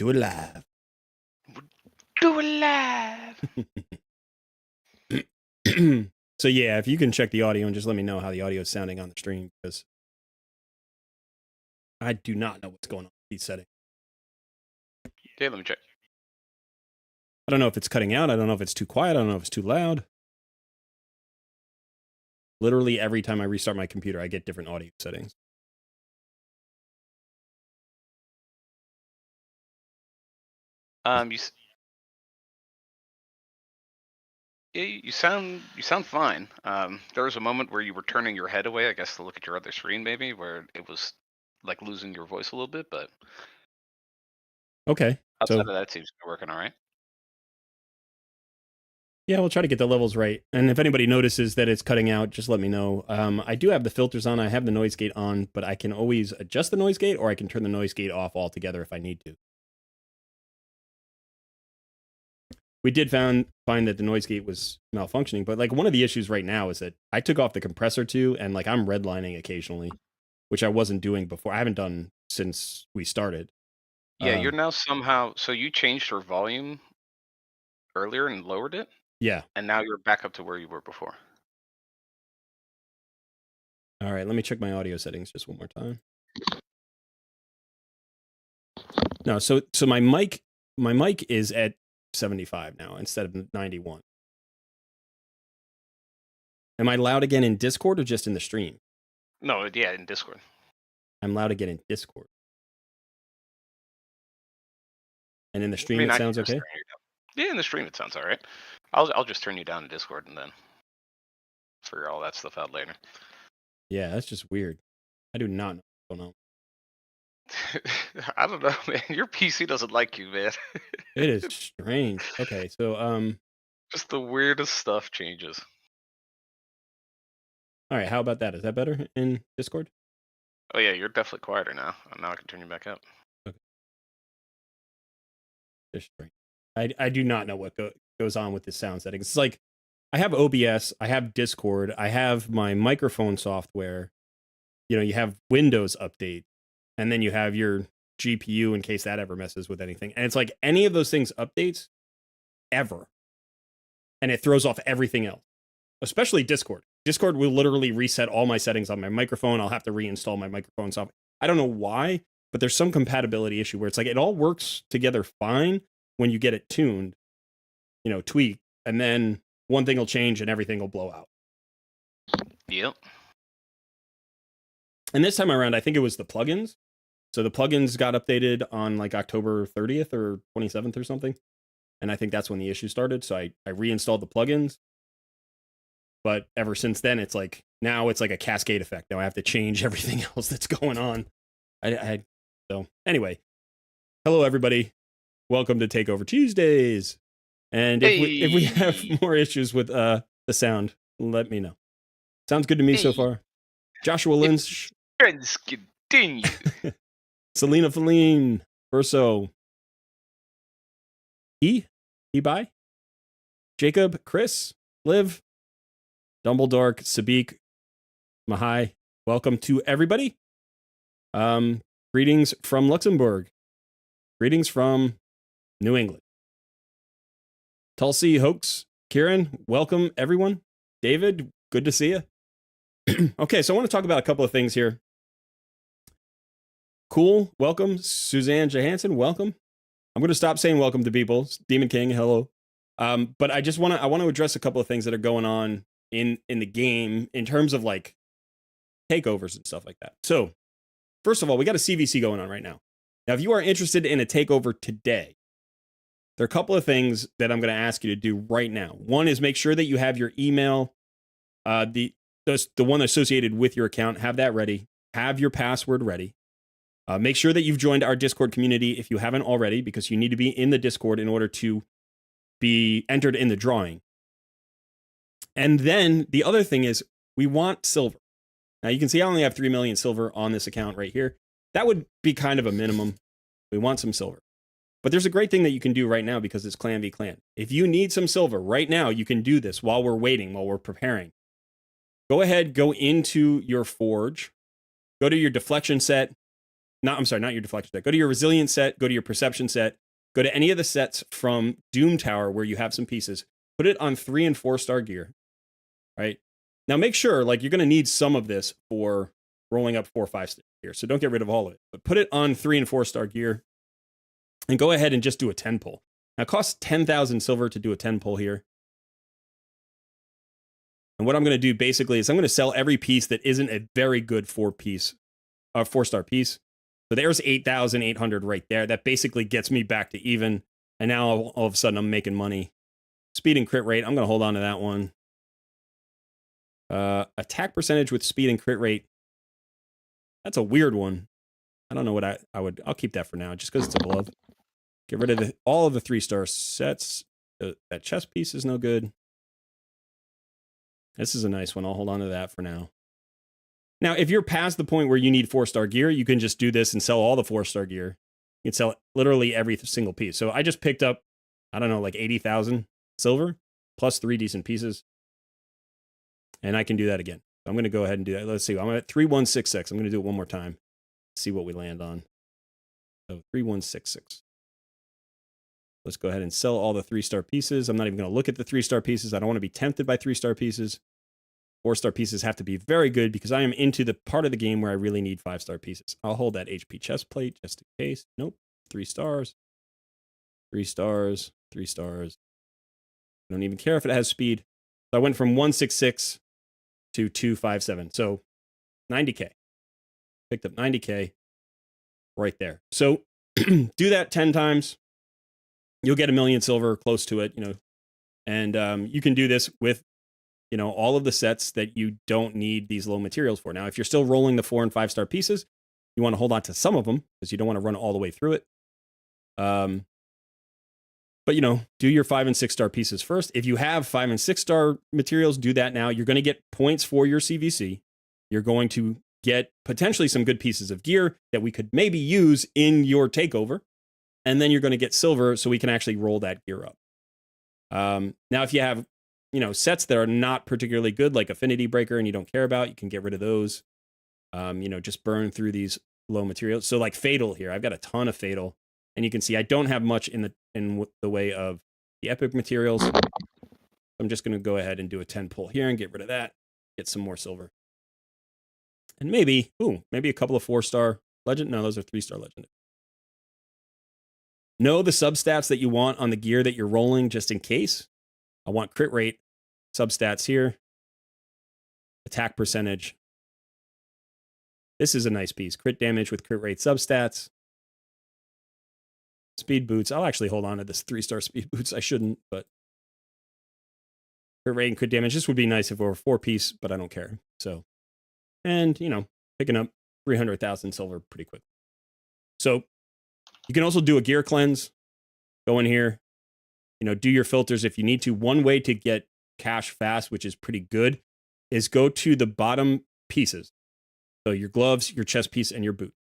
Do it live. Do it live. So yeah, if you can check the audio and just let me know how the audio is sounding on the stream, because I do not know what's going on with these settings. Yeah, let me check. I don't know if it's cutting out. I don't know if it's too quiet. I don't know if it's too loud. Literally every time I restart my computer, I get different audio settings. You sound fine. There was a moment where you were turning your head away, I guess, to look at your other screen, maybe, where it was like losing your voice a little bit, but Okay. outside So of that, it seems to be working all right. yeah, we'll try to get the levels right. And if anybody notices that it's cutting out, just let me know. I do have the filters on. I have the noise gate on, but I can always adjust the noise gate, or I can turn the noise gate off altogether if I need to. We did find that the noise gate was malfunctioning, but like one of the issues right now is that I took off the compressor too, and like I'm redlining occasionally, which I wasn't doing before. I haven't done since we started. Yeah, you're now somehow, so you changed your volume earlier and lowered it, Yeah. and now you're back up to where you were before. All right, let me check my audio settings just one more time. No, so my mic is at 75 now instead of 91. Am I loud again in Discord or just in the stream? No, yeah, in Discord. I'm loud again in Discord. And in the stream, it sounds okay? Yeah, in the stream, it sounds all right. I'll just turn you down in Discord and then figure all that stuff out later. Yeah, that's just weird. I do not know what's going on. I don't know, man. Your PC doesn't like you, man. It is strange. Okay, so just the weirdest stuff changes. All right, how about that? Is that better in Discord? Oh yeah, you're definitely quieter now. Now I can turn you back up. Okay. They're strange. I do not know what goes on with the sound settings. It's like I have OBS, I have Discord, I have my microphone software. You know, you have Windows Update, and then you have your GPU in case that ever messes with anything. And it's like any of those things updates ever, and it throws off everything else, especially Discord. Discord will literally reset all my settings on my microphone. I'll have to reinstall my microphone software. I don't know why, but there's some compatibility issue where it's like it all works together fine when you get it tuned, you know, tweaked, and then one thing will change and everything will blow out. Yep. And this time around, I think it was the plugins. So the plugins got updated on like October 30th or 27th or something. And I think that's when the issue started. So I reinstalled the plugins. But ever since then, it's like, now it's like a cascade effect. Now I have to change everything else that's going on. So anyway, hello, everybody. Welcome to Takeover Tuesdays. And if we have more issues with the sound, let me know. Sounds good to me so far. Joshua Lynch. Trends continue. Selena Feline. Verso. Bye. Jacob. Chris. Liv. Dumbledore. Sabik. Mahai. Welcome to everybody. Greetings from Luxembourg. Greetings from New England. Tulsi, Hoax, Kieran, welcome everyone. David, good to see you. Okay, so I want to talk about a couple of things here. Cool, welcome. Suzanne Johansson, welcome. I'm going to stop saying welcome to people. Demon King, hello. But I want to address a couple of things that are going on in the game in terms of like takeovers and stuff like that. So, first of all, we got a CVC going on right now. Now, if you are interested in a takeover today, there are a couple of things that I'm going to ask you to do right now. One is make sure that you have your email, the one associated with your account, have that ready. Have your password ready. Make sure that you've joined our Discord community if you haven't already, because you need to be in the Discord in order to be entered in the drawing. And then the other thing is we want silver. Now you can see I only have 3 million silver on this account right here. That would be kind of a minimum. We want some silver. But there's a great thing that you can do right now because it's clan v clan. If you need some silver right now, you can do this while we're waiting, while we're preparing. Go ahead, go into your forge, go to your deflection set, I'm sorry, not your deflection set. Go to your resilience set, go to your perception set, go to any of the sets from Doom Tower where you have some pieces, put it on 3 and 4 star gear, right? Now make sure, like, you're going to need some of this for rolling up 4 or 5 star gear, so don't get rid of all of it, but put it on 3 and 4 star gear and go ahead and just do a 10 pull. Now it costs 10,000 silver to do a 10 pull here. And what I'm going to do basically is I'm going to sell every piece that isn't a very good 4-star piece. So there's 8,800 right there. That basically gets me back to even. And now all of a sudden I'm making money. Speed and crit rate, I'm going to hold on to that one. Attack percentage with speed and crit rate. That's a weird one. I don't know what I'll keep that for now just because it's a glove. Get rid of all of the 3-star sets. That chest piece is no good. This is a nice one. I'll hold on to that for now. Now, if you're past the point where you need 4-star gear, you can just do this and sell all the 4-star gear. You can sell literally every single piece. So I just picked up, I don't know, like 80,000 silver plus 3 decent pieces. And I can do that again. So I'm going to go ahead and do that. Let's see. I'm at 3166. I'm going to do it one more time. See what we land on. So 3166. Let's go ahead and sell all the 3-star pieces. I'm not even going to look at the 3-star pieces. I don't want to be tempted by 3-star pieces. 4-star pieces have to be very good because I am into the part of the game where I really need 5-star pieces. I'll hold that HP chest plate just in case. Nope. 3 stars. 3 stars. 3 stars. I don't even care if it has speed. So I went from 166 to 257. So 90K. Picked up 90K right there. So do that 10 times. You'll get 1 million silver, close to it, and you can do this with, all of the sets that you don't need these low materials for. Now, if you're still rolling the 4 and 5-star pieces, you want to hold on to some of them because you don't want to run all the way through it. But, do your 5 and 6-star pieces first. If you have 5 and 6-star materials, do that now. You're going to get points for your CVC. You're going to get potentially some good pieces of gear that we could maybe use in your takeover. And then you're going to get silver so we can actually roll that gear up. Now, if you have, sets that are not particularly good, like Affinity Breaker, and you don't care about, you can get rid of those. Just burn through these low materials. So like Fatal here, I've got a ton of Fatal. And you can see I don't have much in the way of the epic materials. I'm just going to go ahead and do a 10 pull here and get rid of that. Get some more silver. And maybe a couple of 4-star legend. No, those are 3-star legend. Know the substats that you want on the gear that you're rolling just in case. I want crit rate substats here. Attack percentage. This is a nice piece. Crit damage with crit rate substats. Speed boots. I'll actually hold on to this 3-star speed boots. I shouldn't, but crit rate and crit damage. This would be nice if it were 4-piece, but I don't care. So, and, picking up 300,000 silver pretty quick. So, you can also do a gear cleanse. Go in here, do your filters if you need to. One way to get cash fast, which is pretty good, is go to the bottom pieces. So your gloves, your chest piece, and your boot.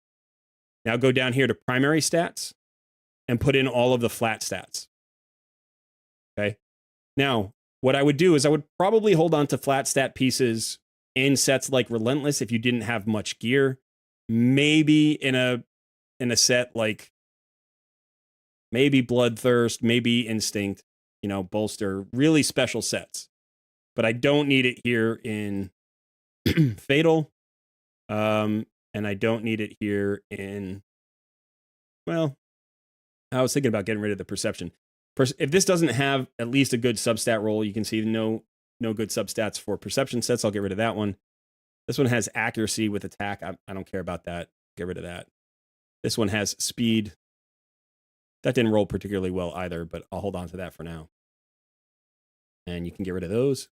Now go down here to primary stats and put in all of the flat stats. Okay. Now, what I would do is I would probably hold on to flat stat pieces in sets like Relentless if you didn't have much gear. Maybe in a set like maybe Bloodthirst, maybe Instinct, Bolster, really special sets. But I don't need it here in Fatal. And I don't need it here in, well, I was thinking about getting rid of the perception. If this doesn't have at least a good substat roll, you can see no good substats for perception sets. I'll get rid of that one. This one has accuracy with attack. I don't care about that. Get rid of that. This one has speed. That didn't roll particularly well either, but I'll hold on to that for now. And you can get rid of those.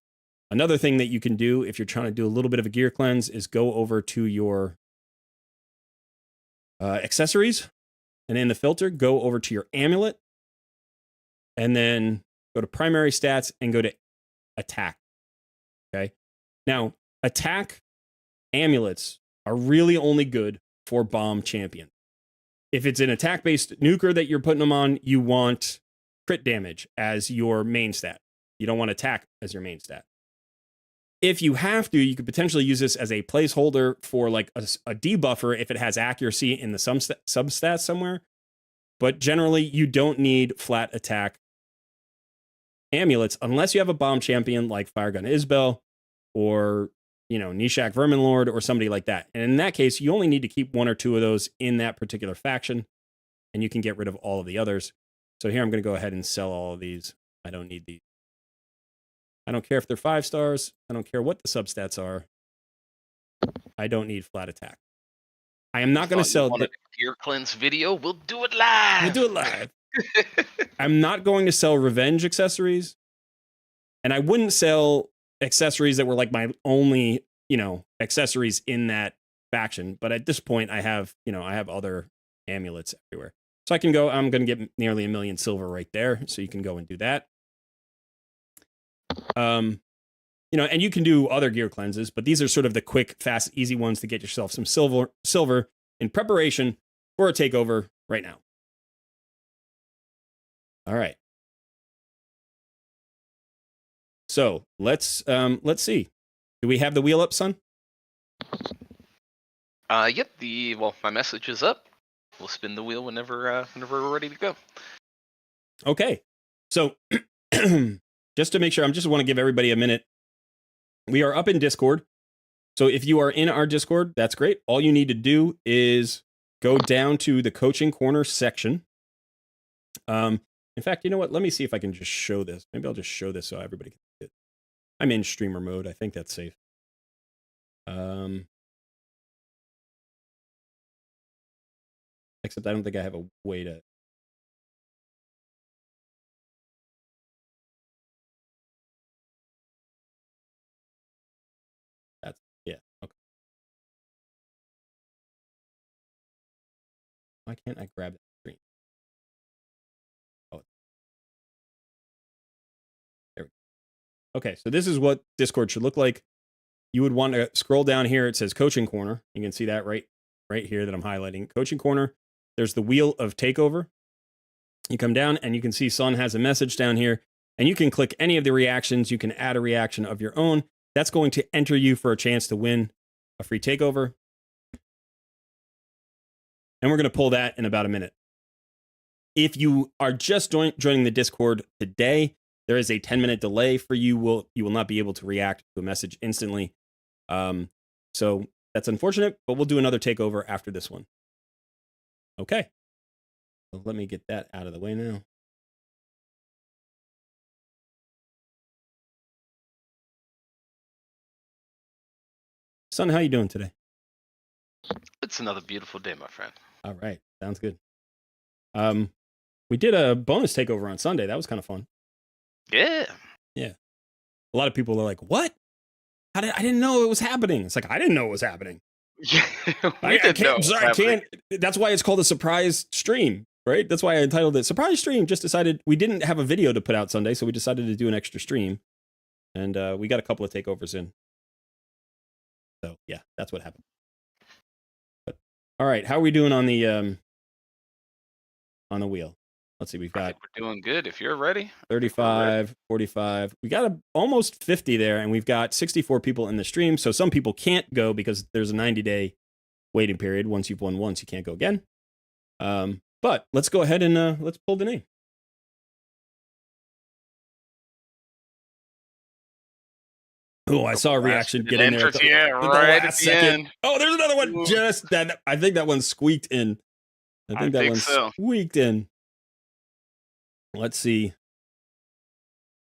Another thing that you can do if you're trying to do a little bit of a gear cleanse is go over to your accessories. And in the filter, go over to your amulet. And then go to primary stats and go to attack. Okay. Now, attack amulets are really only good for bomb champion. If it's an attack-based nuker that you're putting them on, you want crit damage as your main stat. You don't want attack as your main stat. if you have to, you could potentially use this as a placeholder for like a debuffer if it has accuracy in the substats somewhere. But generally, you don't need flat attack amulets unless you have a bomb champion like Firegun Isbell or, Nishak Verminlord or somebody like that. And in that case, you only need to keep 1 or 2 of those in that particular faction, and you can get rid of all of the others. So here I'm going to go ahead and sell all of these. I don't need these. I don't care if they're 5 stars. I don't care what the substats are. I don't need flat attack. I am not going to sell the gear cleanse video. We'll do it live. We'll do it live. I'm not going to sell revenge accessories, and I wouldn't sell accessories that were like my only, accessories in that faction. But at this point, I have other amulets everywhere. So I'm going to get nearly 1 million silver right there. So you can go and do that. And you can do other gear cleanses, but these are sort of the quick, fast, easy ones to get yourself some silver in preparation for a takeover right now. All right. So let's see. Do we have the wheel up, son? Yep. My message is up. We'll spin the wheel whenever we're ready to go. Okay. So just to make sure, I just want to give everybody a minute. We are up in Discord. So if you are in our Discord, that's great. All you need to do is go down to the coaching corner section. In fact, you know what? Let me see if I can just show this. Maybe I'll just show this so everybody can see it. I'm in streamer mode. I think that's safe. Except I don't think I have a way to. Yeah. Okay. Why can't I grab that screen? Oh. There we go. Okay, so this is what Discord should look like. You would want to scroll down here. It says Coaching Corner. You can see that right here that I'm highlighting. Coaching Corner. There's the wheel of Takeover. You come down and you can see Son has a message down here. And you can click any of the reactions. You can add a reaction of your own. That's going to enter you for a chance to win a free takeover. And we're going to pull that in about a minute. If you are just joining the Discord today, there is a 10-minute delay for you. You will not be able to react to a message instantly. So that's unfortunate, but we'll do another takeover after this one. Okay. So let me get that out of the way now. Son, how you doing today? It's another beautiful day, my friend. All right. Sounds good. We did a bonus takeover on Sunday. That was kind of fun. Yeah. Yeah. A lot of people are like, what? I didn't know it was happening. It's like, I didn't know it was happening. Yeah. I can't. That's why it's called a surprise stream, right? That's why I entitled it Surprise Stream. Just decided we didn't have a video to put out Sunday, so we decided to do an extra stream. And we got a couple of takeovers in. So yeah, that's what happened. But all right, how are we doing on the wheel? Let's see, we've got. I think we're doing good. If you're ready. 35, 45. We got almost 50 there, and we've got 64 people in the stream. So some people can't go because there's a 90-day waiting period. Once you've won once, you can't go again. But let's go ahead and let's pull the name. Oh, I saw a reaction get in there. At the end. Oh, there's another one. Ooh. Just that. I think that one squeaked in. I think that one squeaked in. Let's see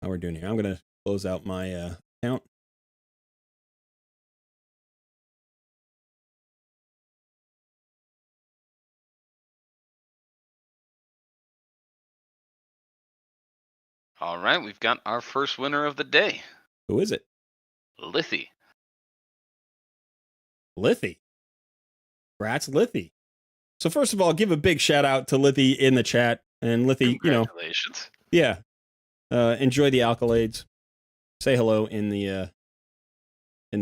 how we're doing here. I'm going to close out my account. All right, we've got our first winner of the day. Who is it? Lithy. Lithy. Congrats, Lithy. So first of all, give a big shout out to Lithy in the chat. And Lithy, congratulations. Yeah. Enjoy the accolades. Say hello in the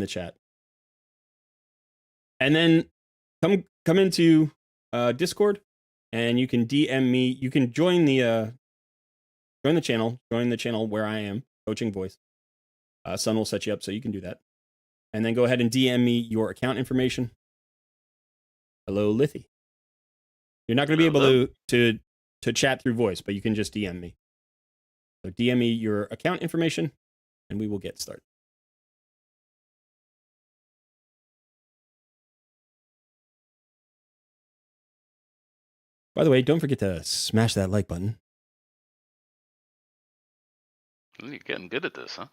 chat. And then come into Discord, and you can DM me. You can join the channel. Join the channel where I am, Coaching Voice. Sun will set you up so you can do that. And then go ahead and DM me your account information. Hello, Lithy. You're not going to be able to chat through voice, but you can just DM me. So DM me your account information, and we will get started. By the way, don't forget to smash that like button. You're getting good at this, huh?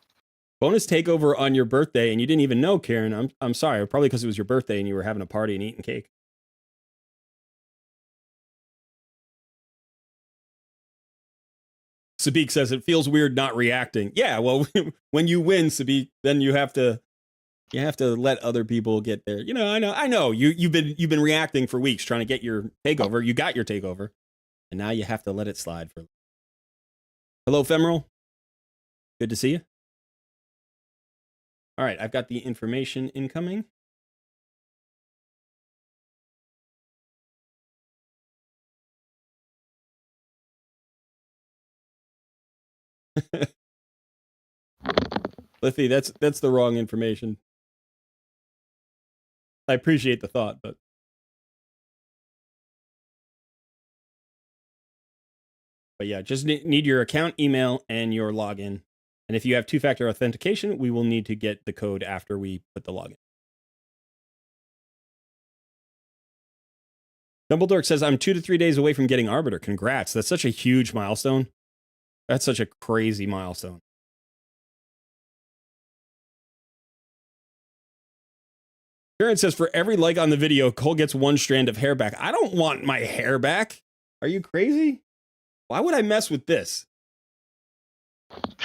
Bonus takeover on your birthday, and you didn't even know, Karen. I'm sorry. Probably because it was your birthday and you were having a party and eating cake. Sabik says it feels weird not reacting. Yeah, well, when you win, Sabik, then you have to let other people get there. You know, I know. You've been reacting for weeks trying to get your takeover. You got your takeover, and now you have to let it slide for. Hello, Femoral. Good to see you. All right, I've got the information incoming. Lithy, that's the wrong information. I appreciate the thought, but yeah, just need your account, email, and your login. And if you have two-factor authentication, we will need to get the code after we put the login. Dumbledore says, I'm 2 to 3 days away from getting Arbiter. Congrats. That's such a huge milestone. That's such a crazy milestone. Karen says, for every like on the video, Cole gets 1 strand of hair back. I don't want my hair back. Are you crazy? Why would I mess with this?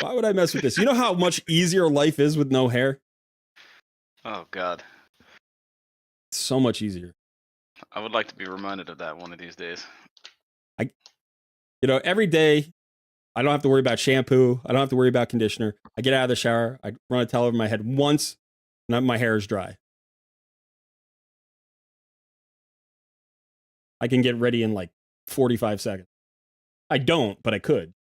Why would I mess with this? You know how much easier life is with no hair? Oh, God. It's so much easier. I would like to be reminded of that one of these days. Every day, I don't have to worry about shampoo. I don't have to worry about conditioner. I get out of the shower. I run a towel over my head once, and my hair is dry. I can get ready in like 45 seconds. I don't, but I could.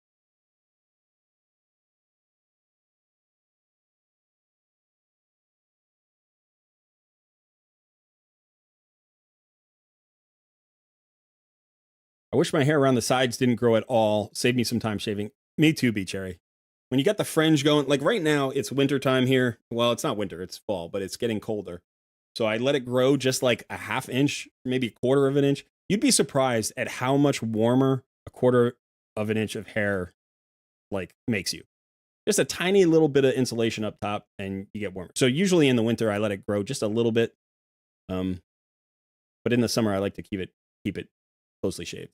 I wish my hair around the sides didn't grow at all. Save me some time shaving. Me too, B-Cherry. When you got the fringe going, like right now, it's winter time here. Well, it's not winter, it's fall, but it's getting colder. So I let it grow just like a half inch, maybe a quarter of an inch. You'd be surprised at how much warmer a quarter of an inch of hair like makes you. Just a tiny little bit of insulation up top and you get warmer. So usually in the winter, I let it grow just a little bit. But in the summer, I like to keep it closely shaved.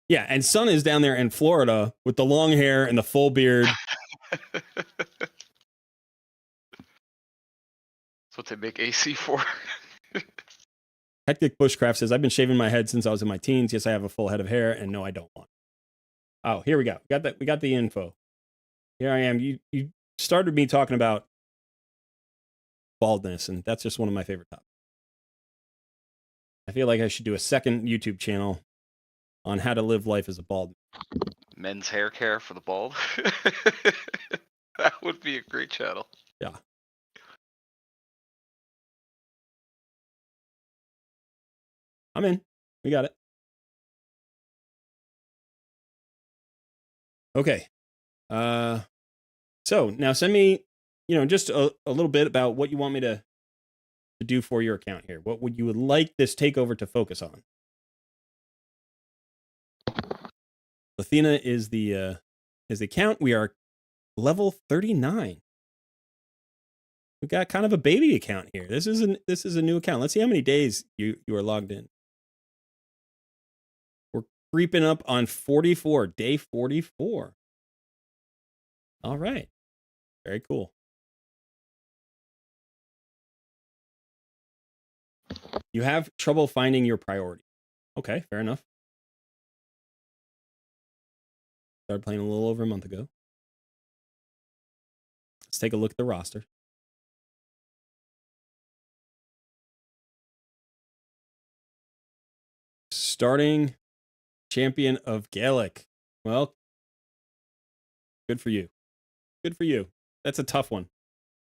Yeah, and Sun is down there in Florida with the long hair and the full beard. That's what they make AC for. Hectic Bushcraft says, I've been shaving my head since I was in my teens. Yes, I have a full head of hair, and no, I don't want. Oh, here we go. We got the info. Here I am. You started me talking about baldness, and that's just one of my favorite topics. I feel like I should do a second YouTube channel on how to live life as a bald man. Men's hair care for the bald. That would be a great channel. Yeah. I'm in. We got it. Okay. So now send me, just a little bit about what you want me to do for your account here. What would you like this takeover to focus on? Athena is the account. We are level 39. We've got kind of a baby account here. This is a new account. Let's see how many days you are logged in. We're creeping up on 44, day 44. All right. Very cool. You have trouble finding your priority. Okay, fair enough. Started playing a little over a month ago. Let's take a look at the roster. Starting champion of Gaelic. Well, good for you. Good for you. That's a tough one.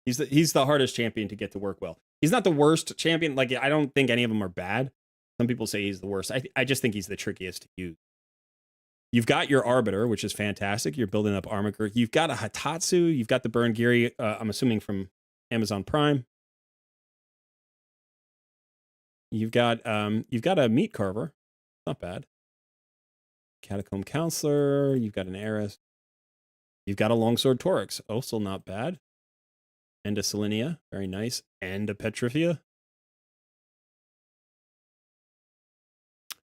He's the hardest champion to get to work well. He's not the worst champion. Like, I don't think any of them are bad. Some people say he's the worst. I just think he's the trickiest to use. You've got your Arbiter, which is fantastic. You're building up armor. You've got a Hatatsu. You've got the Burn Giri, I'm assuming from Amazon Prime. You've got a Meat Carver. Not bad. Catacomb Counselor. You've got an Eris. You've got a Longsword Torix. Also not bad. And a Selenia. Very nice. And a Petrifia.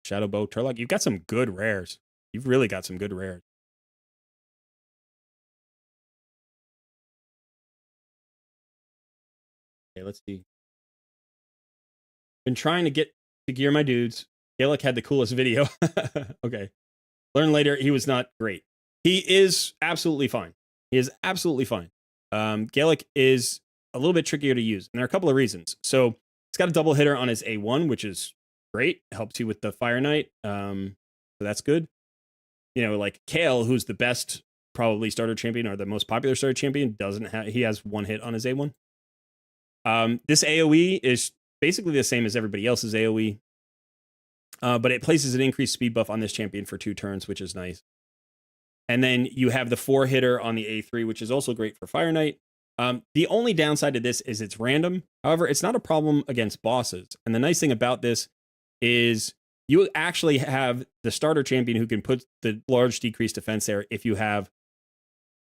Shadowbow Turlock. You've got some good rares. You've really got some good rares. Okay, let's see. Been trying to get to gear my dudes. Gaelic had the coolest video. Okay. Learn later, he was not great. He is absolutely fine. He is absolutely fine. Gaelic is a little bit trickier to use, and there are a couple of reasons. So he's got a double hitter on his A1, which is great. Helps you with the Fire Knight. So that's good. You know, like Kale, who's the best probably starter champion or the most popular starter champion, he has one hit on his A1. This AoE is basically the same as everybody else's AoE. But it places an increased speed buff on this champion for 2 turns, which is nice. And then you have the 4-hitter on the A3, which is also great for Fire Knight. The only downside to this is it's random. However, it's not a problem against bosses. And the nice thing about this is you actually have the starter champion who can put the large decreased defense there if you have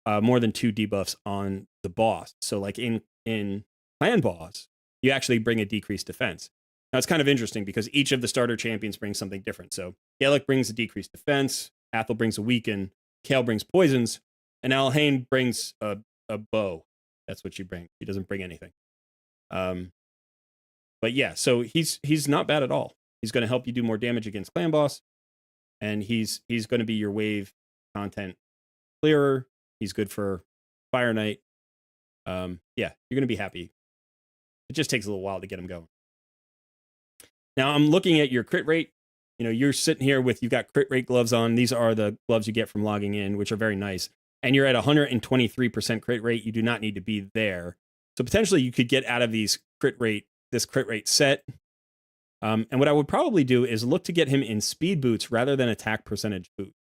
more than 2 debuffs on the boss. So like in Clan Boss, you actually bring a decreased defense. Now, it's kind of interesting because each of the starter champions brings something different. So Gaelic brings a decreased defense, Athel brings a weaken, Kale brings poisons, and Alhain brings a bow. That's what she brings. She doesn't bring anything. But yeah, so he's not bad at all. He's going to help you do more damage against Clan Boss, and he's going to be your wave content clearer. He's good for Fire Knight. Yeah, you're going to be happy. It just takes a little while to get him going. Now I'm looking at your crit rate. You know, you're sitting here you've got crit rate gloves on. These are the gloves you get from logging in, which are very nice. And you're at 123% crit rate. You do not need to be there. So potentially you could get out of this crit rate set. And what I would probably do is look to get him in speed boots rather than attack percentage boot.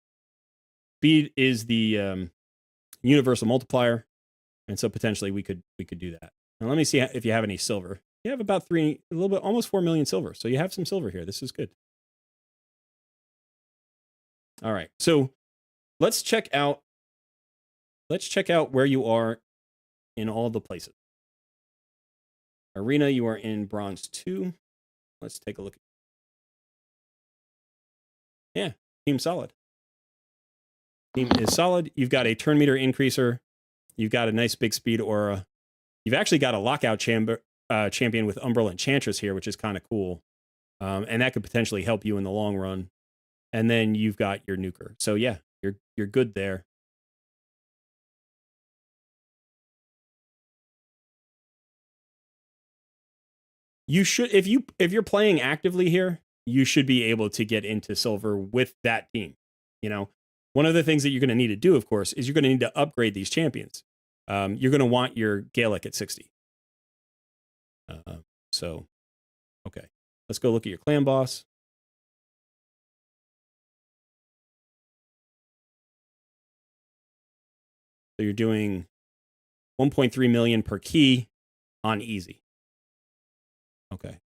Speed is the universal multiplier. And so potentially we could do that. Now let me see if you have any silver. You have about almost 4 million silver. So you have some silver here. This is good. All right. So let's check out where you are in all the places. Arena, you are in bronze 2. Let's take a look. Yeah, team solid. Team is solid. You've got a turn meter increaser. You've got a nice big speed aura. You've actually got a lockout champion with Umbral Enchantress here, which is kind of cool. And that could potentially help you in the long run. And then you've got your nuker. So yeah, you're good there. You should, if you're playing actively here, you should be able to get into silver with that team. You know, one of the things that you're going to need to do, of course, is you're going to need to upgrade these champions. You're going to want your Gaelic at 60. So, okay, let's go look at your clan boss. So you're doing 1.3 million per key on easy. Okay.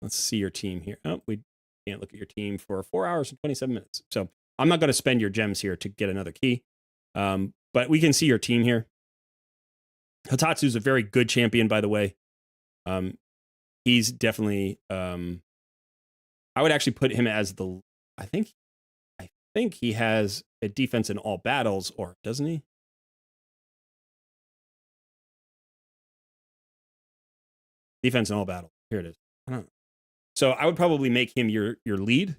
Let's see your team here. Oh, we can't look at your team for 4 hours and 27 minutes. So I'm not going to spend your gems here to get another key. But we can see your team here. Hatatsu's a very good champion, by the way. He's definitely, I would actually put him as I think he has a defense in all battles, or doesn't he? Defense in all battles. Here it is. So I would probably make him your lead.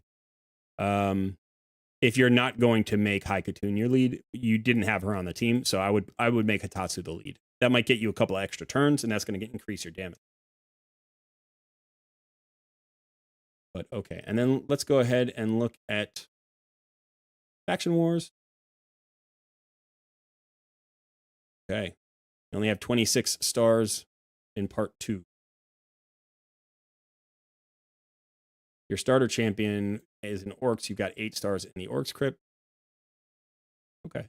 If you're not going to make Haikatun your lead, you didn't have her on the team, so I would make Hatatsu the lead. That might get you a couple of extra turns, and that's going to increase your damage. But okay, and then let's go ahead and look at Faction Wars. Okay. You only have 26 stars in part 2. Your starter champion is an Orcs. You've got 8 stars in the Orcs crypt. Okay.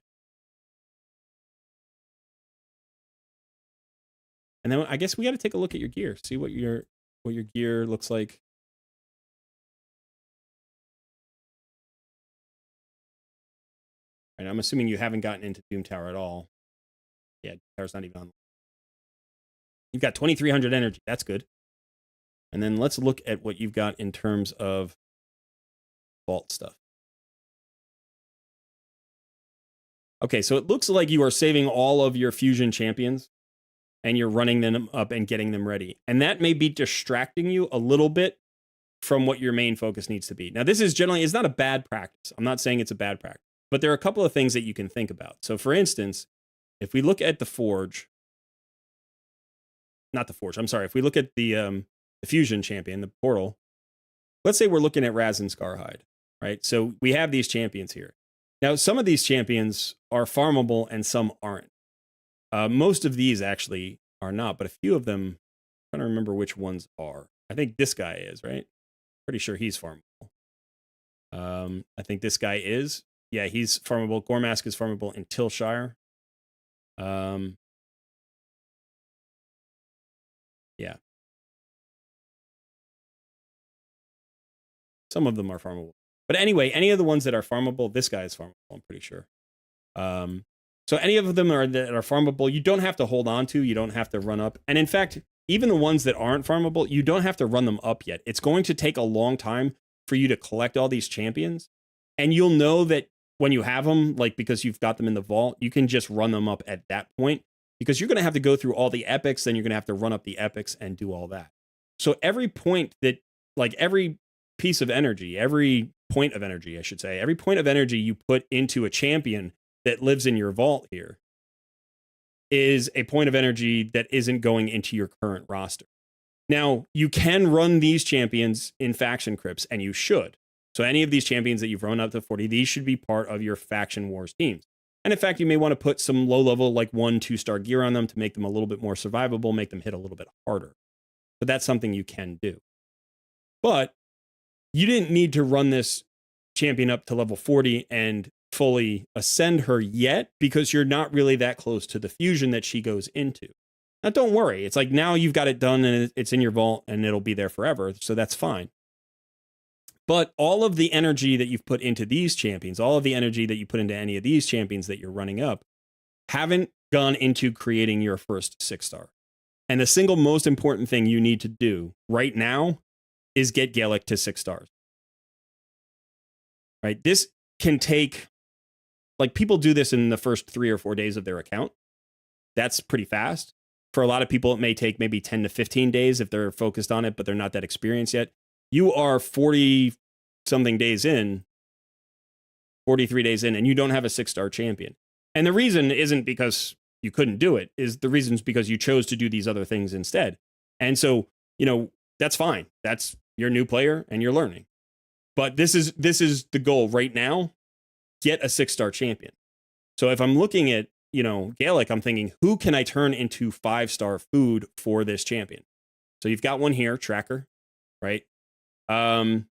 And then I guess we got to take a look at your gear. See what your gear looks like. And I'm assuming you haven't gotten into Doom Tower at all. Yeah, Doom Tower's not even on. You've got 2,300 energy. That's good. And then let's look at what you've got in terms of vault stuff. Okay, so it looks like you are saving all of your fusion champions and you're running them up and getting them ready. And that may be distracting you a little bit from what your main focus needs to be. Now, this is generally, it's not a bad practice. I'm not saying it's a bad practice, but there are a couple of things that you can think about. So for instance, if we look at the Forge, not the Forge, I'm sorry. If we look at the fusion champion, the portal, let's say we're looking at Raz and Scarhide, right? So we have these champions here. Now, some of these champions are farmable and some aren't. Most of these actually are not, but a few of them, I'm trying to remember which ones are. I think this guy is, right? Pretty sure he's farmable. I think this guy is. Yeah, he's farmable. Gormask is farmable in Tilshire. Yeah. Some of them are farmable. But anyway, any of the ones that are farmable, this guy is farmable, I'm pretty sure. So any of them that are farmable, you don't have to hold on to, you don't have to run up. And in fact, even the ones that aren't farmable, you don't have to run them up yet. It's going to take a long time for you to collect all these champions. And you'll know that when you have them, like because you've got them in the vault, you can just run them up at that point because you're going to have to go through all the epics, then you're going to have to run up the epics and do all that. So every point that, like every piece of energy, every point of energy, I should say, every point of energy you put into a champion that lives in your vault here is a point of energy that isn't going into your current roster. Now, you can run these champions in faction crypts, and you should. So any of these champions that you've run up to 40, these should be part of your faction wars teams. And in fact, you may want to put some low-level, like 1-2-star gear on them to make them a little bit more survivable, make them hit a little bit harder. But that's something you can do. But you didn't need to run this champion up to level 40 and fully ascend her yet because you're not really that close to the fusion that she goes into. Now, don't worry. It's like now you've got it done and it's in your vault and it'll be there forever. So that's fine. But all of the energy that you've put into these champions, all of the energy that you put into any of these champions that you're running up, haven't gone into creating your first 6-star. And the single most important thing you need to do right now is get Gallic to 6 stars. Right? This can take, like, people do this in the first 3 or 4 days of their account. That's pretty fast. For a lot of people, it may take maybe 10 to 15 days if they're focused on it, but they're not that experienced yet. You are 40-something days in, 43 days in, and you don't have a 6-star champion. And the reason isn't because you couldn't do it, is the reason's because you chose to do these other things instead. And so, you know, that's fine. That's your new player and you're learning. But this is the goal right now. Get a 6-star champion. So if I'm looking at, you know, Gallic, I'm thinking, who can I turn into 5-star food for this champion? So you've got one here, Tracker, right? I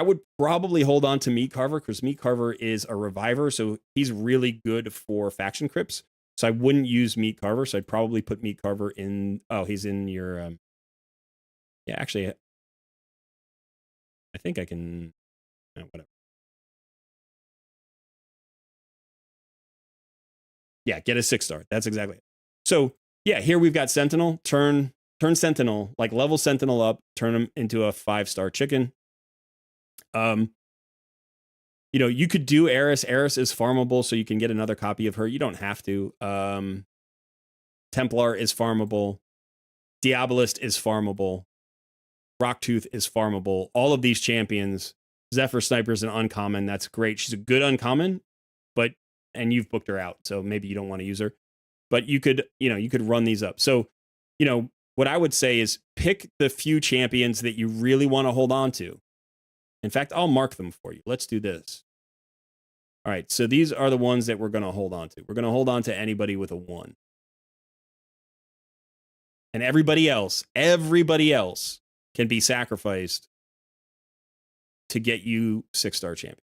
would probably hold on to Meat Carver because Meat Carver is a reviver, so he's really good for faction crypts. So I wouldn't use Meat Carver, so I'd probably put Meat Carver in. Oh, he's in your. Yeah, actually, I think I can. Whatever. Yeah, get a 6-star. That's exactly it. So yeah, here we've got Sentinel. Turn Sentinel, like level Sentinel up, turn him into a 5-star chicken. You know, you could do Eris. Eris is farmable, so you can get another copy of her. You don't have to. Templar is farmable. Diabolist is farmable. Rocktooth is farmable. All of these champions. Zephyr Sniper's an uncommon. That's great. She's a good uncommon, and you've booked her out, so maybe you don't want to use her. But you could run these up. So, you know, what I would say is pick the few champions that you really want to hold on to. In fact, I'll mark them for you. Let's do this. All right, so these are the ones that we're going to hold on to. We're going to hold on to anybody with a 1. And everybody else can be sacrificed to get you 6-star champion.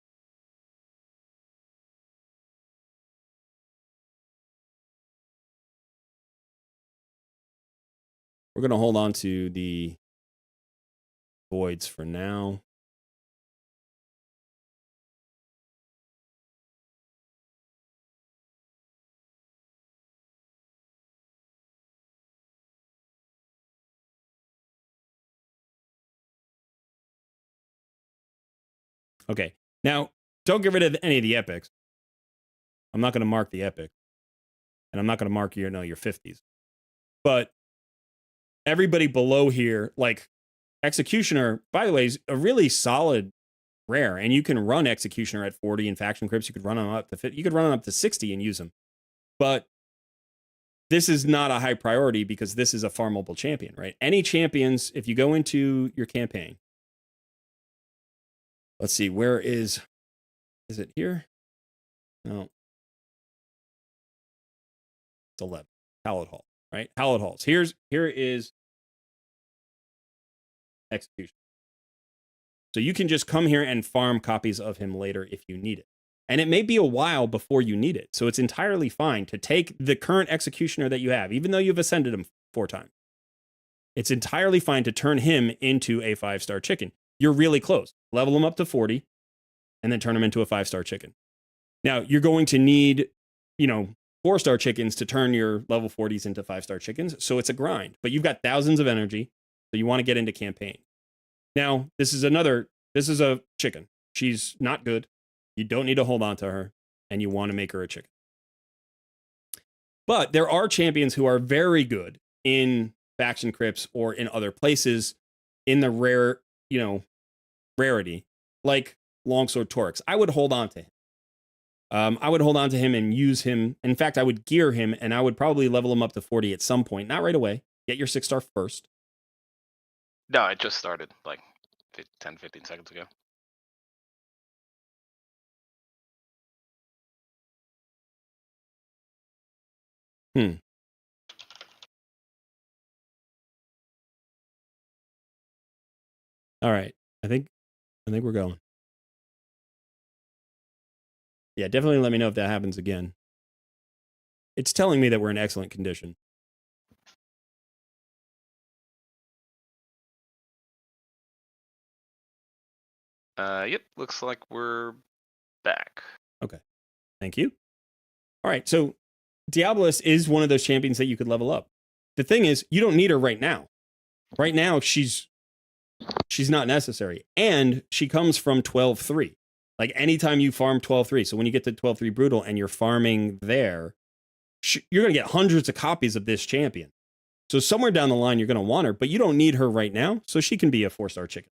We're going to hold on to the voids for now. Okay, now don't get rid of any of the epics. I'm not going to mark the epic, and I'm not going to mark your 50s. But everybody below here, like Executioner, by the way, is a really solid rare, and you can run Executioner at 40 in faction crypts. You could run them up to 50. You could run them up to 60 and use them. But this is not a high priority because this is a farmable champion, right? Any champions, if you go into your campaign, let's see, where is it here? No. It's 11. Hallowed Hall, right? Hallowed Halls. Here is Execution. So you can just come here and farm copies of him later if you need it. And it may be a while before you need it. So it's entirely fine to take the current Executioner that you have, even though you've ascended him 4 times. It's entirely fine to turn him into a 5-star chicken. You're really close. Level him up to 40 and then turn him into a 5-star chicken. Now, you're going to need, 4-star chickens to turn your level 40s into 5-star chickens. So it's a grind, but you've got thousands of energy. So you want to get into campaign. Now, this is a chicken. She's not good. You don't need to hold on to her, and you want to make her a chicken. But there are champions who are very good in faction crypts or in other places in the rarity, like Longsword Torix. I would hold on to him. I would hold on to him and use him. In fact, I would gear him, and I would probably level him up to 40 at some point. Not right away. Get your 6-star first. No, I just started like 10, 15 seconds ago. All right. I think we're going. Yeah, definitely let me know if that happens again. It's telling me that we're in excellent condition. Yep, looks like we're back. Okay. Thank you. All right, so Diabolus is one of those champions that you could level up. The thing is, you don't need her right now. Right now, she's not necessary. And she comes from 12-3. Like anytime you farm 12-3. So when you get to 12-3 Brutal and you're farming there, you're going to get hundreds of copies of this champion. So somewhere down the line, you're going to want her, but you don't need her right now. So she can be a 4-star chicken.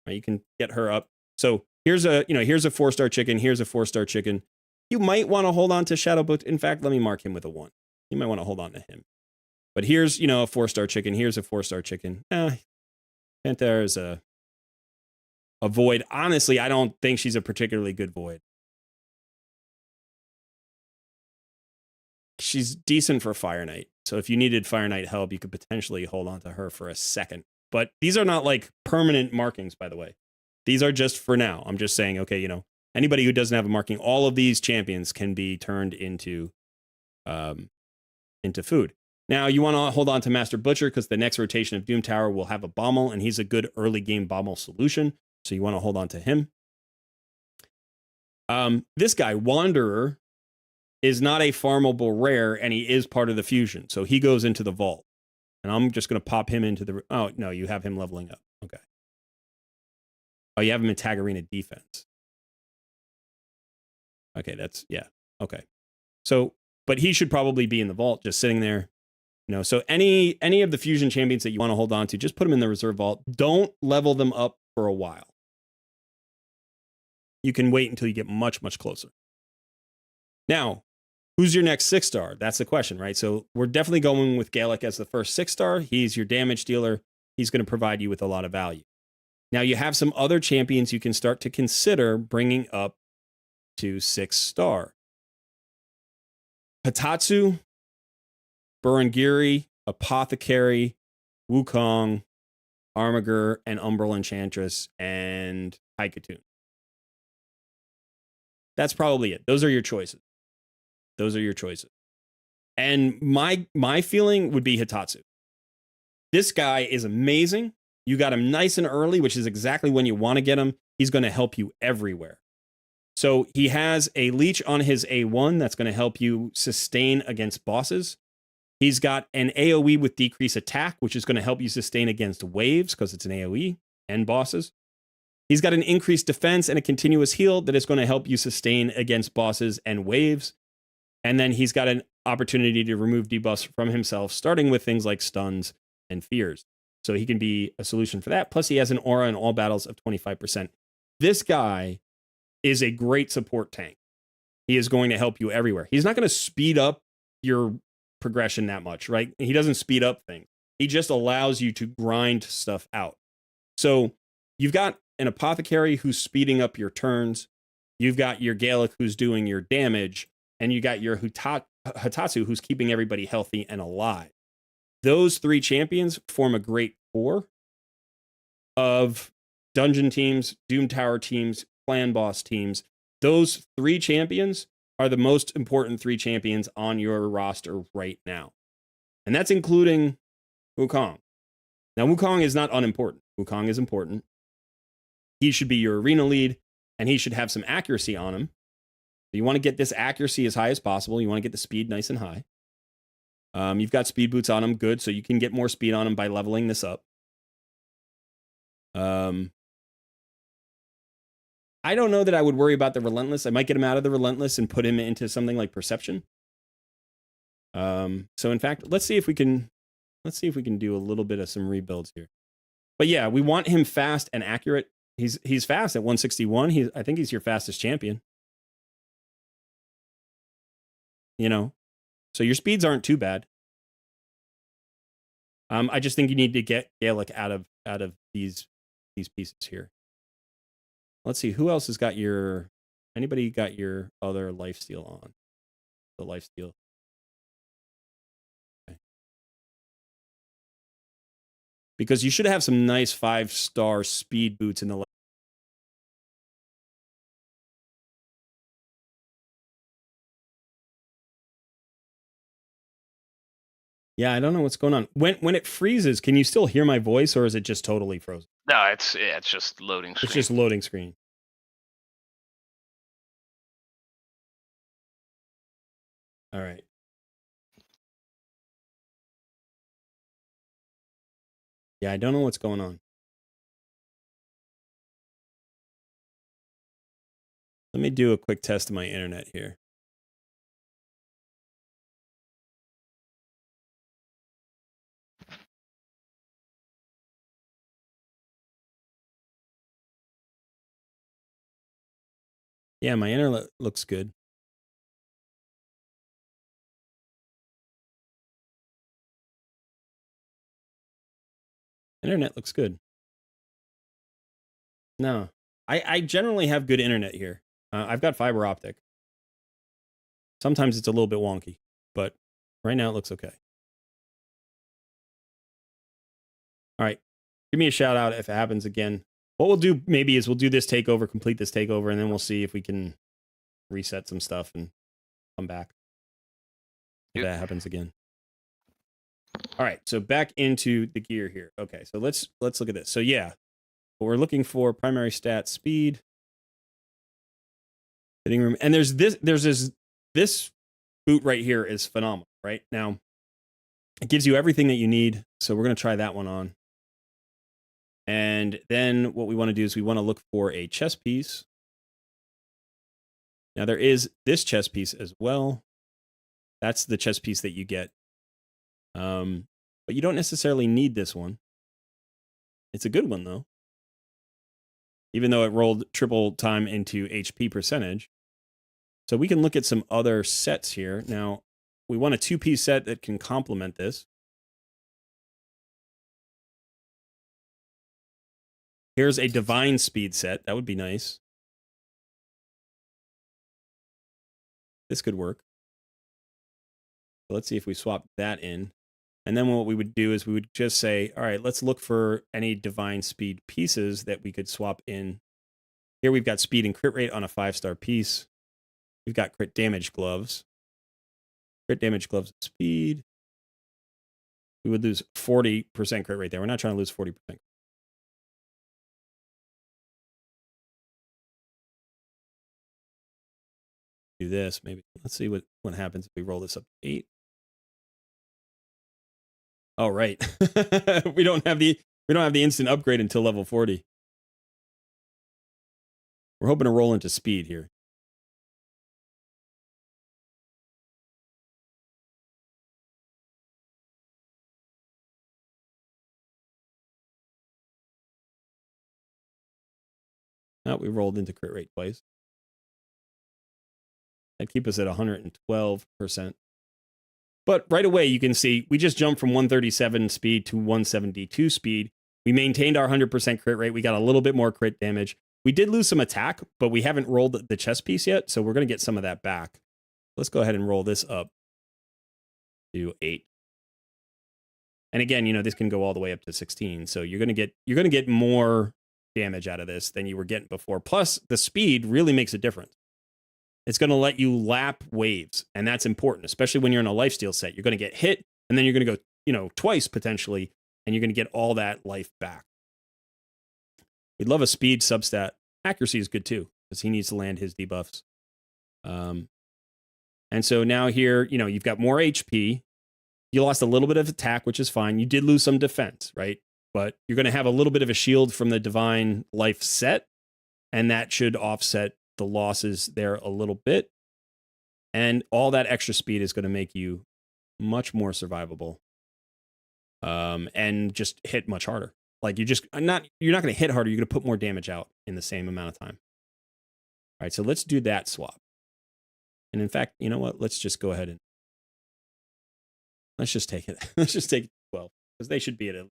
Right? You can get her up. So here's a 4-star chicken. Here's a 4-star chicken. You might want to hold on to Shadowbook. In fact, let me mark him with a 1. You might want to hold on to him. But here's, a 4-star chicken. Here's a 4-star chicken. Panther is a void. Honestly, I don't think she's a particularly good void. She's decent for Fire Knight. So if you needed Fire Knight help, you could potentially hold on to her for a second. But these are not like permanent markings, by the way. These are just for now. I'm just saying, okay, anybody who doesn't have a marking, all of these champions can be turned into food. Now, you want to hold on to Master Butcher because the next rotation of Doom Tower will have a Bommel, and he's a good early game Bommel solution. So you want to hold on to him. This guy, Wanderer, is not a farmable rare, and he is part of the fusion. So he goes into the vault. And I'm just going to pop him into the... Oh, no, you have him leveling up. Okay. Oh, you have him in Tag Arena defense. Okay, that's... Yeah, okay. So, but he should probably be in the vault, just sitting there. So any of the fusion champions that you want to hold on to, just put them in the reserve vault. Don't level them up for a while. You can wait until you get much, much closer. Now, who's your next 6-star? That's the question, right? So we're definitely going with Gallic as the first 6-star. He's your damage dealer. He's going to provide you with a lot of value. Now you have some other champions you can start to consider bringing up to 6-star. Hitatsu, Burengiri, Apothecary, Wukong, Armiger, and Umbral Enchantress, and Haikatoon. That's probably it. Those are your choices. And my feeling would be Hitatsu. This guy is amazing. You got him nice and early, which is exactly when you want to get him. He's going to help you everywhere. So he has a leech on his A1 that's going to help you sustain against bosses. He's got an AoE with decrease attack, which is going to help you sustain against waves because it's an AoE and bosses. He's got an increased defense and a continuous heal that is going to help you sustain against bosses and waves. And then he's got an opportunity to remove debuffs from himself, starting with things like stuns and fears. So he can be a solution for that. Plus, he has an aura in all battles of 25%. This guy is a great support tank. He is going to help you everywhere. He's not going to speed up your progression that much, right? He doesn't speed up things. He just allows you to grind stuff out. So you've got an Apothecary who's speeding up your turns. You've got your Gallic who's doing your damage. And you got your Hitatsu who's keeping everybody healthy and alive. Those three champions form a great core of dungeon teams, Doom Tower teams, clan boss teams. Those three champions are the most important three champions on your roster right now. And that's including Wukong. Now, Wukong is not unimportant. Wukong is important. He should be your arena lead, and he should have some accuracy on him. So you want to get this accuracy as high as possible. You want to get the speed nice and high. You've got speed boots on him. Good. So you can get more speed on him by leveling this up. I don't know that I would worry about the Relentless. I might get him out of the Relentless and put him into something like Perception. So in fact, let's see if we can do a little bit of some rebuilds here. But yeah, we want him fast and accurate. He's fast at 161. I think he's your fastest champion. You know, so your speeds aren't too bad. I just think you need to get Gallic out of these pieces here. Let's see, who else has got anybody got your other lifesteal on? The lifesteal. Okay. Because you should have some nice 5-star speed boots in the Yeah, I don't know what's going on. When it freezes, can you still hear my voice, or is it just totally frozen? No, it's just loading screen. It's just loading screen. All right. Yeah, I don't know what's going on. Let me do a quick test of my internet here. Yeah, my internet looks good. Internet looks good. No, I generally have good internet here. I've got fiber optic. Sometimes it's a little bit wonky, but right now it looks okay. All right, give me a shout out if it happens again. What we'll do maybe is we'll do this takeover, complete this takeover, and then we'll see if we can reset some stuff and come back if that happens again. All right, so back into the gear here. Okay, so let's look at this. So yeah, what we're looking for: primary stat, speed, fitting room, and there's this boot right here is phenomenal. Right now, it gives you everything that you need. So we're gonna try that one on. And then what we want to do is we want to look for a chest piece. Now there is this chest piece as well. That's the chest piece that you get. But you don't necessarily need this one. It's a good one though. Even though it rolled triple time into HP percentage. So we can look at some other sets here. Now, we want a 2-piece set that can complement this. Here's a divine speed set. That would be nice. This could work. So let's see if we swap that in. And then what we would do is we would just say, all right, let's look for any divine speed pieces that we could swap in. Here we've got speed and crit rate on a 5-star piece. We've got crit damage gloves. Crit damage gloves and speed. We would lose 40% crit rate there. We're not trying to lose 40%. Do this, maybe. Let's see what happens if we roll this up to 8. Oh, right. we don't have the instant upgrade until level 40. We're hoping to roll into speed here. Oh, we rolled into crit rate twice. That'd keep us at 112%. But right away, you can see we just jumped from 137 speed to 172 speed. We maintained our 100% crit rate. We got a little bit more crit damage. We did lose some attack, but we haven't rolled the chest piece yet, so we're going to get some of that back. Let's go ahead and roll this up to 8. And again, you know, this can go all the way up to 16. So you're going to get more damage out of this than you were getting before. Plus, the speed really makes a difference. It's going to let you lap waves, and that's important, especially when you're in a lifesteal set. You're going to get hit, and then you're going to go, you know, twice potentially, and you're going to get all that life back. We'd love a speed substat. Accuracy is good too, because he needs to land his debuffs. And so now here, you know, you've got more HP. You lost a little bit of attack, which is fine. You did lose some defense, right? But you're going to have a little bit of a shield from the divine life set, and that should offset the losses there a little bit. And all that extra speed is going to make you much more survivable, and just hit much harder. Like you're not going to hit harder. You're going to put more damage out in the same amount of time. All right, so let's do that swap. And in fact, you know what? Let's just go ahead and let's just take it. Let's just take 12, because they should be at a.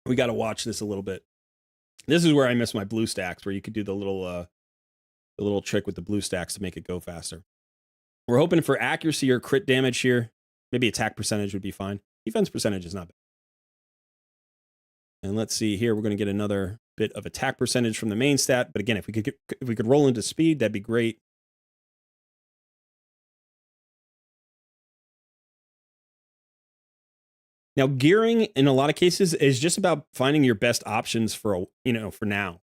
We got to watch this a little bit. This is where I miss my blue stacks, where you could do the little trick with the blue stacks to make it go faster. We're hoping for accuracy or crit damage here. Maybe attack percentage would be fine. Defense percentage is not bad. And let's see here. We're going to get another bit of attack percentage from the main stat. But again, if we could roll into speed, that'd be great. Now, gearing in a lot of cases is just about finding your best options for now,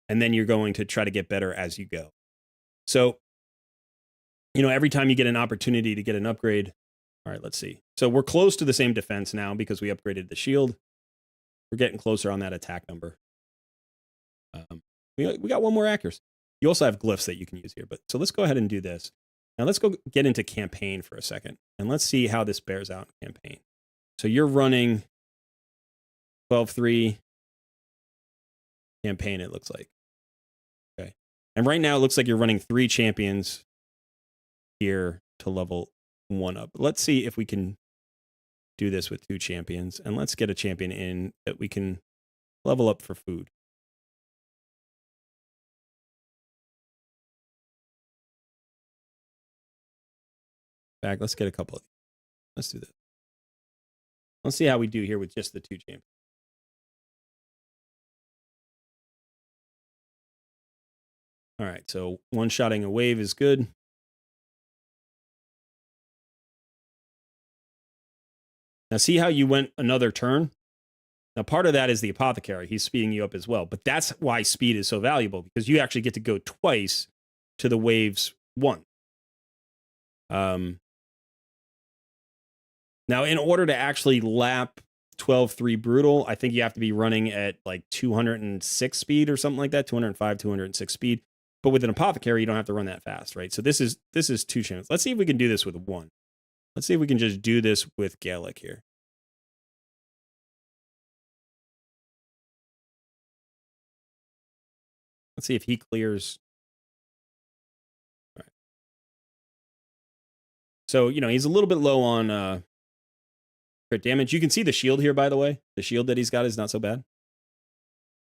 and then you're going to try to get better as you go. So, you know, every time you get an opportunity to get an upgrade. All right, let's see. So we're close to the same defense now because we upgraded the shield. We're getting closer on that attack number. We got one more accuracy. You also have glyphs that you can use here. But so let's go ahead and do this. Now let's go get into campaign for a second, and let's see how this bears out in campaign. So you're running 12-3 campaign, it looks like. Okay. And right now it looks like you're running 3 champions here to level 1 up. Let's see if we can do this with 2 champions. And let's get a champion in that we can level up for food. In fact, let's get a couple of these. Let's do this. Let's see how we do here with just the 2 champions. All right, so one-shotting a wave is good. Now see how you went another turn? Now part of that is the apothecary. He's speeding you up as well. But that's why speed is so valuable, because you actually get to go twice to the waves 1. Now, in order to actually lap 12-3 Brutal, I think you have to be running at like 206 speed or something like that, 205, 206 speed. But with an apothecary, you don't have to run that fast, right? So this is 2 champions. Let's see if we can do this with 1. Let's see if we can just do this with Gallic here. Let's see if he clears. All right. So, you know, he's a little bit low on crit damage. You can see the shield here, by the way. The shield that he's got is not so bad.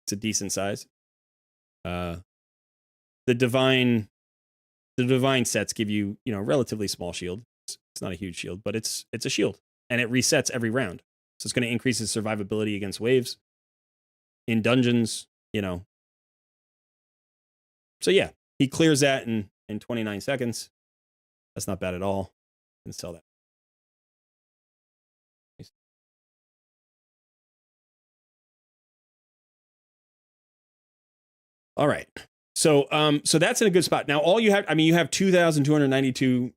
It's a decent size. The divine sets give you, relatively small shield. It's not a huge shield, but it's a shield, and it resets every round. So it's going to increase his survivability against waves in dungeons, So yeah, he clears that in 29 seconds. That's not bad at all. Can sell that. All right. So that's in a good spot. Now all you have, you have 2,292,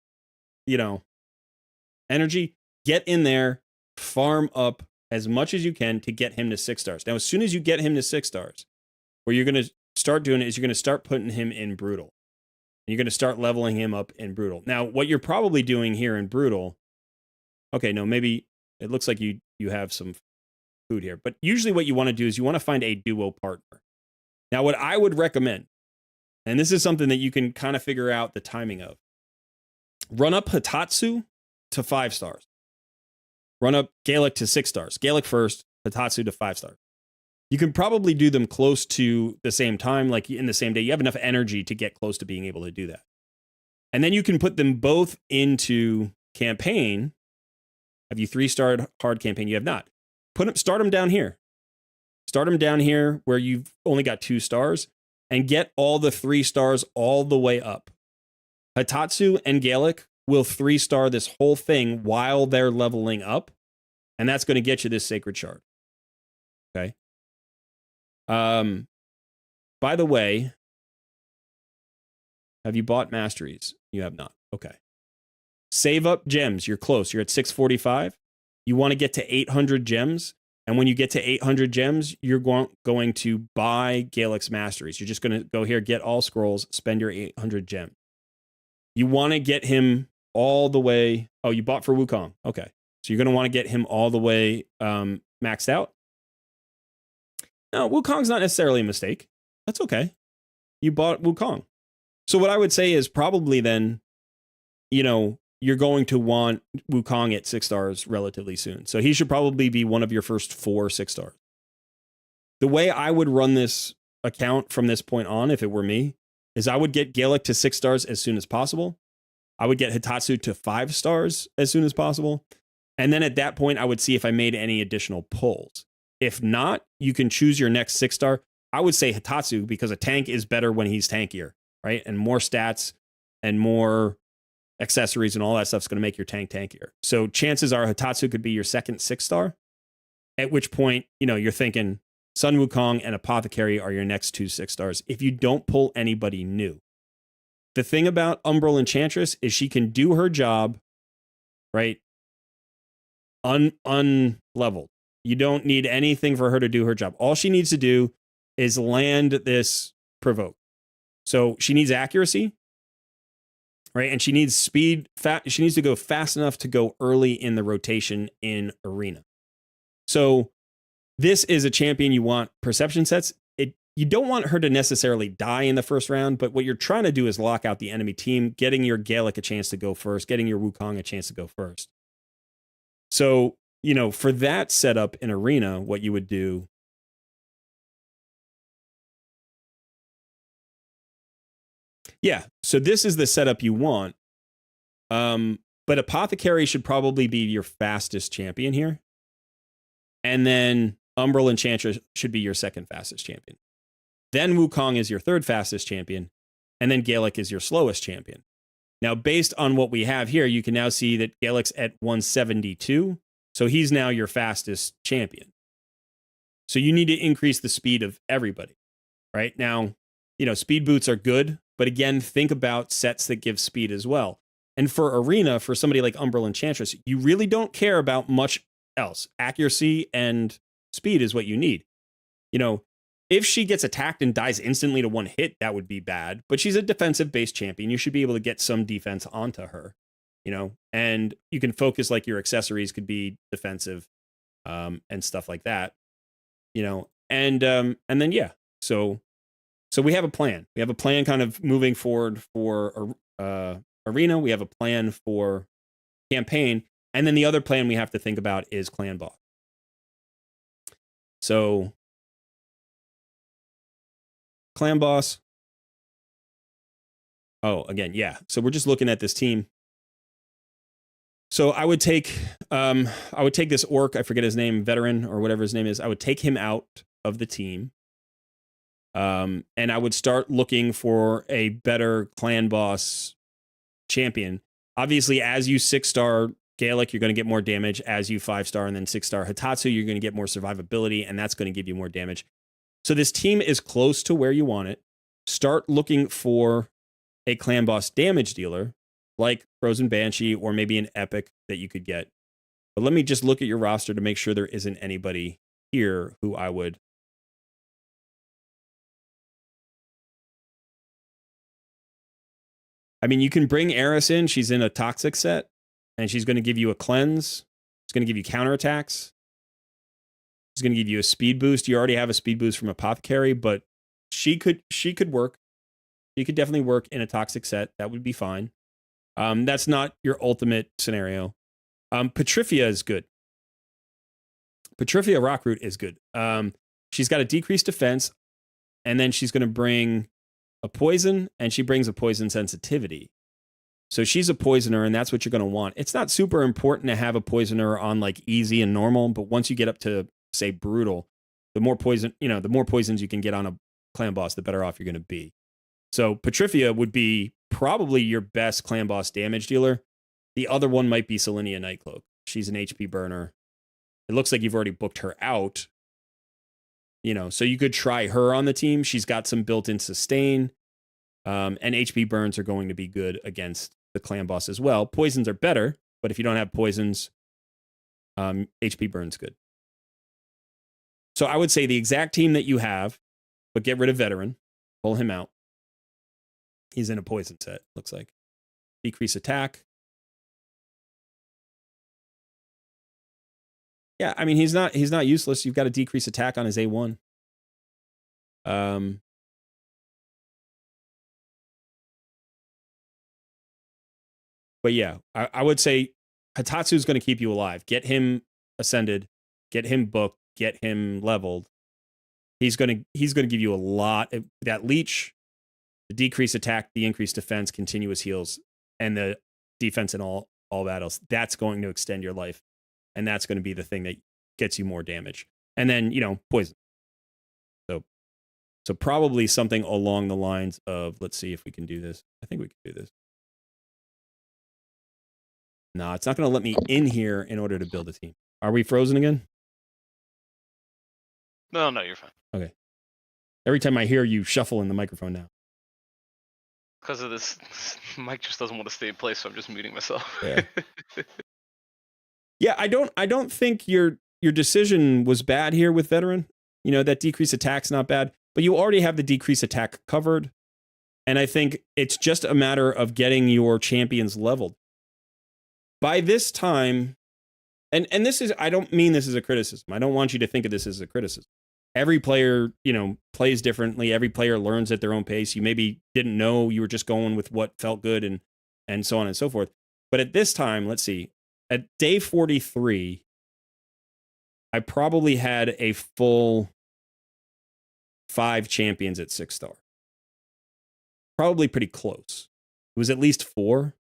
energy. Get in there, farm up as much as you can to get him to 6 stars. Now, as soon as you get him to 6 stars, what you're going to start doing is you're going to start putting him in brutal. You're going to start leveling him up in brutal. Now, what you're probably doing here in brutal, okay, no, maybe it looks like you have some food here, but usually what you want to do is you want to find a duo partner. Now, what I would recommend, and this is something that you can kind of figure out the timing of, run up Hitatsu to 5 stars. Run up Gaelic to 6 stars. Gaelic first, Hitatsu to 5 stars. You can probably do them close to the same time, like in the same day. You have enough energy to get close to being able to do that. And then you can put them both into campaign. Have you 3-starred hard campaign? You have not. Start them down here. Start them down here where you've only got 2 stars, and get all the 3 stars all the way up. Hitatsu and Gaelic will 3-star this whole thing while they're leveling up, and that's going to get you this sacred shard. Okay. By the way, have you bought masteries? You have not. Okay. Save up gems. You're close. You're at 645. You want to get to 800 gems. And when you get to 800 gems, you're going to buy Gaelic's masteries. You're just going to go here, get all scrolls, spend your 800 gems. You want to get him all the way. Oh, you bought for Wukong. Okay. So you're going to want to get him all the way maxed out. No, Wukong's not necessarily a mistake. That's okay. You bought Wukong. So what I would say is probably then, you're going to want Wukong at 6 stars relatively soon. So he should probably be one of your first 4 6 stars. The way I would run this account from this point on, if it were me, is I would get Gaelic to 6 stars as soon as possible. I would get Hitatsu to 5 stars as soon as possible. And then at that point, I would see if I made any additional pulls. If not, you can choose your next 6 star. I would say Hitatsu, because a tank is better when he's tankier, right? And more stats and more accessories and all that stuff is going to make your tank tankier. So chances are Hitatsu could be your second 6 star, at which point, you're thinking Sun Wukong and Apothecary are your next 2 6 stars if you don't pull anybody new. The thing about Umbral Enchantress is she can do her job, right? Unleveled. You don't need anything for her to do her job. All she needs to do is land this provoke. So she needs accuracy, right? And she needs speed. She needs to go fast enough to go early in the rotation in arena. So this is a champion you want perception sets. You don't want her to necessarily die in the first round, but what you're trying to do is lock out the enemy team, getting your Gaelic a chance to go first, getting your Wukong a chance to go first. So, for that setup in arena, what you would do yeah, so this is the setup you want. But Apothecary should probably be your fastest champion here. And then Umbral Enchantress should be your second fastest champion. Then Wukong is your third fastest champion. And then Gaelic is your slowest champion. Now, based on what we have here, you can now see that Gaelic's at 172. So he's now your fastest champion. So you need to increase the speed of everybody, right? Now, speed boots are good, but again, think about sets that give speed as well. And for arena, for somebody like Umbral Enchantress, you really don't care about much else. Accuracy and speed is what you need. If she gets attacked and dies instantly to 1 hit, that would be bad. But she's a defensive-based champion. You should be able to get some defense onto her, and you can focus, like your accessories could be defensive, and stuff like that, and then, yeah. So we have a plan. We have a plan kind of moving forward for arena. We have a plan for campaign. And then the other plan we have to think about is clan boss. So clan boss. Oh, again, yeah. So we're just looking at this team. So I would take this orc, I forget his name, veteran or whatever his name is. I would take him out of the team. And I would start looking for a better clan boss champion. Obviously, as you 6-star Gaelic, you're going to get more damage. As you 5-star and then 6-star Hitatsu, you're going to get more survivability, and that's going to give you more damage. So this team is close to where you want it. Start looking for a clan boss damage dealer, like Frozen Banshee or maybe an Epic that you could get. But let me just look at your roster to make sure there isn't anybody here who I would... I mean, you can bring Eris in. She's in a toxic set, and she's going to give you a cleanse. It's going to give you counterattacks. She's going to give you a speed boost. You already have a speed boost from Apothecary, but she could work. She could definitely work in a toxic set. That would be fine. That's not your ultimate scenario. Petrifia is good. Petrifia Rockroot is good. She's got a decreased defense, and then she's going to bring a poison, and she brings a poison sensitivity. So she's a poisoner, and that's what you're going to want. It's not super important to have a poisoner on like easy and normal, but once you get up to, say, brutal, the more poison, the more poisons you can get on a clan boss, the better off you're going to be. So Petrifia would be probably your best clan boss damage dealer. The other one might be Selenia Nightcloak. She's an HP burner. It looks like you've already booked her out. So you could try her on the team. She's got some built-in sustain. And HP burns are going to be good against the clan boss as well. Poisons are better, but if you don't have poisons, HP burns good. So I would say the exact team that you have, but get rid of veteran. Pull him out. He's in a poison set, looks like. Decrease attack. Yeah, I mean, he's not useless. You've got to decrease attack on his A1. But yeah, I would say Hitatsu's going to keep you alive. Get him ascended, get him booked, get him leveled. He's going to give you a lot. That leech, the decreased attack, the increased defense, continuous heals, and the defense in all battles. That's going to extend your life. And that's going to be the thing that gets you more damage. And then, poison. So probably something along the lines of, let's see if we can do this. I think we can do this. No, it's not going to let me in here in order to build a team. Are we frozen again? No, you're fine. Okay. Every time I hear you shuffle in the microphone now. Because of this, Mike just doesn't want to stay in place, so I'm just muting myself. Yeah. Yeah, I don't think your decision was bad here with veteran. That decreased attack's not bad, but you already have the decreased attack covered. And I think it's just a matter of getting your champions leveled. By this time, and this is, I don't mean this as a criticism. I don't want you to think of this as a criticism. Every player, plays differently. Every player learns at their own pace. You maybe didn't know, you were just going with what felt good and so on and so forth. But at this time, let's see, at day 43, I probably had a full 5 champions at 6-star. Probably pretty close. It was at least 4.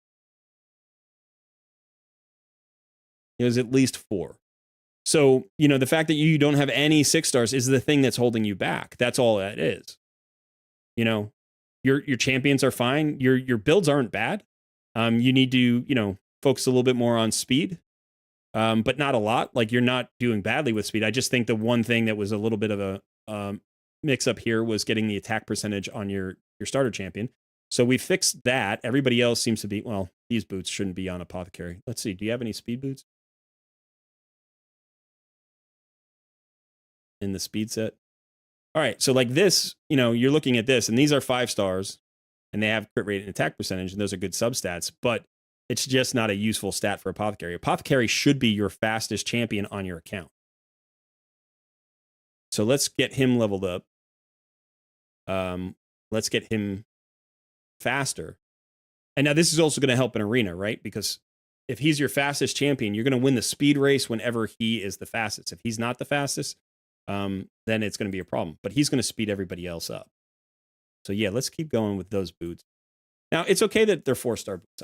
It was at least 4. So, the fact that you don't have any 6-stars is the thing that's holding you back. That's all that is. Your champions are fine. Your builds aren't bad. You need to, focus a little bit more on speed. But not a lot. Like, you're not doing badly with speed. I just think the one thing that was a little bit of a mix up here was getting the attack percentage on your starter champion. So we fixed that. Everybody else seems to be, well, these boots shouldn't be on Apothecary. Let's see. Do you have any speed boots in the speed set? All right. So like this, you're looking at this, and these are 5 stars, and they have crit rate and attack percentage, and those are good substats, but it's just not a useful stat for Apothecary. Apothecary should be your fastest champion on your account. So let's get him leveled up. Let's get him faster. And now this is also going to help in arena, right? Because if he's your fastest champion, you're going to win the speed race whenever he is the fastest. If he's not the fastest, then it's going to be a problem. But he's going to speed everybody else up. So yeah, let's keep going with those boots. Now it's okay that they're 4-star boots.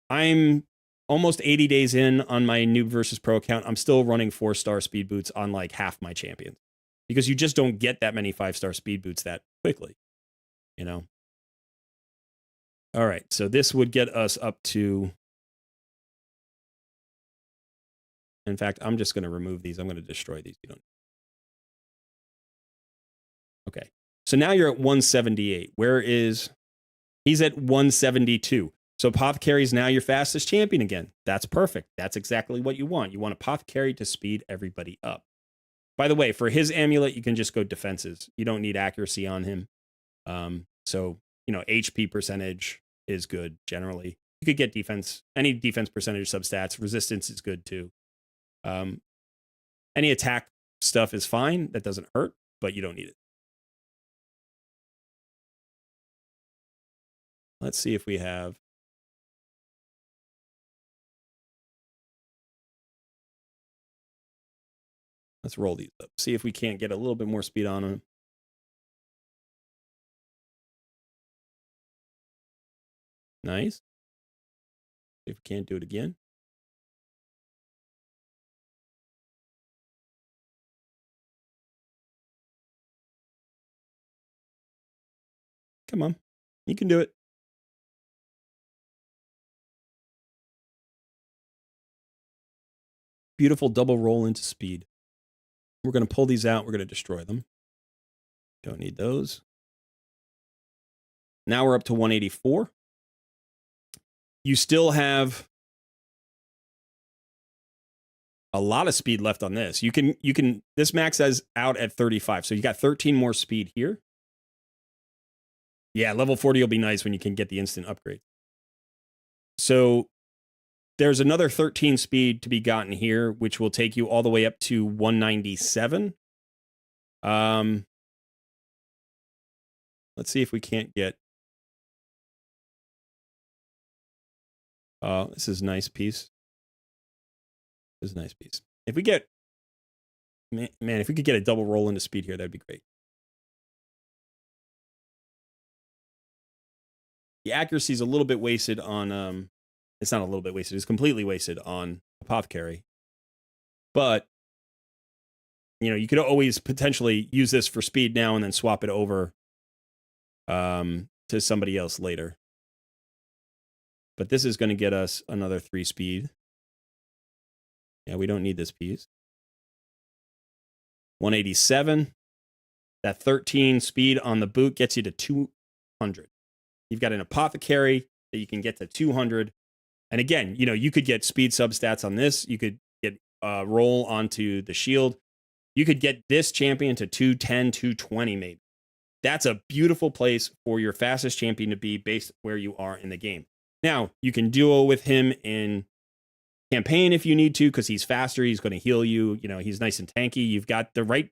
I'm almost 80 days in on my Noob versus Pro account. I'm still running 4-star speed boots on like half my champions because you just don't get that many 5-star speed boots that quickly, you know? All right, so this would get us up to, in fact, I'm just going to remove these. I'm going to destroy these. You don't. Okay, so now you're at 178. Where is, he's at 172. So Apothecary's now your fastest champion again. That's perfect. That's exactly what you want. You want Apothecary to speed everybody up. By the way, for his amulet, you can just go defenses. You don't need accuracy on him. So, you know, HP percentage is good generally. You could get defense, any defense percentage substats. Resistance is good too. Any attack stuff is fine. That doesn't hurt, but you don't need it. Let's see if we have. Let's roll these up. See if we can't get a little bit more speed on them. Nice. See if we can't do it again. Come on. You can do it. Beautiful double roll into speed. We're going to pull these out. We're going to destroy them. Don't need those. Now we're up to 184. You still have a lot of speed left on this. You can, this maxes out at 35. So you got 13 more speed here. Yeah, level 40 will be nice when you can get the instant upgrade. So there's another 13 speed to be gotten here, which will take you all the way up to 197. Let's see if we can't get. This is a nice piece. This is a nice piece. If we get, man, if we could get a double roll into speed here, that'd be great. The accuracy is a little bit wasted on, it's not a little bit wasted, it's completely wasted on Apothecary. But, you know, you could always potentially use this for speed now and then swap it over to somebody else later. But this is going to get us another 3 speed. Yeah, we don't need this piece. 187. That 13 speed on the boot gets you to 200. You've got an Apothecary that you can get to 200. And again, you know, you could get speed substats on this. You could get roll onto the shield. You could get this champion to 210, 220 maybe. That's a beautiful place for your fastest champion to be based where you are in the game. Now, you can duo with him in campaign if you need to, because he's faster. He's going to heal you. You know, he's nice and tanky. You've got the right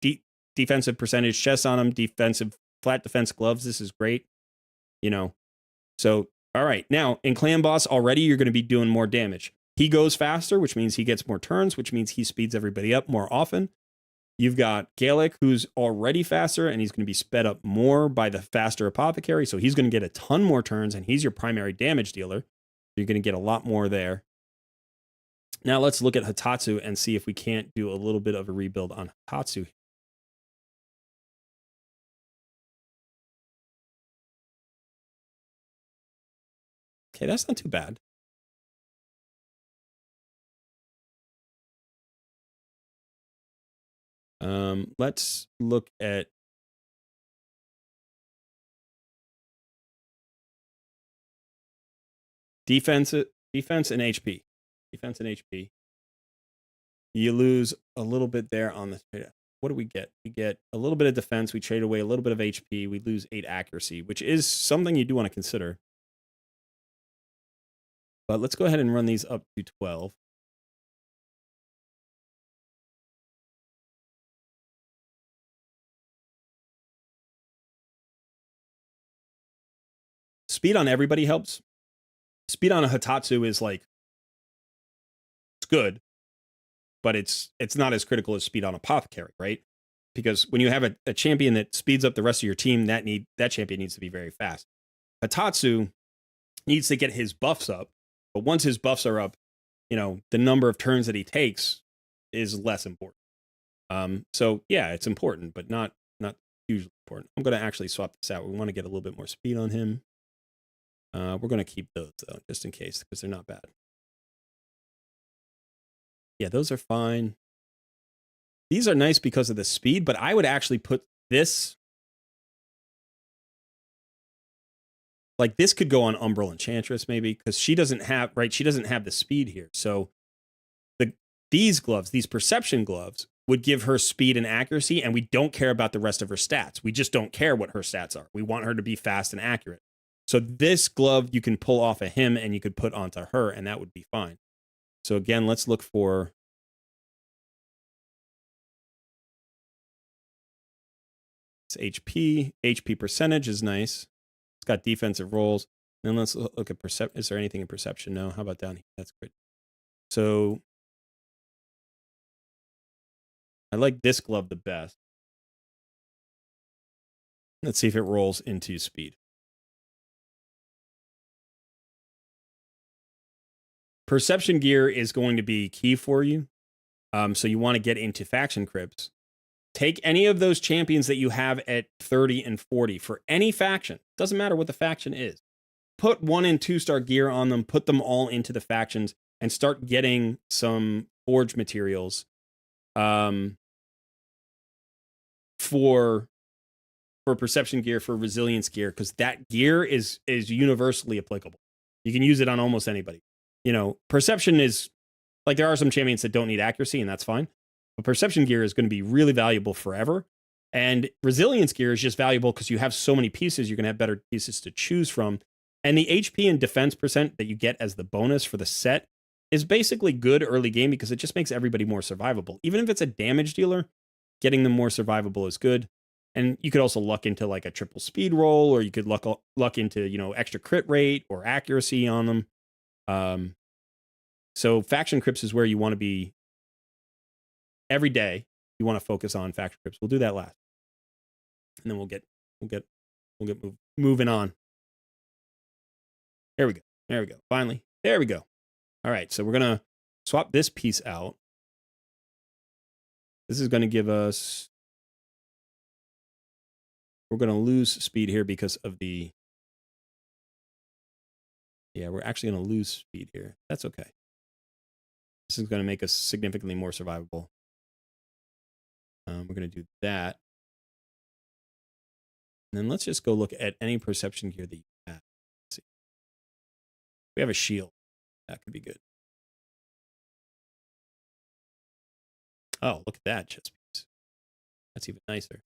defensive percentage chests on him, defensive flat defense gloves. This is great. You know, so, all right. Now, in Clan Boss already, you're going to be doing more damage. He goes faster, which means he gets more turns, which means he speeds everybody up more often. You've got Gallic, who's already faster, and he's going to be sped up more by the faster Apothecary. So he's going to get a ton more turns, and he's your primary damage dealer. You're going to get a lot more there. Now let's look at Hatatsu and see if we can't do a little bit of a rebuild on Hatatsu. Okay, that's not too bad. Let's look at defense and HP. Defense and HP. You lose a little bit there on the. What do we get? We get a little bit of defense. We trade away a little bit of HP. We lose 8 accuracy, which is something you do want to consider. But let's go ahead and run these up to 12. Speed on everybody helps. Speed on a Hatatsu is like, it's good, but it's not as critical as speed on Apothecary, right? because when you have a champion that speeds up the rest of your team, that champion needs to be very fast. Hatatsu needs to get his buffs up, but once his buffs are up, the number of turns that he takes is less important. So yeah, it's important, but not hugely important. I'm going to actually swap this out. We want to get a little bit more speed on him. We're going to keep those though, just in case, because they're not bad. Yeah, those are fine. These are nice because of the speed, but I would actually put this, like this could go on Umbral Enchantress maybe, because she doesn't have the speed here. So these gloves, these perception gloves, would give her speed and accuracy, and we don't care about the rest of her stats. We just don't care what her stats are. We want her to be fast and accurate. So this glove you can pull off of him and you could put onto her, and that would be fine. So again, let's look for it's HP. HP percentage is nice. It's got defensive rolls. Then let's look at perception. Is there anything in perception? No. How about down here? That's great. So I like this glove the best. Let's see if it rolls into speed. Perception gear is going to be key for you. So you want to get into faction crypts. Take any of those champions that you have at 30 and 40 for any faction. Doesn't matter what the faction is. Put 1 and 2 star gear on them, put them all into the factions, and start getting some forge materials for perception gear, for resilience gear, because that gear is universally applicable. You can use it on almost anybody. Perception is like, there are some champions that don't need accuracy, and that's fine. But perception gear is going to be really valuable forever. And resilience gear is just valuable because you have so many pieces, you're going to have better pieces to choose from. And the HP and defense percent that you get as the bonus for the set is basically good early game because it just makes everybody more survivable. Even if it's a damage dealer, getting them more survivable is good. And you could also luck into like a triple speed roll, or you could luck into, extra crit rate or accuracy on them. So faction crypts is where you want to be every day. You want to focus on faction crypts. We'll do that last, and then we'll get moving on. There we go. Finally, there we go. All right, so we're gonna swap this piece out. This is going to give us. We're going to lose speed here because of the. Yeah, we're actually going to lose speed here. That's okay. This is going to make us significantly more survivable. We're going to do that. And then let's just go look at any perception gear that you have. Let's see. We have a shield. That could be good. Oh, look at that chest piece. That's even nicer.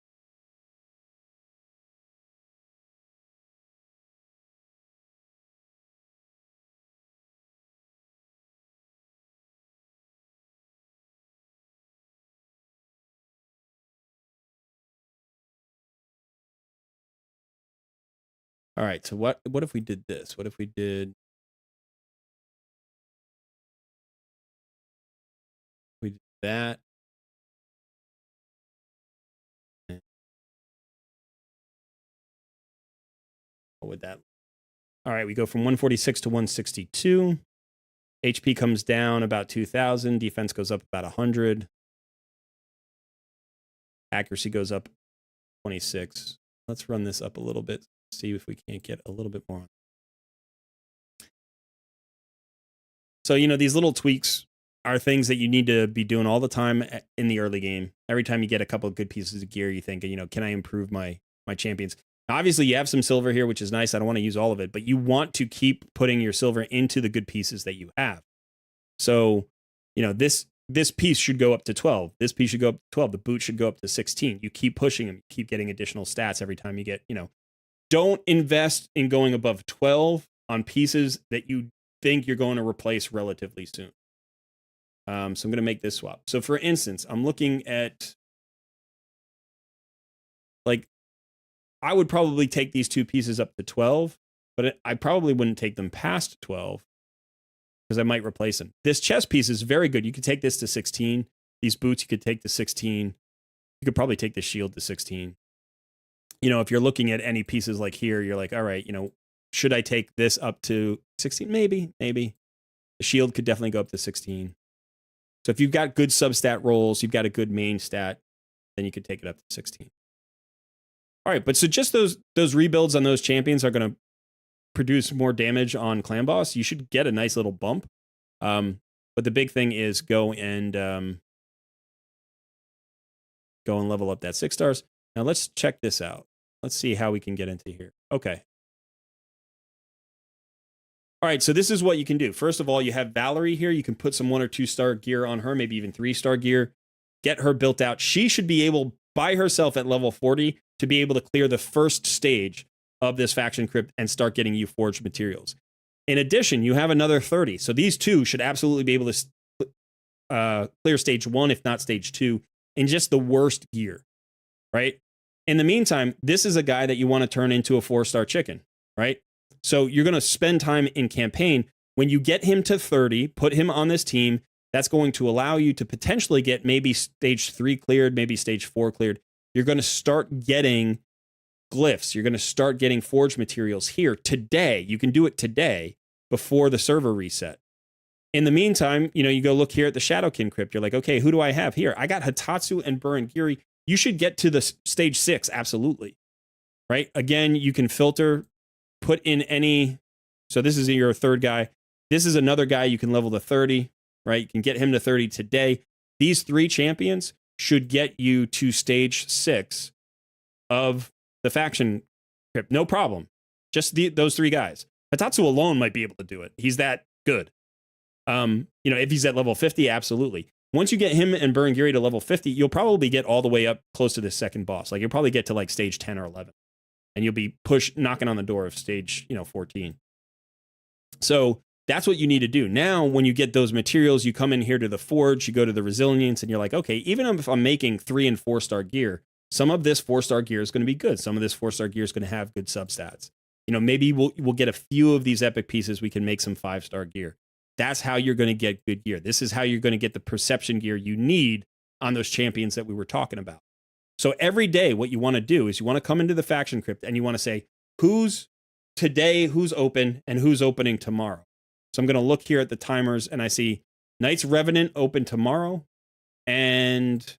All right, so what if we did this? What if we did that? What would that? All right, we go from 146 to 162. HP comes down about 2,000. Defense goes up about 100. Accuracy goes up 26. Let's run this up a little bit. See if we can't get a little bit more. So, these little tweaks are things that you need to be doing all the time in the early game. Every time you get a couple of good pieces of gear, you think, can I improve my champions? Now, obviously, you have some silver here, which is nice. I don't want to use all of it, but you want to keep putting your silver into the good pieces that you have. So, this piece should go up to 12. This piece should go up to 12. The boot should go up to 16. You keep pushing them. You keep getting additional stats every time you get, Don't invest in going above 12 on pieces that you think you're going to replace relatively soon. So I'm going to make this swap. So for instance, I'm looking at, I would probably take these two pieces up to 12, but I probably wouldn't take them past 12 because I might replace them. This chest piece is very good. You could take this to 16. These boots you could take to 16. You could probably take the shield to 16. You know, if you're looking at any pieces like here, you're like, all right, you know, should I take this up to 16? Maybe. The shield could definitely go up to 16. So if you've got good substat rolls, you've got a good main stat, then you could take it up to 16. All right, but so just those rebuilds on those champions are going to produce more damage on clan boss. You should get a nice little bump. But the big thing is go and level up that 6 stars. Now let's check this out. Let's see how we can get into here. Okay. All right, so this is what you can do. First of all, you have Valerie here. You can put some 1 or 2 star gear on her, maybe even 3 star gear. Get her built out. She should be able, by herself at level 40, to be able to clear the first stage of this faction crypt and start getting you forged materials. In addition, you have another 30. So these two should absolutely be able to clear stage 1, if not stage 2, in just the worst gear, right? In the meantime, this is a guy that you want to turn into a 4-star chicken, right? So you're going to spend time in campaign. When you get him to 30, put him on this team. That's going to allow you to potentially get maybe stage 3 cleared, maybe stage 4 cleared. You're going to start getting glyphs. You're going to start getting forged materials here today. You can do it today before the server reset. In the meantime, you know, you go look here at the Shadowkin crypt. You're like, okay, who do I have here? I got Hatatsu and Burengiri. You should get to the stage 6, absolutely. Right? Again, you can filter, put in any. So this is your 3rd guy. This is another guy you can level to 30, right? You can get him to 30 today. These 3 champions should get you to stage 6 of the faction crypt. No problem. Just those 3 guys. Hatatsu alone might be able to do it. He's that good. You know, if he's at level 50, absolutely. Once you get him and Burengiri to level 50, you'll probably get all the way up close to the 2nd boss. Like you'll probably get to like stage 10 or 11. And you'll be knocking on the door of stage, 14. So that's what you need to do. Now, when you get those materials, you come in here to the forge, you go to the resilience, and you're like, okay, even if I'm making 3 and 4 star gear, some of this 4-star gear is going to be good. Some of this 4-star gear is going to have good substats. You know, maybe we'll get a few of these epic pieces. We can make some 5-star gear. That's how you're going to get good gear. This is how you're going to get the perception gear you need on those champions that we were talking about. So every day, what you want to do is you want to come into the faction crypt and you want to say, who's open and who's opening tomorrow. So I'm going to look here at the timers and I see Knights Revenant open tomorrow and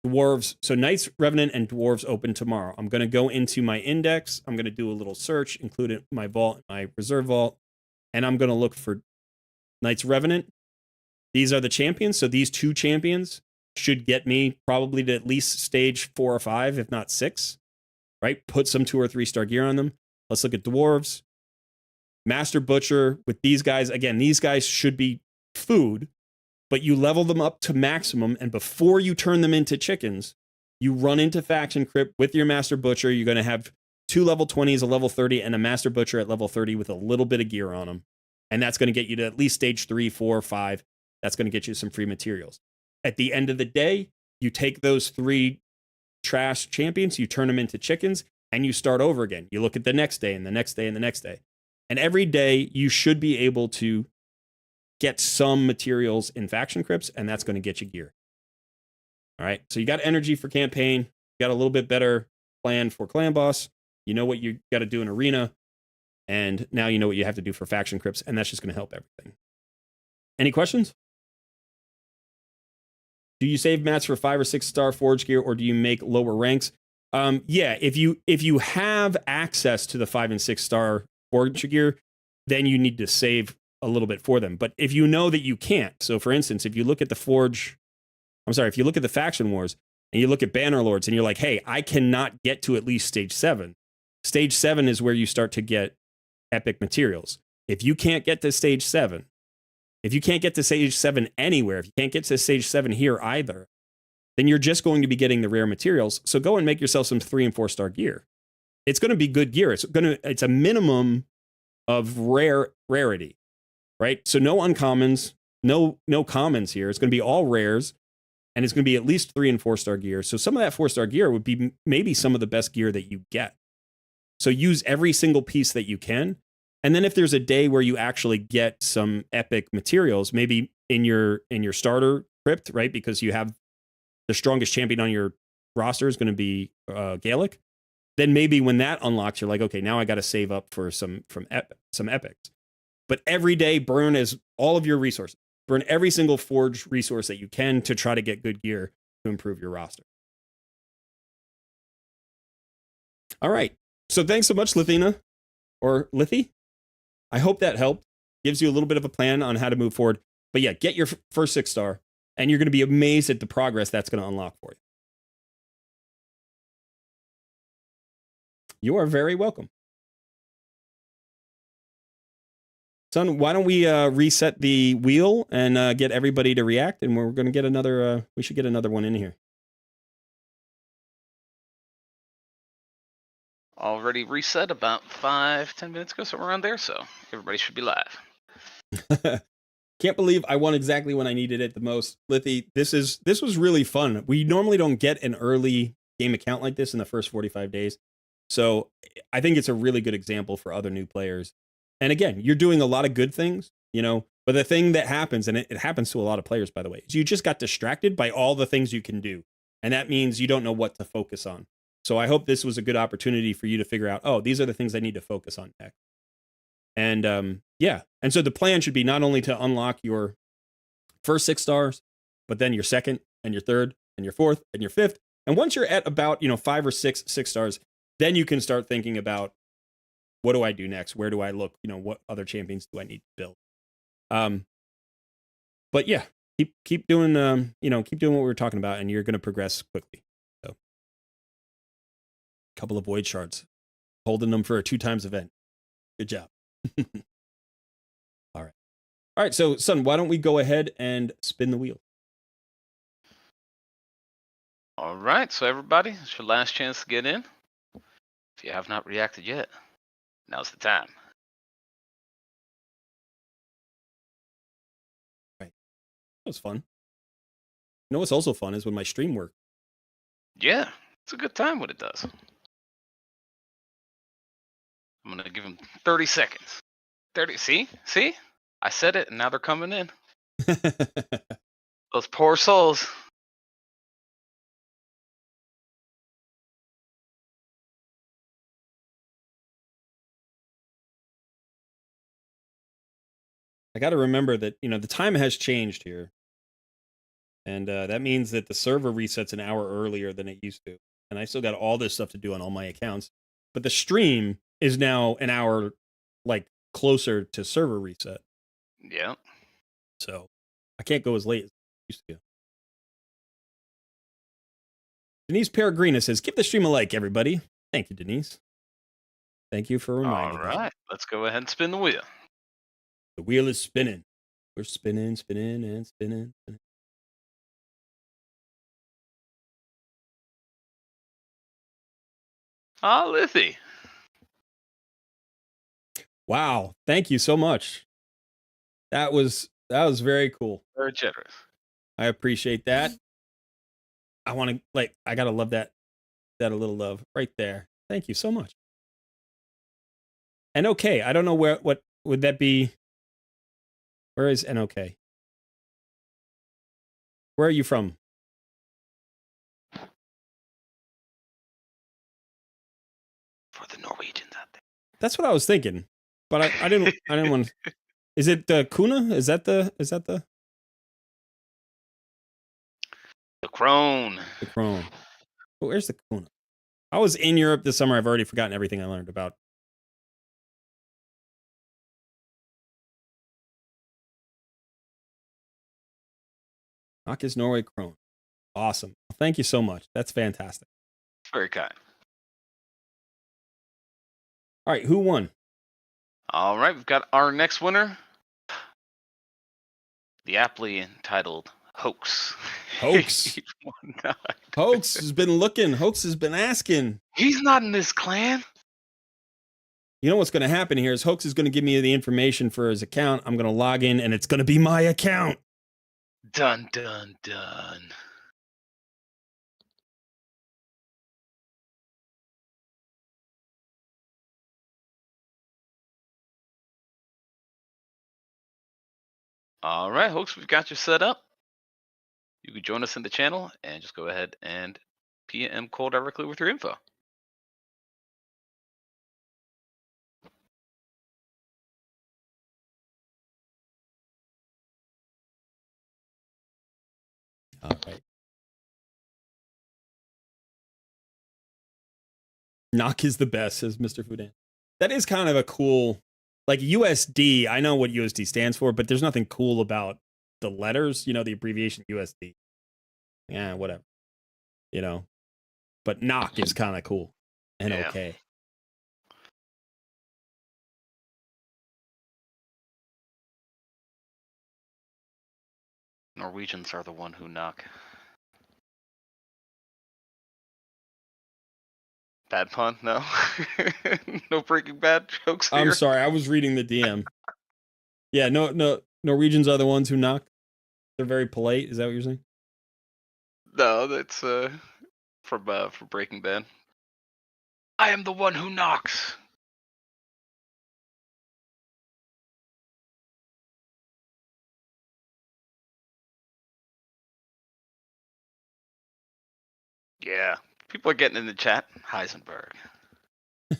Dwarves. So Knights Revenant and Dwarves open tomorrow. I'm going to go into my index. I'm going to do a little search, include it my vault, my reserve vault, and I'm going to look for Knights Revenant. These are the champions. So these 2 champions should get me probably to at least stage 4 or 5, if not 6, right? Put some 2 or 3 star gear on them. Let's look at Dwarves. Master Butcher with these guys. Again, these guys should be food, but you level them up to maximum. And before you turn them into chickens, you run into Faction Crypt with your Master Butcher. You're going to have 2 level 20s, a level 30, and a Master Butcher at level 30 with a little bit of gear on them. And that's going to get you to at least stage 3, 4, 5. That's going to get you some free materials. At the end of the day, you take those 3 trash champions, you turn them into chickens, and you start over again. You look at the next day and the next day and the next day. And every day, you should be able to get some materials in faction crypts, and that's going to get you gear. All right, so you got energy for campaign, you got a little bit better plan for clan boss, you know what you got to do in arena, and now you know what you have to do for faction crypts, and that's just going to help everything. Any questions? Do you save mats for 5 or 6 star forge gear, or do you make lower ranks? Yeah, if you have access to the 5 and 6 star forge gear, then you need to save a little bit for them. But if you know that you can't, so for instance, if you look at if you look at the faction wars and you look at banner lords and you're like, hey, I cannot get to at least stage 7. Stage 7 is where you start to get epic materials. If you can't get to stage 7, if you can't get to stage 7 anywhere, if you can't get to stage 7 here either, then you're just going to be getting the rare materials. So go and make yourself some 3 and 4 star gear. It's going to be good gear. It's a minimum of rarity, right? So no uncommons, no commons here. It's going to be all rares, and it's going to be at least 3 and 4 star gear. So some of that 4 star gear would be maybe some of the best gear that you get. So use every single piece that you can. And then if there's a day where you actually get some epic materials, maybe in your starter crypt, right? Because you have the strongest champion on your roster is going to be Gaelic, then maybe when that unlocks, you're like, okay, now I got to save up for some epics. But every day, burn all of your resources. Burn every single forge resource that you can to try to get good gear to improve your roster. All right. So thanks so much, Lithina, or Lithi. I hope that helped. Gives you a little bit of a plan on how to move forward. But yeah, get your first 6-star, and you're going to be amazed at the progress that's going to unlock for you. You are very welcome. Son, why don't we reset the wheel and get everybody to react, and we're going to get another, we should get another one in here. Already reset about 5-10 minutes ago, somewhere around there, so everybody should be live. Can't believe I won exactly when I needed it the most. Lithi, this was really fun. We normally don't get an early game account like this in the first 45 days. So I think it's a really good example for other new players. And again, you're doing a lot of good things, but the thing that happens, and it happens to a lot of players, by the way, is you just got distracted by all the things you can do. And that means you don't know what to focus on. So I hope this was a good opportunity for you to figure out, oh, these are the things I need to focus on next. And yeah, and so the plan should be not only to unlock your first 6 stars, but then your second and your third and your fourth and your fifth. And once you're at about 5 or 6 stars, then you can start thinking about, what do I do next? Where do I look? What other champions do I need to build? But yeah, keep doing keep doing what we were talking about, and you're going to progress quickly. So, a couple of void shards, holding them for a 2 times event. Good job. All right. So, son, why don't we go ahead and spin the wheel? All right, so everybody, it's your last chance to get in. If you have not reacted yet, now's the time. Right. That was fun. What's also fun is when my stream works. Yeah, it's a good time when it does. I'm going to give them 30 seconds. 30, see? I said it, and now they're coming in. Those poor souls. I got to remember that, the time has changed here. And that means that the server resets an hour earlier than it used to. And I still got all this stuff to do on all my accounts. But the stream is now an hour, closer to server reset. Yeah. So I can't go as late as I used to. Denise Peregrina says, give the stream a like, everybody. Thank you, Denise. Thank you for reminding me. All right, let's go ahead and spin the wheel. The wheel is spinning. We're spinning, spinning, and spinning. Ah, Lithi. Wow. Thank you so much. That was very cool. Very generous. I appreciate that. I want to I gotta love that a little love right there. Thank you so much. And okay, I don't know what would that be. Where is NOK? Where are you from? For the Norwegians out there. That's what I was thinking, but I didn't want. Is it Kuna? Is that the? The crone. The crone. Oh, where's the Kuna? I was in Europe this summer. I've already forgotten everything I learned about. Akis Norway crone. Awesome. Thank you so much. That's fantastic. Very kind. All right, who won? All right, we've got our next winner. The aptly entitled Hoax. Hoax. Hoax has been looking. Hoax has been asking. He's not in this clan. You know what's going to happen here is Hoax is going to give me the information for his account. I'm going to log in, and it's going to be my account. Dun, dun, dun. All right, Hoax, we've got you set up. you could join us in the channel and just go ahead and PM Cole directly with your info. All right. Knock is the best, says Mr. Fudan. That is kind of a cool, like USD. I know what USD stands for, but there's nothing cool about the letters, the abbreviation USD. Yeah, whatever. But knock is kind of cool and Yeah. okay. Norwegians are the one who knock. Bad pun? No. No Breaking Bad jokes here. I'm sorry, I was reading the DM. Yeah, no. Norwegians are the ones who knock. They're very polite. Is that what you're saying? No, that's from Breaking Bad. I am the one who knocks. Yeah, people are getting in the chat. Heisenberg.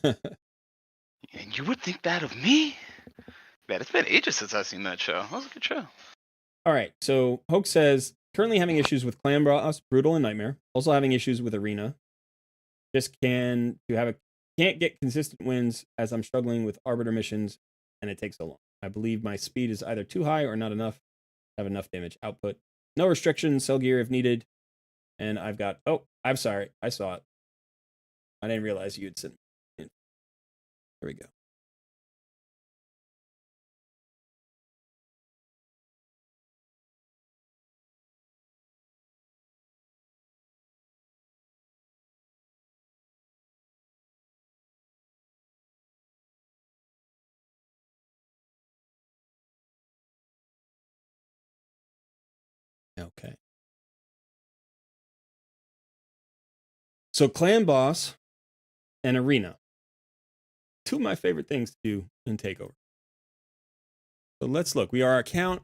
And you would think that of me? Man, it's been ages since I've seen that show. That was a good show. All right, so Hoke says, currently having issues with Clan Boss, Brutal, and Nightmare. Also having issues with Arena. Just can't get consistent wins as I'm struggling with Arbiter missions, and it takes so long. I believe my speed is either too high or not enough. Have enough damage output. No restrictions, sell gear if needed. And I've got, oh, I'm sorry, I saw it. I didn't realize you'd sent in. There we go. Okay. So Clan Boss and Arena. Two of my favorite things to do in Takeover. So let's look. We are account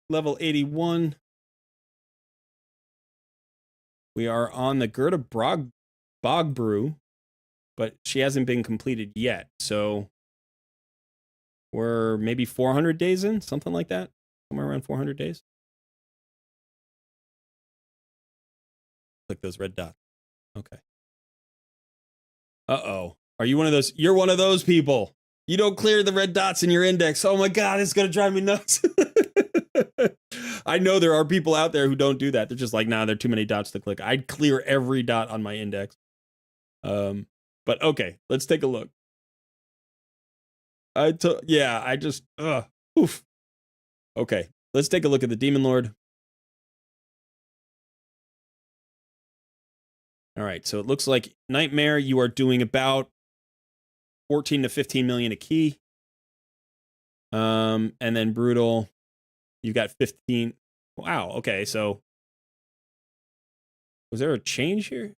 level 81. We are on the Gerda Bog Brew, but she hasn't been completed yet. So we're maybe 400 days in, something like that. Somewhere around 400 days. Click those red dots. Okay. Uh-oh. Are you one of those? You're one of those people. You don't clear the red dots in your index. Oh my God, it's going to drive me nuts. I know there are people out there who don't do that. They're just like, nah, there are too many dots to click. I'd clear every dot on my index. But okay, let's take a look. Oof. Okay, let's take a look at the Demon Lord. All right, so it looks like Nightmare, you are doing about 14 to 15 million a key. And then Brutal, you got 15. Wow, okay, so was there a change here?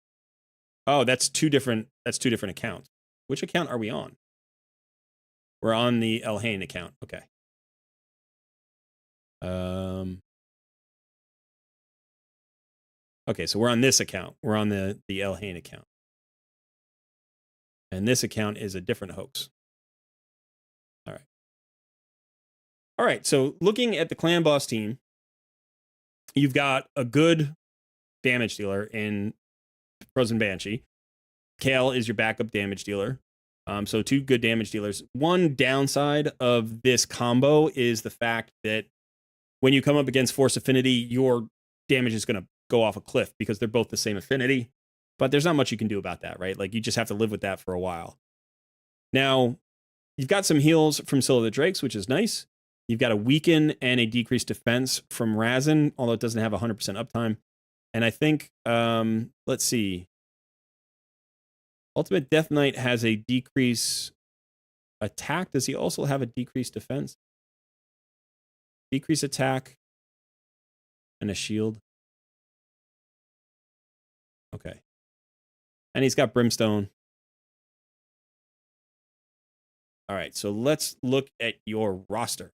Oh, that's two different accounts. Which account are we on? We're on the Elhain account. Okay. Okay, so we're on this account. We're on the Elhain account. And this account is a different hoax. All right. All right, so looking at the Clan Boss team, you've got a good damage dealer in Frozen Banshee. Kale is your backup damage dealer. So two good damage dealers. One downside of this combo is the fact that when you come up against Force Affinity, your damage is going to go off a cliff because they're both the same affinity. But there's not much you can do about that, right? Like, you just have to live with that for a while. Now, you've got some heals from Scylla the Drakes, which is nice. You've got a weaken and a decreased defense from Razin, although it doesn't have 100% uptime. And I think, let's see. Ultimate Death Knight has a decrease attack. Does he also have a decreased defense? Decrease attack and a shield. Okay. And he's got Brimstone. All right, so let's look at your roster.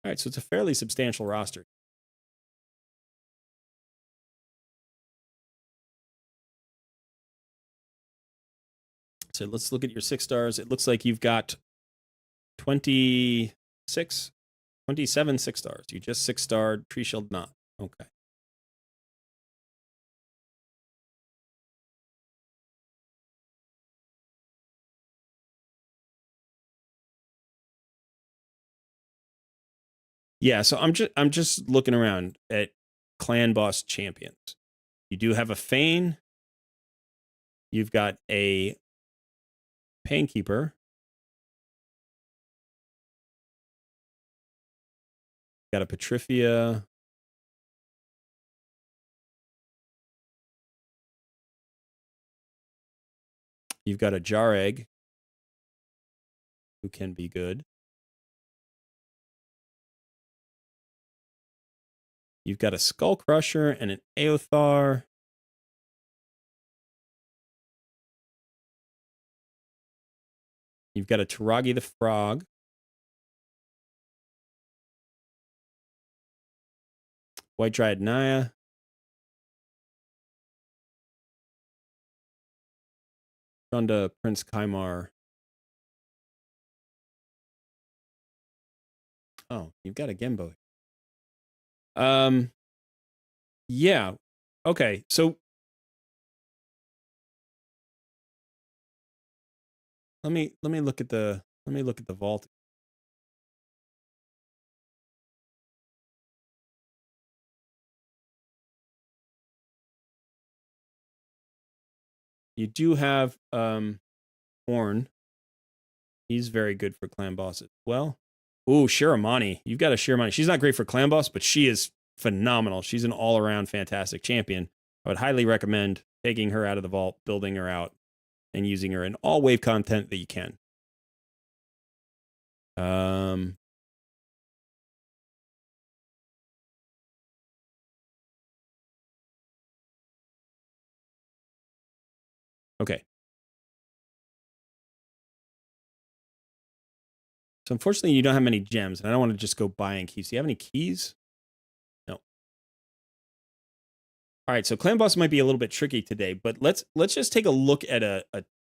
All right, so it's a fairly substantial roster. So let's look at your 6 stars. It looks like you've got 27 6 stars. You just 6-starred, Tree Shield not. Okay. Yeah, so I'm just looking around at clan boss champions. You do have a Fane. You've got a Painkeeper. Got a Petrifia. You've got a Jar Egg, who can be good. You've got a Skull Crusher and an Aothar. You've got a Taragi the Frog. White Dryad Naya. Shonda Prince Kaimar. Oh, you've got a Gembo. Yeah. Okay. So let me look at the vault. You do have Horn. He's very good for clan bosses. Well, ooh, Shiramani. You've got a Shiramani. She's not great for clan boss, but she is phenomenal. She's an all-around fantastic champion. I would highly recommend taking her out of the vault, building her out, and using her in all wave content that you can. Okay. So unfortunately, you don't have many gems, and I don't want to just go buying keys. Do you have any keys? No. All right, so clan boss might be a little bit tricky today, but let's just take a look at a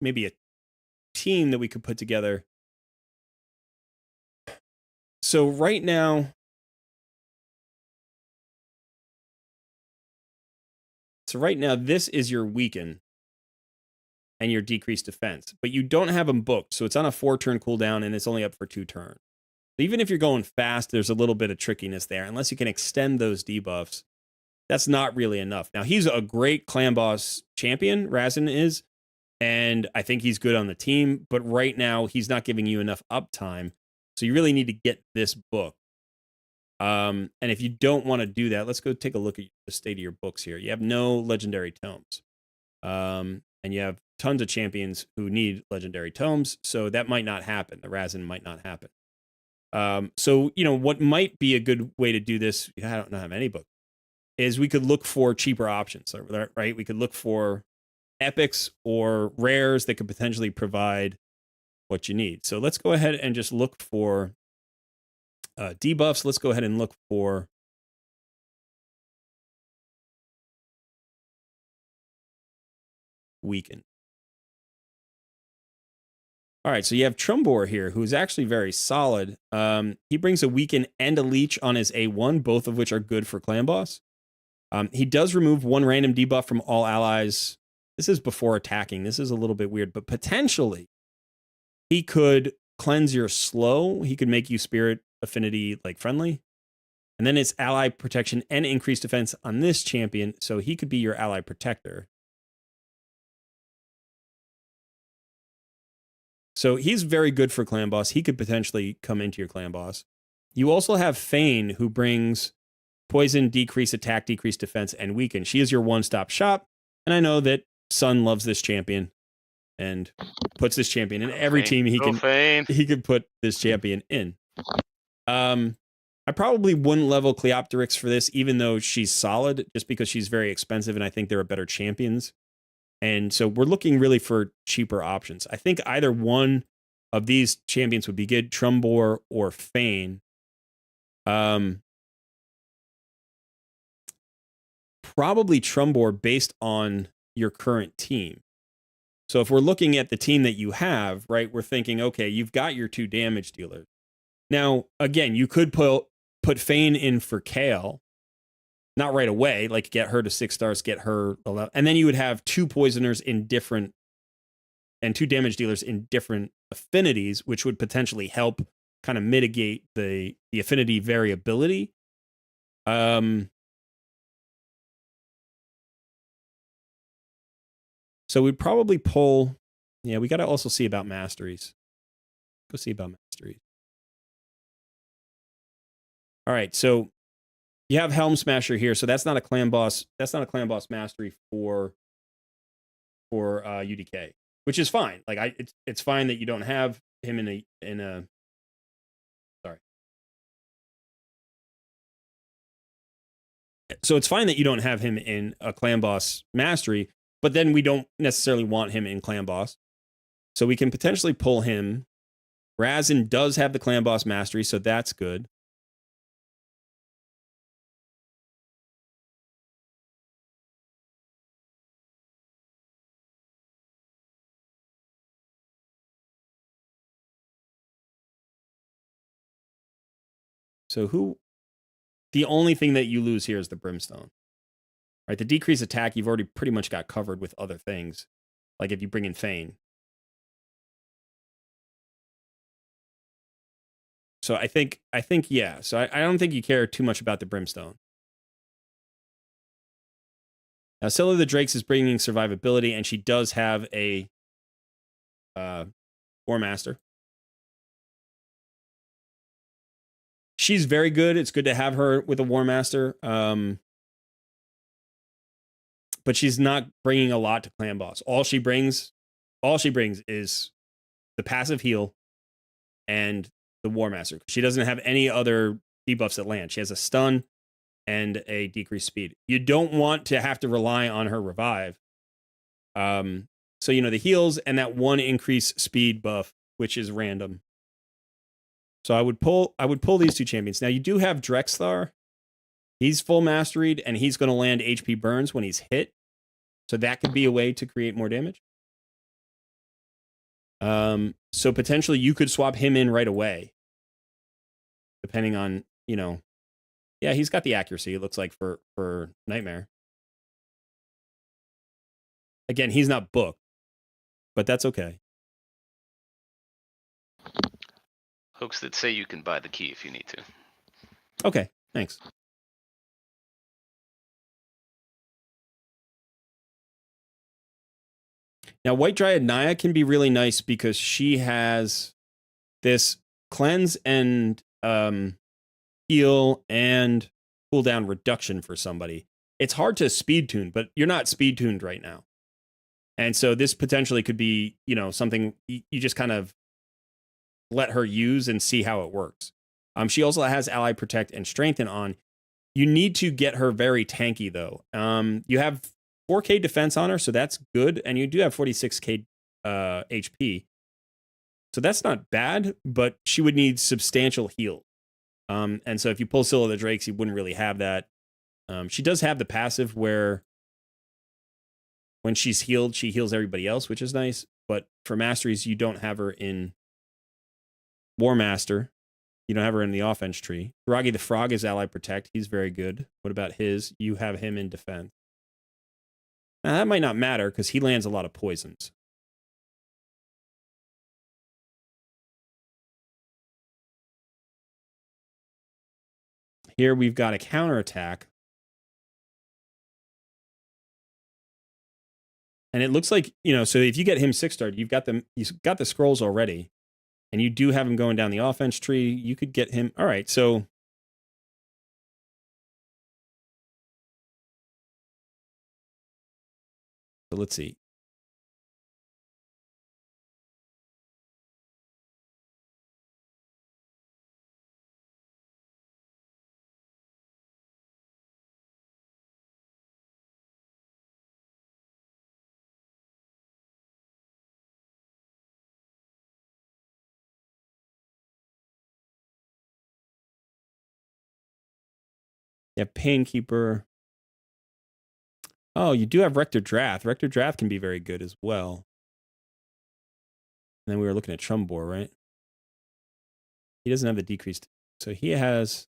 maybe a team that we could put together. So right now, this is your weaken and your decreased defense, but you don't have them booked, so it's on a 4-turn cooldown and it's only up for 2 turns. Even if you're going fast, there's a little bit of trickiness there. Unless you can extend those debuffs, that's not really enough. Now, he's a great clan boss champion, Razin is, and I think he's good on the team, but right now he's not giving you enough uptime, so you really need to get this book. And if you don't want to do that, let's go take a look at the state of your books here. You have no legendary tomes, and you have tons of champions who need legendary tomes, so that might not happen. The Razin might not happen. So, you know, what might be a good way to do this, I don't have any book, is we could look for cheaper options, right? We could look for epics or rares that could potentially provide what you need. So let's go ahead and just look for debuffs. Let's go ahead and look for weaken. All right, so you have Trumbor here, who's actually very solid. He brings a weaken and a leech on his A1, both of which are good for clan boss. He does remove 1 random debuff from all allies. This is before attacking. This is a little bit weird, but potentially he could cleanse your slow. He could make you spirit affinity like friendly. And then it's ally protection and increased defense on this champion, so he could be your ally protector. So he's very good for clan boss. He could potentially come into your clan boss. You also have Fane, who brings poison, decrease attack, decrease defense, and weaken. She is your one-stop shop. And I know that Sun loves this champion and puts this champion in every team he could put this champion in. I probably wouldn't level Cleopteryx for this, even though she's solid, just because she's very expensive and I think there are better champions. And so we're looking really for cheaper options. I think either one of these champions would be good, Trumbor or Fane. Probably Trumbor based on your current team. So if we're looking at the team that you have, right, we're thinking, okay, you've got your 2 damage dealers. Now, again, you could put Fane in for Kale, not right away, like get her to 6 stars, get her 11, and then you would have 2 poisoners in different and 2 damage dealers in different affinities, which would potentially help kind of mitigate the affinity variability. So we'd probably pull. Yeah, we got to also see about masteries. Go see about masteries. All right, so you have Helm Smasher here, so that's not a clan boss. That's not a clan boss mastery for UDK, which is fine. Like it's fine that you don't have him in a. Sorry. So it's fine that you don't have him in a clan boss mastery, but then we don't necessarily want him in clan boss. So we can potentially pull him. Razin does have the clan boss mastery, so that's good. So who? The only thing that you lose here is the Brimstone. Right? The decreased attack you've already pretty much got covered with other things. Like if you bring in Fane. So I think yeah. So I don't think you care too much about the Brimstone. Now Scylla the Drakes is bringing survivability, and she does have a War Master. She's very good. It's good to have her with a War Master. But she's not bringing a lot to clan boss. All she brings is the passive heal and the War Master. She doesn't have any other debuffs that land. She has a stun and a decreased speed. You don't want to have to rely on her revive. So the heals and that 1 increased speed buff, which is random. So I would pull these 2 champions. Now you do have Drexthar. He's full masteried, and he's going to land HP burns when he's hit. So that could be a way to create more damage. So potentially you could swap him in right away. Depending on, yeah, he's got the accuracy, it looks like, for Nightmare. Again, he's not booked, but that's okay. Hoax that say you can buy the key if you need to. Okay, thanks. Now, White Dryad Naya can be really nice because she has this cleanse and heal and cooldown reduction for somebody. It's hard to speed tune, but you're not speed tuned right now. And so this potentially could be, something you just kind of let her use and see how it works. She also has Ally Protect and Strengthen on. You need to get her very tanky, though. You have 4K defense on her, so that's good. And you do have 46K HP. So that's not bad, but she would need substantial heal. And so if you pull Scylla the Drakes, you wouldn't really have that. She does have the passive where when she's healed, she heals everybody else, which is nice. But for masteries, you don't have her in War Master. You don't have her in the offense tree. Ragi the Frog is Ally Protect. He's very good. What about his? You have him in defense. Now, that might not matter because he lands a lot of poisons. Here we've got a counterattack. And it looks like, so if you get him 6-starred, you've got the scrolls already. And you do have him going down the offense tree. You could get him. All right, so let's see. You have Painkeeper. Oh, you do have Rector Drath. Rector Drath can be very good as well. And then we were looking at Chumbor, right? He doesn't have the decreased. So he has...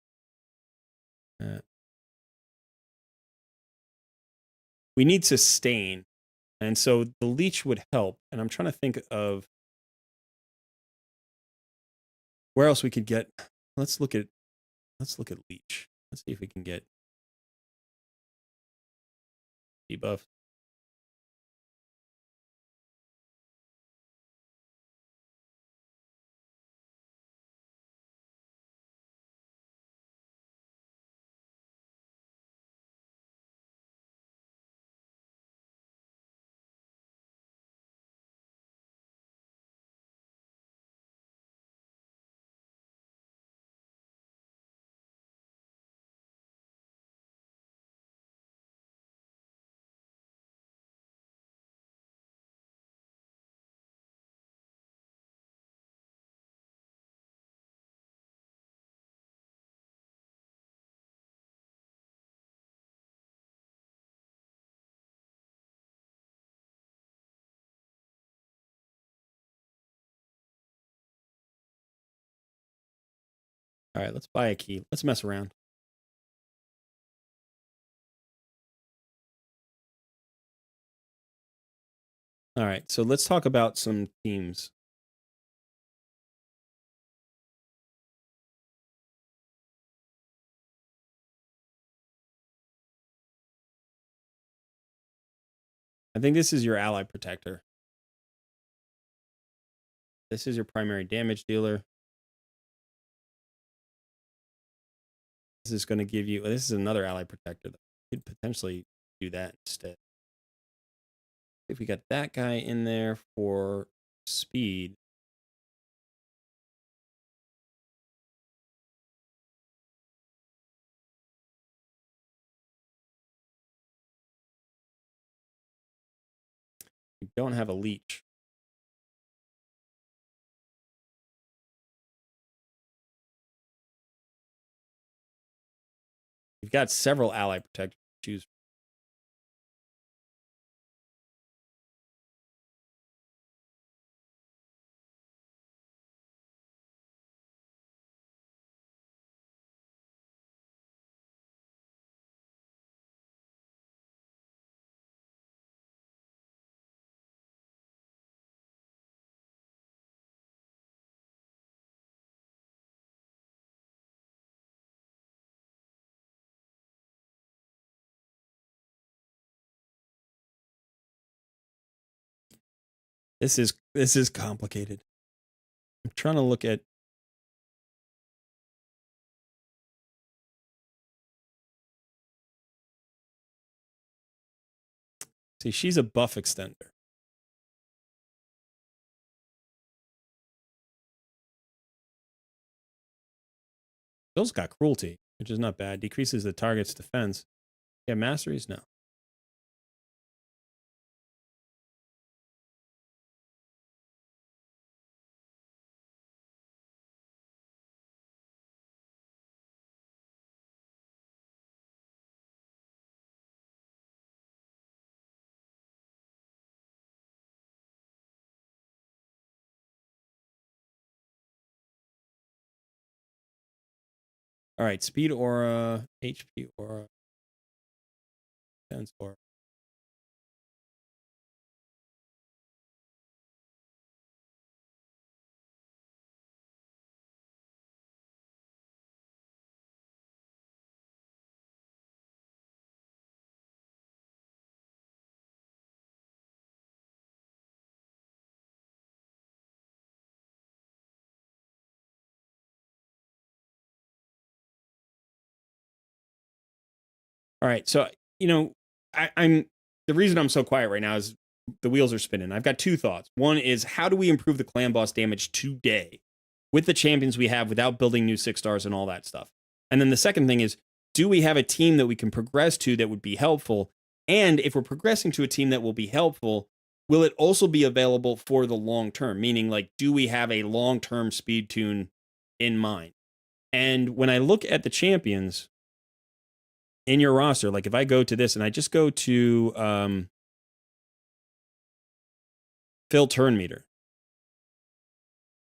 we need Sustain. And so the Leech would help. And I'm trying to think of where else we could get... Let's look at Leech. Let's see if we can get debuff. All right, let's buy a key. Let's mess around. All right, so let's talk about some teams. I think this is your ally protector. This is your primary damage dealer. This is going to give you... This is another ally protector. You could potentially do that instead. If we got that guy in there for speed... We don't have a leech. We've got several ally protectors to choose from. This is complicated. I'm trying to look at... See, she's a buff extender. Bill's got cruelty, which is not bad. Decreases the target's defense. Yeah, masteries? No. All right, speed aura, HP aura, defense aura. All right, so I'm the reason I'm so quiet right now is the wheels are spinning. I've got two thoughts. One is, how do we improve the clan boss damage today with the champions we have without building new 6-stars and all that stuff? And then the second thing is, do we have a team that we can progress to that would be helpful? And if we're progressing to a team that will be helpful, will it also be available for the long term? Meaning, like, do we have a long-term speed tune in mind? And when I look at the champions, in your roster, like if I go to this and I just go to fill turn meter,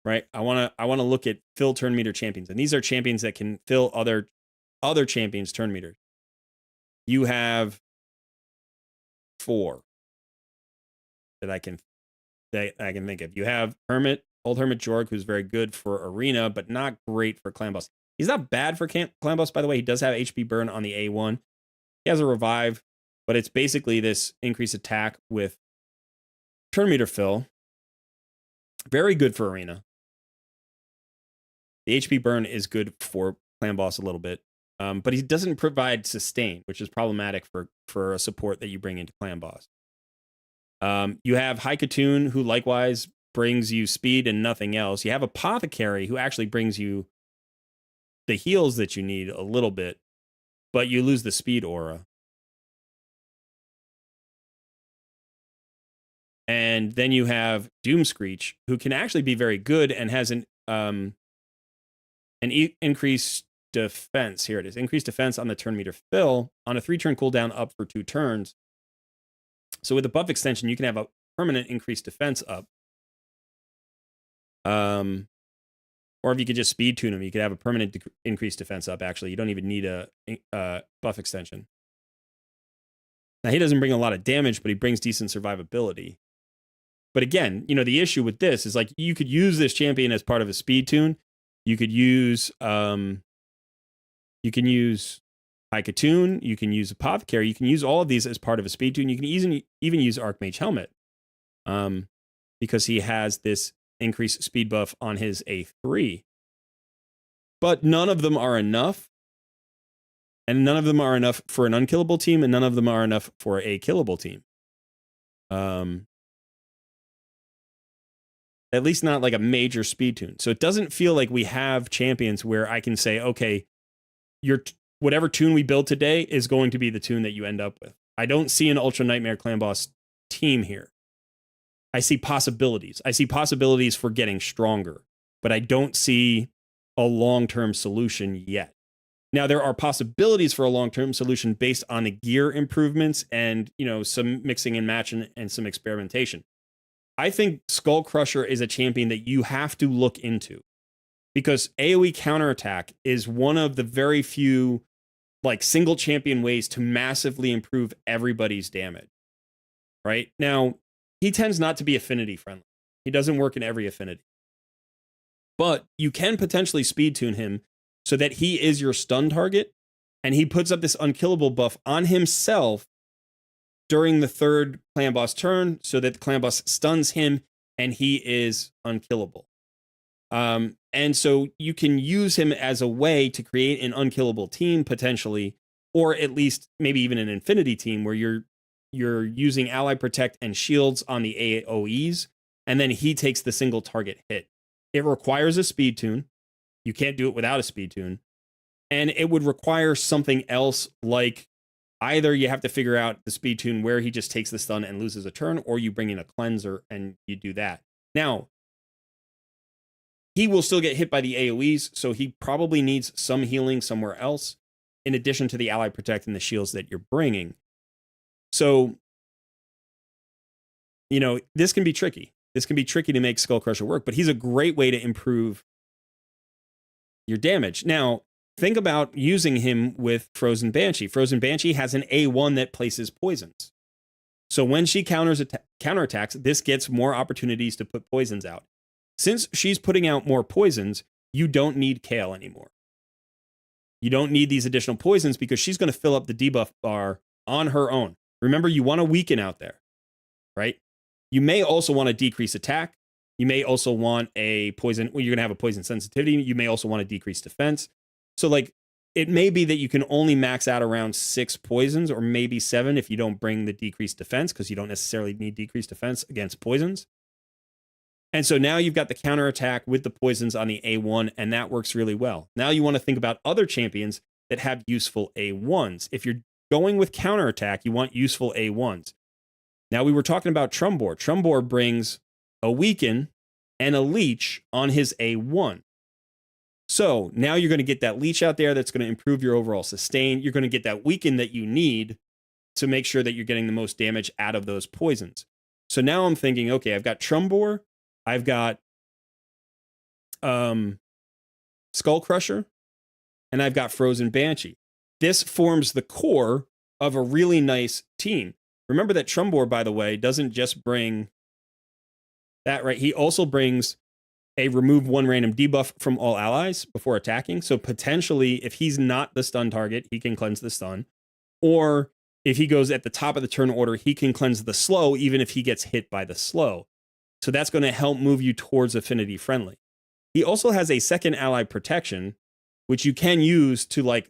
right? I want to look at fill turn meter champions, and these are champions that can fill other champions turn meters. You have 4 that I can think of. You have Old Hermit Jorg, who's very good for arena, but not great for clan boss. He's not bad for clan boss, by the way. He does have HP burn on the A1. He has a revive, but it's basically this increased attack with turn meter fill. Very good for arena. The HP burn is good for clan boss a little bit, but he doesn't provide sustain, which is problematic for a support that you bring into clan boss. You have Haikatoon, who likewise brings you speed and nothing else. You have Apothecary, who actually brings you the heals that you need a little bit, but you lose the speed aura. And then you have Doomscreech, who can actually be very good and has an increased defense. Here it is. Increased defense on the turn meter fill on a 3-turn cooldown up for 2 turns. So with the buff extension, you can have a permanent increased defense up. Or if you could just speed tune him, you could have a permanent increased defense up, actually. You don't even need a buff extension. Now, he doesn't bring a lot of damage, but he brings decent survivability. But again, the issue with this is, like, you could use this champion as part of a speed tune. You could use Haikatoon, you can use Apothecary, you can use all of these as part of a speed tune. You can even use Archmage Helmet, because he has this increased speed buff on his A3. But none of them are enough. And none of them are enough for an unkillable team, and none of them are enough for a killable team. At least not like a major speed tune. So it doesn't feel like we have champions where I can say, okay, whatever tune we build today is going to be the tune that you end up with. I don't see an Ultra Nightmare Clan Boss team here. I see possibilities. I see possibilities for getting stronger, but I don't see a long-term solution yet. Now, there are possibilities for a long-term solution based on the gear improvements and, some mixing and matching and some experimentation. I think Skull Crusher is a champion that you have to look into, because AoE counterattack is one of the very few, like, single champion ways to massively improve everybody's damage. Right? Now, he tends not to be affinity friendly. He doesn't work in every affinity. But you can potentially speed tune him so that he is your stun target, and he puts up this unkillable buff on himself during the 3rd clan boss turn, so that the clan boss stuns him and he is unkillable. And so you can use him as a way to create an unkillable team potentially, or at least maybe even an infinity team where you're using ally protect and shields on the AoEs, and then he takes the single target hit. It requires a speed tune. You can't do it without a speed tune. And it would require something else, like either you have to figure out the speed tune where he just takes the stun and loses a turn, or you bring in a cleanser and you do that. Now, he will still get hit by the AoEs, so he probably needs some healing somewhere else, in addition to the ally protect and the shields that you're bringing. So, this can be tricky. This can be tricky to make Skull Crusher work, but he's a great way to improve your damage. Now, think about using him with Frozen Banshee. Frozen Banshee has an A1 that places poisons. So when she counterattacks, this gets more opportunities to put poisons out. Since she's putting out more poisons, you don't need Kale anymore. You don't need these additional poisons because she's going to fill up the debuff bar on her own. Remember, you want to weaken out there, right? You may also want to decrease attack. You may also want a poison. Well, you're going to have a poison sensitivity. You may also want to decrease defense. So, like, it may be that you can only max out around 6 poisons, or maybe 7 if you don't bring the decreased defense, because you don't necessarily need decreased defense against poisons. And so now you've got the counterattack with the poisons on the A1, and that works really well. Now you want to think about other champions that have useful A1s. If you're going with counterattack, you want useful A1s. Now, we were talking about Trumbor. Trumbor brings a Weaken and a Leech on his A1. So now you're going to get that leech out there that's going to improve your overall sustain. You're going to get that weaken that you need to make sure that you're getting the most damage out of those poisons. So now I'm thinking, okay, I've got Trumbor, I've got Skull Crusher, and I've got Frozen Banshee. This forms the core of a really nice team. Remember that Trumbor, by the way, doesn't just bring that, right? He also brings a remove one random debuff from all allies before attacking. So potentially, if he's not the stun target, he can cleanse the stun. Or if he goes at the top of the turn order, he can cleanse the slow, even if he gets hit by the slow. So that's going to help move you towards affinity friendly. He also has a second ally protection, which you can use to like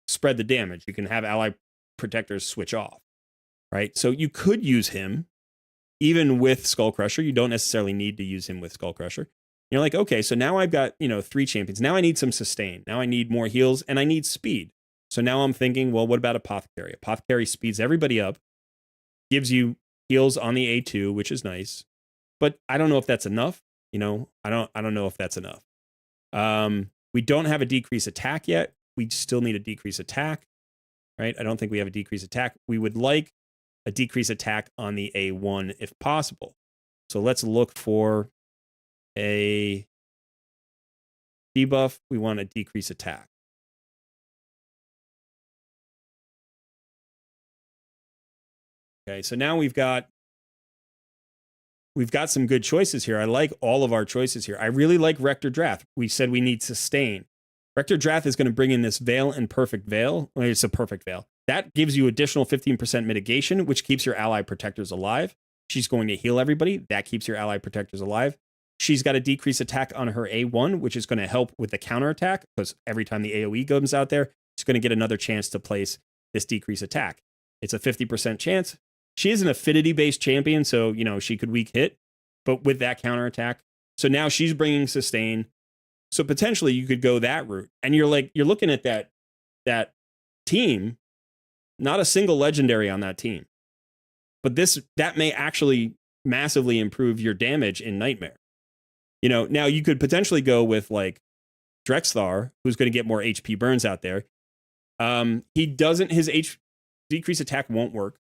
spread the damage. You can have ally protectors switch off, right? So you could use him even with Skull Crusher. You don't necessarily need to use him with Skull Crusher. You're like, okay, so now I've got, 3 champions. Now I need some sustain. Now I need more heals and I need speed. So now I'm thinking, well, what about Apothecary? Apothecary speeds everybody up, gives you heals on the A2, which is nice. But I don't know if that's enough. I don't know if that's enough. We don't have a decrease attack yet. We still need a decrease attack, right? I don't think we have a decrease attack. We would like a decrease attack on the A1 if possible. So let's look for a debuff. We want a decrease attack. Okay, so now we've got some good choices here. I like all of our choices here. I really like Rector Drath. We said we need sustain. Rector Drath is going to bring in this Veil and Perfect Veil. Well, it's a Perfect Veil. That gives you additional 15% mitigation, which keeps your ally protectors alive. She's going to heal everybody. That keeps your ally protectors alive. She's got a decrease attack on her A1, which is going to help with the counterattack, because every time the AoE comes out there, she's going to get another chance to place this decrease attack. It's a 50% chance. She is an affinity-based champion, so, she could weak hit, but with that counterattack. So now she's bringing sustain. So potentially you could go that route. And you're looking at that team, not a single legendary on that team. But that may actually massively improve your damage in Nightmare. Now you could potentially go with like Drexthar, who's going to get more HP burns out there. His decrease attack won't work.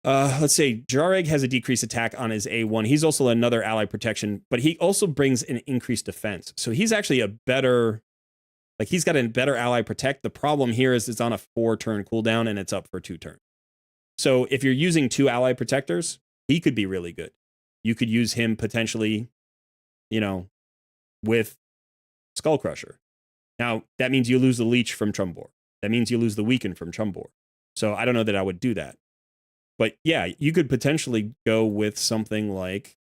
Let's say Jareg has a decreased attack on his A1. He's also another ally protection, but he also brings an increased defense. So he's actually he's got a better ally protect. The problem here is it's on a 4-turn cooldown and it's up for 2 turns. So if you're using 2 ally protectors, he could be really good. You could use him potentially, with Skull Crusher. Now, that means you lose the Leech from Trumbor. That means you lose the Weaken from Trumbor. So I don't know that I would do that. But yeah, you could potentially go with something like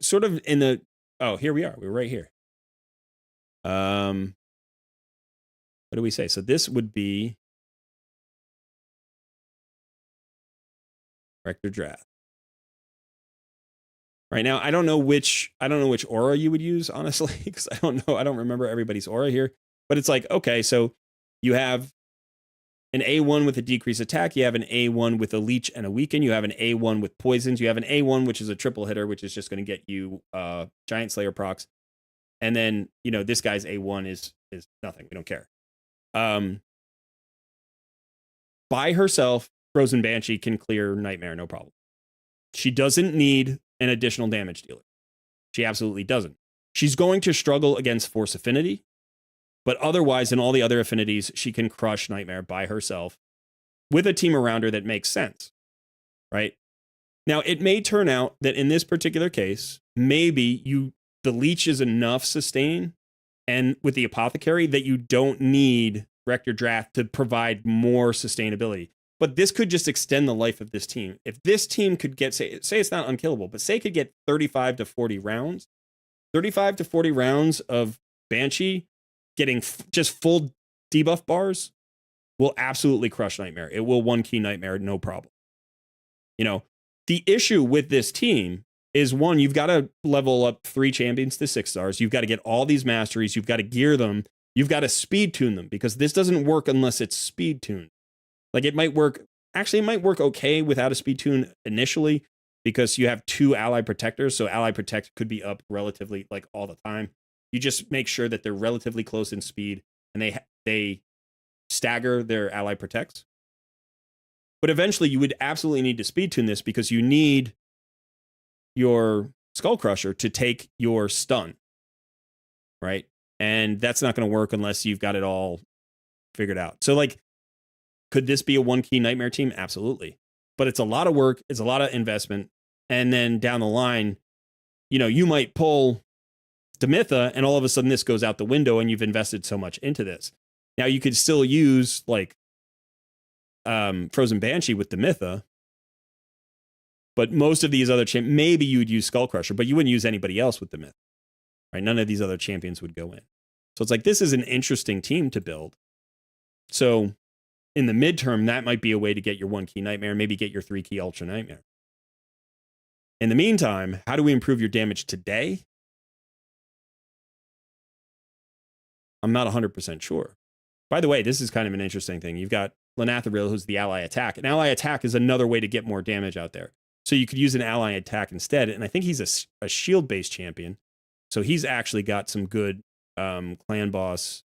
sort of in the, oh, here we are. We're right here. What do we say? So this would be Rector Drath. Right now, I don't know which aura you would use, honestly, because I don't remember everybody's aura here. But it's like, okay, so you have an A1 with a decreased attack, you have an A1 with a leech and a weaken, you have an A1 with poisons, you have an A1 which is a triple hitter, which is just going to get you Giant Slayer procs. And then, this guy's A1 is nothing. We don't care. By herself, Frozen Banshee can clear Nightmare, no problem. She doesn't need an additional damage dealer. She absolutely doesn't. She's going to struggle against Force Affinity, but otherwise, in all the other affinities, she can crush Nightmare by herself with a team around her that makes sense, right? Now, it may turn out that in this particular case, maybe the leech is enough sustain, and with the Apothecary, that you don't need Rector Drath to provide more sustainability. But this could just extend the life of this team. If this team could get, say it's not unkillable, but say it could get 35 to 40 rounds, 35 to 40 rounds of Banshee getting just full debuff bars will absolutely crush Nightmare. It will 1-key Nightmare, no problem. The issue with this team is, one, you've got to level up 3 champions to 6 stars. You've got to get all these masteries. You've got to gear them. You've got to speed tune them, because this doesn't work unless it's speed tuned. Like, it might work actually it might work okay without a speed tune initially because you have 2 ally protectors. So ally protect could be up relatively like all the time. You just make sure that they're relatively close in speed and they stagger their ally protects. But eventually you would absolutely need to speed tune this because you need your Skull Crusher to take your stun, right? And that's not going to work unless you've got it all figured out. So like, could this be a 1-key Nightmare team? Absolutely. But it's a lot of work. It's a lot of investment. And then down the line, you know, you might pull Demitha and all of a sudden this goes out the window and you've invested so much into this. Now you could still use like Frozen Banshee with Demitha, but most of these other maybe you would use Skull Crusher, but you wouldn't use anybody else with Demitha, right? None of these other champions would go in. So it's like, this is an interesting team to build. So in the midterm, that might be a way to get your 1-key Nightmare, maybe get your 3-key Ultra Nightmare. In the meantime, how do we improve your damage today? I'm not 100% sure. By the way, this is kind of an interesting thing. You've got Lanathril, who's the ally attack. An ally attack is another way to get more damage out there. So you could use an ally attack instead. And I think he's a shield-based champion. So he's actually got some good clan boss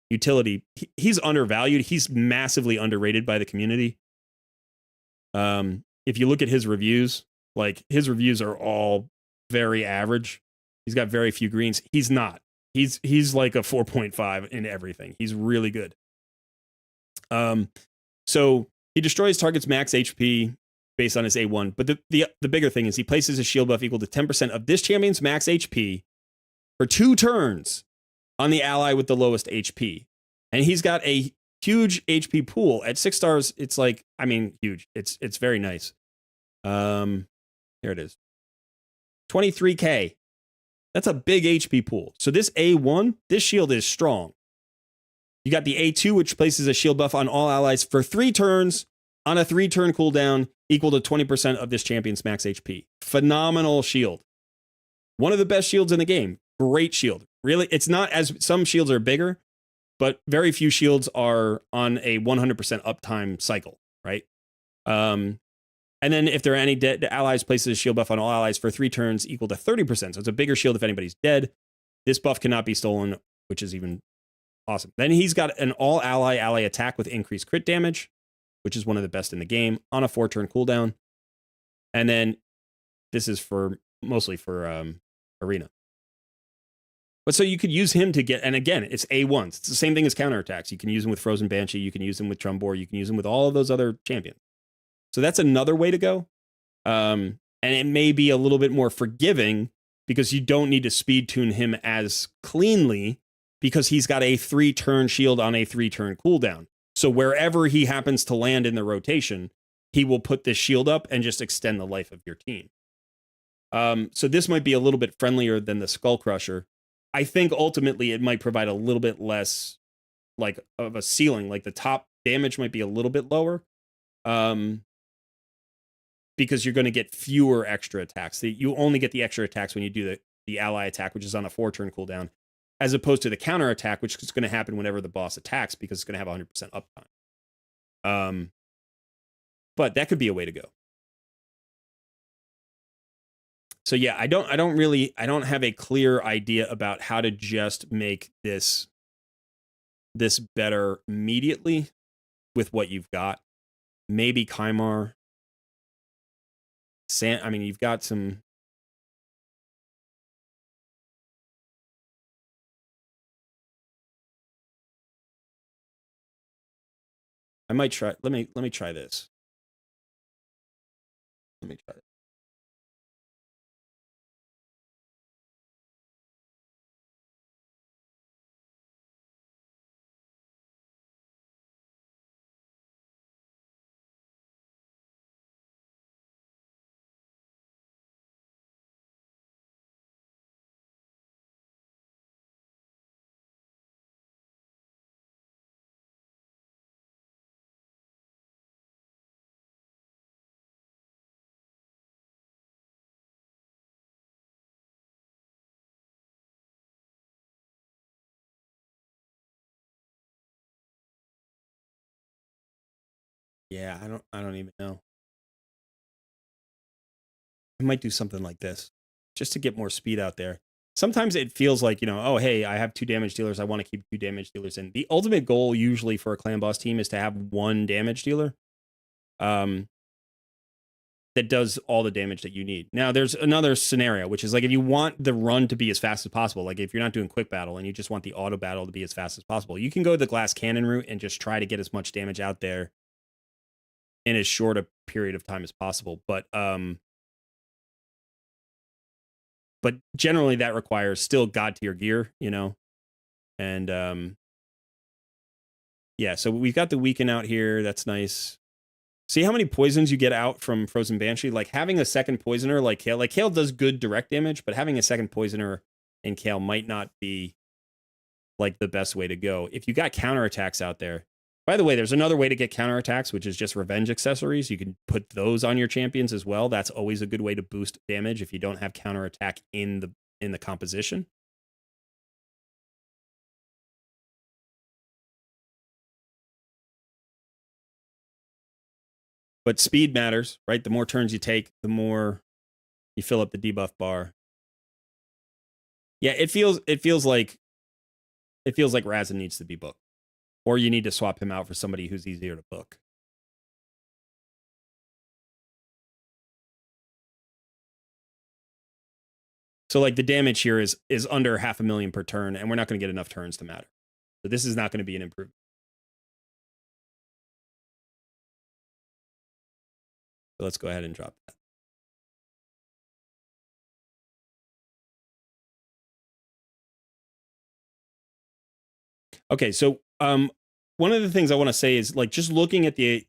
utility. He's undervalued. He's massively underrated by the community. If you look at his reviews, like his reviews are all very average. He's got very few greens. He's not. He's like a 4.5 in everything. He's really good. So he destroys targets max HP based on his A1. But the bigger thing is he places a shield buff equal to 10% of this champion's max HP for 2 turns on the ally with the lowest HP. And he's got a huge HP pool. At 6 stars, it's like, I mean, huge. It's very nice. There it is. 23k. That's a big HP pool. So this A1, this shield is strong. You got the A2, which places a shield buff on all allies for 3 turns on a 3-turn cooldown equal to 20% of this champion's max HP. Phenomenal shield. One of the best shields in the game. Great shield. Really, it's not as some shields are bigger, but very few shields are on a 100% uptime cycle, right? And then if there are any dead allies, places a shield buff on all allies for 3 turns equal to 30%. So it's a bigger shield if anybody's dead. This buff cannot be stolen, which is even awesome. Then he's got an all ally attack with increased crit damage, which is one of the best in the game on a 4-turn cooldown. And then this is mostly for arena. But so you could use him to get, and again, it's A1s. It's the same thing as counterattacks. You can use him with Frozen Banshee. You can use him with Trumbor. You can use him with all of those other champions. So that's another way to go. And it may be a little bit more forgiving because you don't need to speed tune him as cleanly because he's got a 3-turn shield on a 3-turn cooldown. So wherever he happens to land in the rotation, he will put this shield up and just extend the life of your team. So this might be a little bit friendlier than the Skull Crusher. I think ultimately it might provide a little bit less like of a ceiling. Like the top damage might be a little bit lower. Because you're going to get fewer extra attacks. You only get the extra attacks when you do the ally attack, which is on a 4-turn cooldown, as opposed to the counter attack, which is going to happen whenever the boss attacks because it's going to have 100% uptime. But that could be a way to go. So yeah, I don't have a clear idea about how to just make this better immediately with what you've got. Maybe Kymar. I mean, you've got some. I might try. Let me try this. Let me try it. Yeah, I don't even know. I might do something like this just to get more speed out there. Sometimes it feels like, oh, hey, I have 2 damage dealers. I want to keep 2 damage dealers in. The ultimate goal usually for a clan boss team is to have 1 damage dealer um, that does all the damage that you need. Now, there's another scenario, which is like if you want the run to be as fast as possible, like if you're not doing quick battle and you just want the auto battle to be as fast as possible, you can go the glass cannon route and just try to get as much damage out there in as short a period of time as possible. But generally that requires still god tier gear, and yeah, so we've got the weaken out here. That's nice. See how many poisons you get out from Frozen Banshee? Like having a second poisoner like Kale does good direct damage, but having a second poisoner in Kale might not be like the best way to go. If you got counterattacks out there, by the way, there's another way to get counterattacks, which is just revenge accessories. You can put those on your champions as well. That's always a good way to boost damage if you don't have counterattack in the composition. But speed matters, right? The more turns you take, the more you fill up the debuff bar. Yeah, it feels like Razin needs to be booked. Or you need to swap him out for somebody who's easier to book. So like the damage here is under 500,000 per turn, and we're not going to get enough turns to matter. So this is not going to be an improvement. So let's go ahead and drop that. Okay, so one of the things I want to say is like just looking at the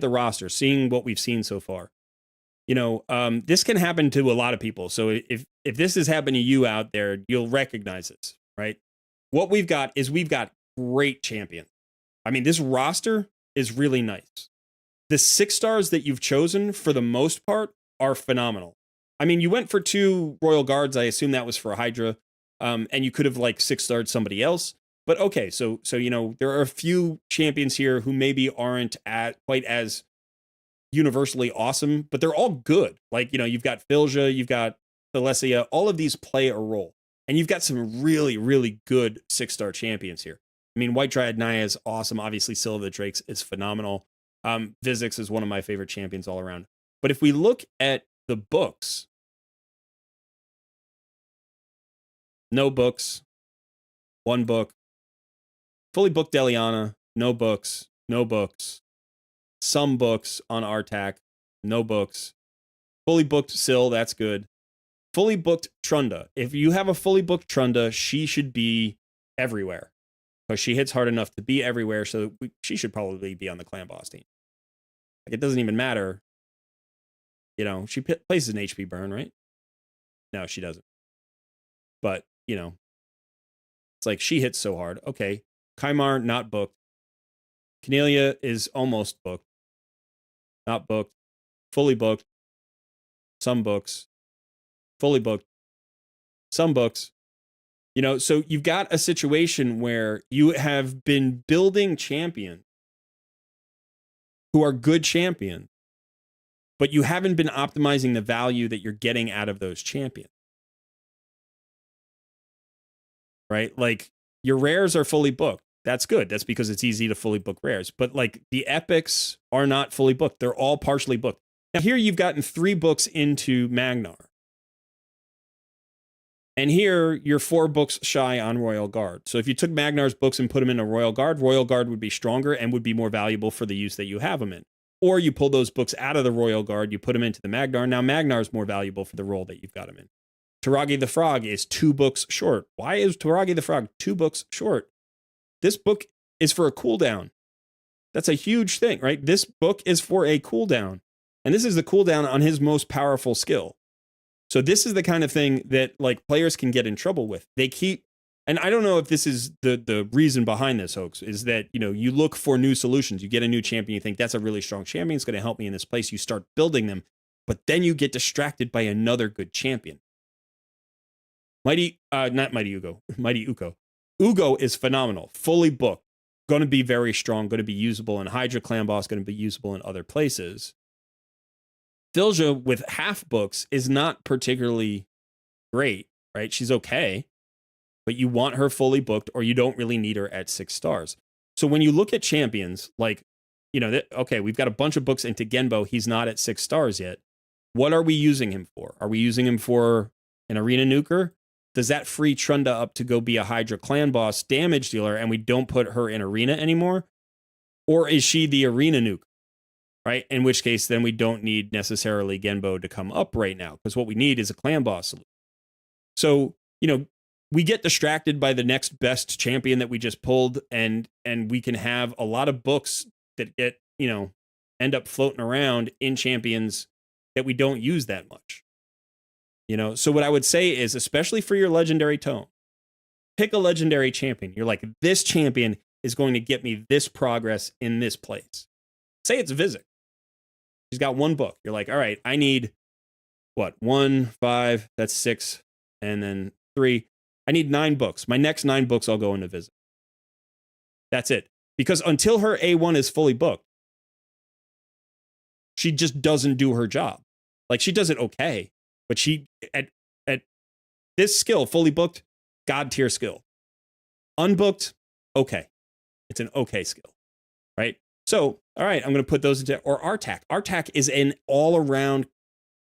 roster, seeing what we've seen so far. This can happen to a lot of people. So if this is happening to you out there, you'll recognize this, right? What we've got great champions. I mean, this roster is really nice. The 6 stars that you've chosen for the most part are phenomenal. I mean, you went for 2 Royal Guards. I assume that was for Hydra. And you could have like 6-starred somebody else. But okay, so there are a few champions here who maybe aren't quite as universally awesome, but they're all good. Like, you've got Filja, you've got Thalesia, all of these play a role. And you've got some really, really good 6-star champions here. I mean, White Dryad Naya is awesome. Obviously, Scylla of the Drakes is phenomenal. Vizix is one of my favorite champions all around. But if we look at the books, no books, 1 book. Fully booked Deliana, no books, no books. Some books on Artak, no books. Fully booked Syl, that's good. Fully booked Trunda. If you have a fully booked Trunda, she should be everywhere. Because she hits hard enough to be everywhere, so she should probably be on the clan boss team. Like, it doesn't even matter. She plays an HP burn, right? No, she doesn't. But, it's like she hits so hard. Okay. Kymar, not booked. Cornelia is almost booked. Not booked. Fully booked. Some books. Fully booked. Some books. So you've got a situation where you have been building champions who are good champions, but you haven't been optimizing the value that you're getting out of those champions. Right? Like, your rares are fully booked. That's good. That's because it's easy to fully book rares. But like the epics are not fully booked. They're all partially booked. Now here you've gotten 3 books into Magnar. And here you're 4 books shy on Royal Guard. So if you took Magnar's books and put them in a Royal Guard would be stronger and would be more valuable for the use that you have them in. Or you pull those books out of the Royal Guard, you put them into the Magnar. Now Magnar's more valuable for the role that you've got them in. Taragi the Frog is 2 books short. Why is Taragi the Frog 2 books short? This book is for a cooldown. That's a huge thing, right? This book is for a cooldown. And this is the cooldown on his most powerful skill. So this is the kind of thing that like players can get in trouble with. They keep, and I don't know if this is the reason behind this hoax, is that, you look for new solutions. You get a new champion, you think that's a really strong champion, it's going to help me in this place. You start building them, but then you get distracted by another good champion. Not Mighty Ugo. Mighty Uko. Ugo is phenomenal, fully booked. going to be very strong, going to be usable in Hydra Clan Boss, going to be usable in other places. Filja with half books is not particularly great, right? She's okay, but you want her fully booked, or you don't really need her at 6 stars. So when you look at champions, like, okay, we've got a bunch of books into Genbo. He's not at 6 stars yet. What are we using him for? Are we using him for an arena nuker? Does that free Trunda up to go be a Hydra Clan Boss damage dealer and we don't put her in arena anymore? Or is she the arena nuke? Right? In which case, then we don't need necessarily Genbo to come up right now, because what we need is a Clan Boss solution. So, we get distracted by the next best champion that we just pulled, and we can have a lot of books that get, end up floating around in champions that we don't use that much. So what I would say is, especially for your legendary tome, pick a legendary champion. You're like, this champion is going to get me this progress in this place. Say it's Vizek. She's got 1 book. You're like, all right, I need what? 1, 5, that's 6, and then 3. I need 9 books. My next 9 books I'll go into Vizek. That's it. Because until her A1 is fully booked, she just doesn't do her job. Like, she does it okay, but she at this skill, fully booked, god tier skill. Unbooked, okay. It's an okay skill, right? So, all right, I'm going to put those into, or Artak. Artak is an all-around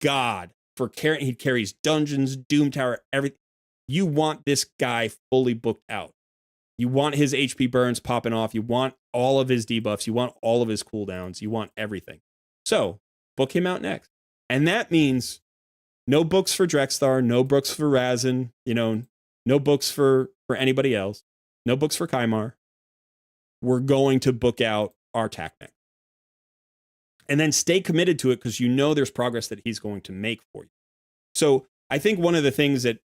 god for carrying. He carries dungeons, Doom Tower, everything. You want this guy fully booked out. You want his HP burns popping off. You want all of his debuffs. You want all of his cooldowns. You want everything. So, book him out next. And that means no books for Drexthar, no books for Razin, no books for anybody else, no books for Kymar. We're going to book out Artak next. And then stay committed to it, because there's progress that he's going to make for you. So I think one of the things that,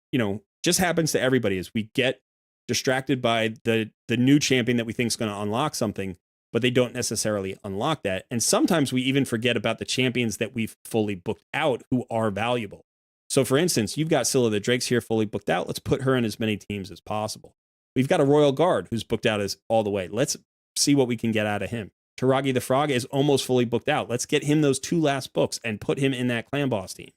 just happens to everybody is we get distracted by the new champion that we think is going to unlock something, but they don't necessarily unlock that. And sometimes we even forget about the champions that we've fully booked out who are valuable. So for instance, you've got Scylla the Drake's here fully booked out. Let's put her in as many teams as possible. We've got a Royal Guard who's booked out as all the way. Let's see what we can get out of him. Taragi the Frog is almost fully booked out. Let's get him those 2 last books and put him in that Clan Boss team.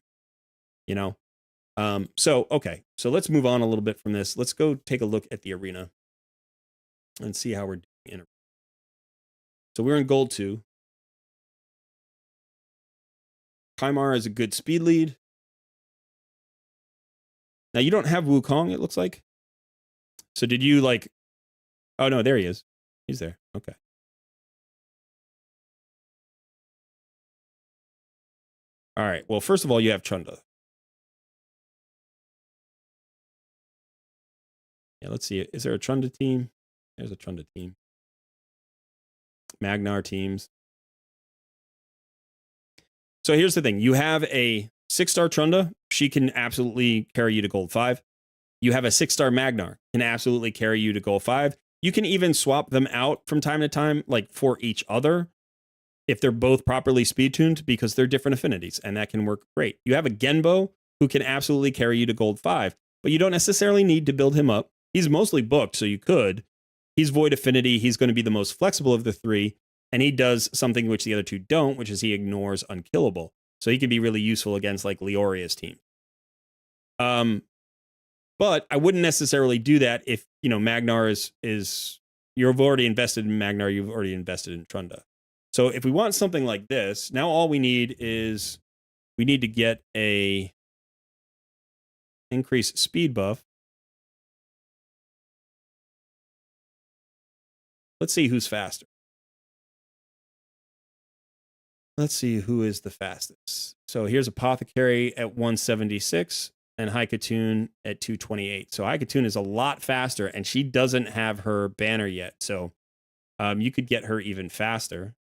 Okay. So let's move on a little bit from this. Let's go take a look at the arena and see how we're doing in arena. So we're in Gold 2. Kymar is a good speed lead. Now you don't have Wukong, it looks like. So did you oh no, there he is. He's there. Okay. All right. Well, first of all, you have Trunda. Yeah, let's see. Is there a Trunda team? There's a Trunda team. Magnar teams. So here's the thing. You have a 6-star Trunda. She can absolutely carry you to Gold 5. You have a 6-star Magnar. Can absolutely carry you to Gold 5. You can even swap them out from time to time, for each other, if they're both properly speed tuned, because they're different affinities, and that can work great. You have a Genbo who can absolutely carry you to Gold 5, but you don't necessarily need to build him up. He's mostly booked, so you could. He's Void Affinity. He's going to be the most flexible of the 3, and he does something which the other 2 don't, which is he ignores Unkillable. So he can be really useful against Leoria's team. But I wouldn't necessarily do that if, Magnar is you've already invested in Magnar, you've already invested in Trunda. So if we want something like this, now all we need is we need to get a increased speed buff. Let's see who's faster. Let's see who is the fastest. So here's Apothecary at 176 and Haikatun at 228. So Haikatun is a lot faster, and she doesn't have her banner yet. So you could get her even faster.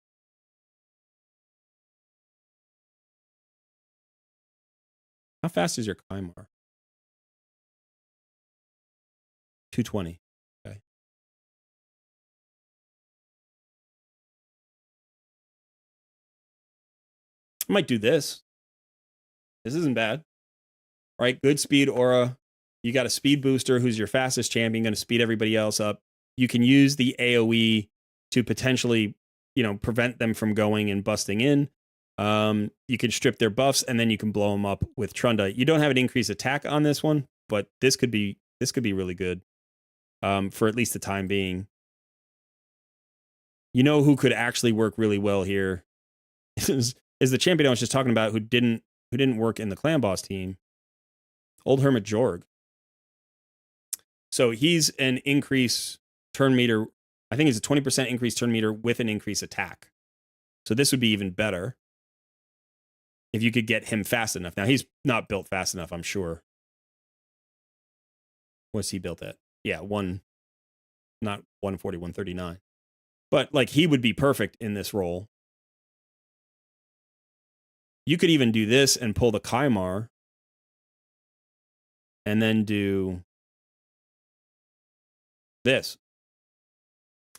How fast is your Kymar? 220. Okay. I might do this. This isn't bad. All right, good speed aura. You got a speed booster who's your fastest champion, going to speed everybody else up. You can use the AoE to potentially, prevent them from going and busting in. You can strip their buffs and then you can blow them up with Trunda. You don't have an increased attack on this one, but this could be really good for at least the time being. You know who could actually work really well here is the champion I was just talking about who didn't work in the clan boss team, Old Hermit Jorg. So he's an increase turn meter. I think it's a 20% increase turn meter with an increased attack. So this would be even better if you could get him fast enough. Now he's not built fast enough, I'm sure. What's he built at? Yeah, not 140, 139. But like he would be perfect in this role. You could even do this and pull the Kaimar and then do this.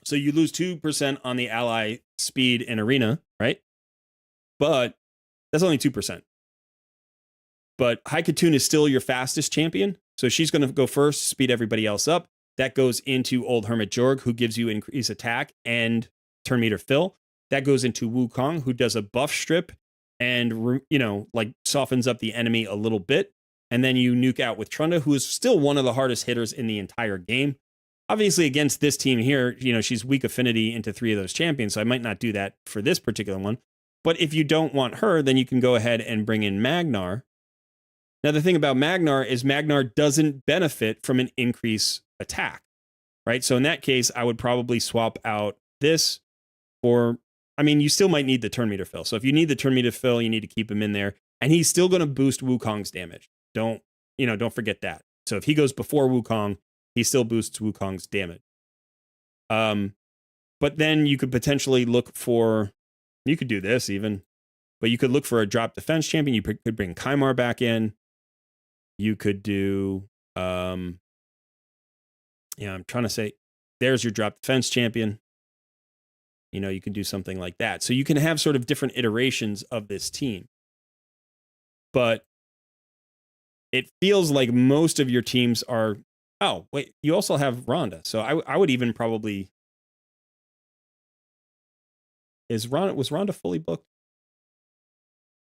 So you lose 2% on the ally speed in arena, right? But that's only 2%. But Haikatun is still your fastest champion. So she's going to go first, speed everybody else up. That goes into Old Hermit Jorg, who gives you increased attack and turn meter fill. That goes into Wukong, who does a buff strip and, like softens up the enemy a little bit. And then you nuke out with Trunda, who is still one of the hardest hitters in the entire game. Obviously, against this team here, she's weak affinity into 3 of those champions, so I might not do that for this particular one. But if you don't want her, then you can go ahead and bring in Magnar. Now, the thing about Magnar is Magnar doesn't benefit from an increase attack, right? So in that case, I would probably swap out this for, you still might need the turn meter fill. So if you need the turn meter fill, you need to keep him in there. And he's still going to boost Wukong's damage. Don't forget that. So if he goes before Wukong, he still boosts Wukong's damage. But then you could potentially look for, you could do this even, but you could look for a drop defense champion. You could bring Kaimar back in. You could do, I'm trying to say, there's your drop defense champion. You can do something like that. So you can have sort of different iterations of this team. But it feels like most of your teams are, oh, wait, you also have Rhonda. So I would even probably, was Rhonda fully booked?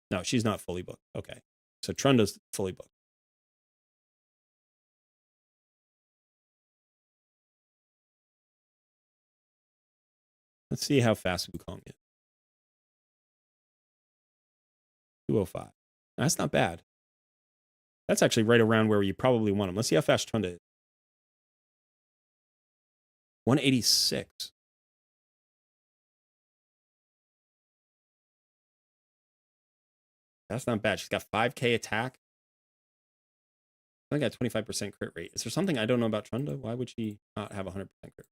No, she's not fully booked. Okay. So Trunda's fully booked. Let's see how fast Wukong is. 205. That's not bad. That's actually right around where you probably want him. Let's see how fast Trunda is. 186. That's not bad. She's got 5k attack. I think got 25% crit rate. Is there something I don't know about Trunda? Why would she not have 100% crit?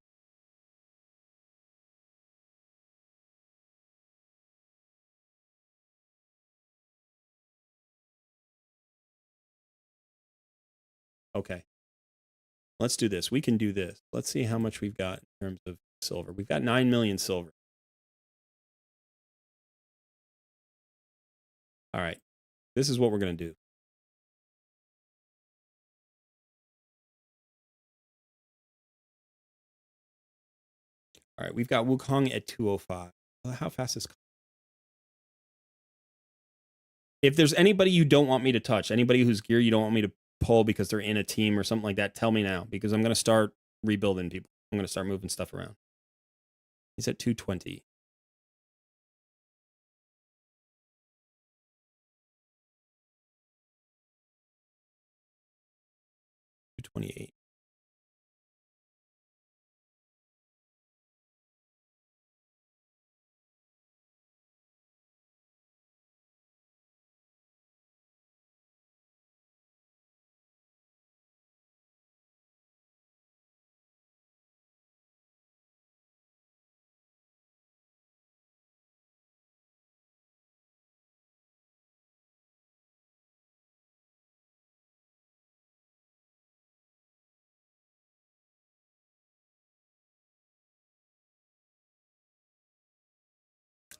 Okay. Let's do this. We can do this. Let's see how much we've got in terms of silver. We've got 9 million silver. All right. This is what we're going to do. All right. We've got Wukong at 205. How fast is... If there's anybody you don't want me to touch, anybody whose gear you don't want me to pull because they're in a team or something like that, tell me now, because I'm going to start rebuilding people. I'm going to start moving stuff around. He's at 220. $228.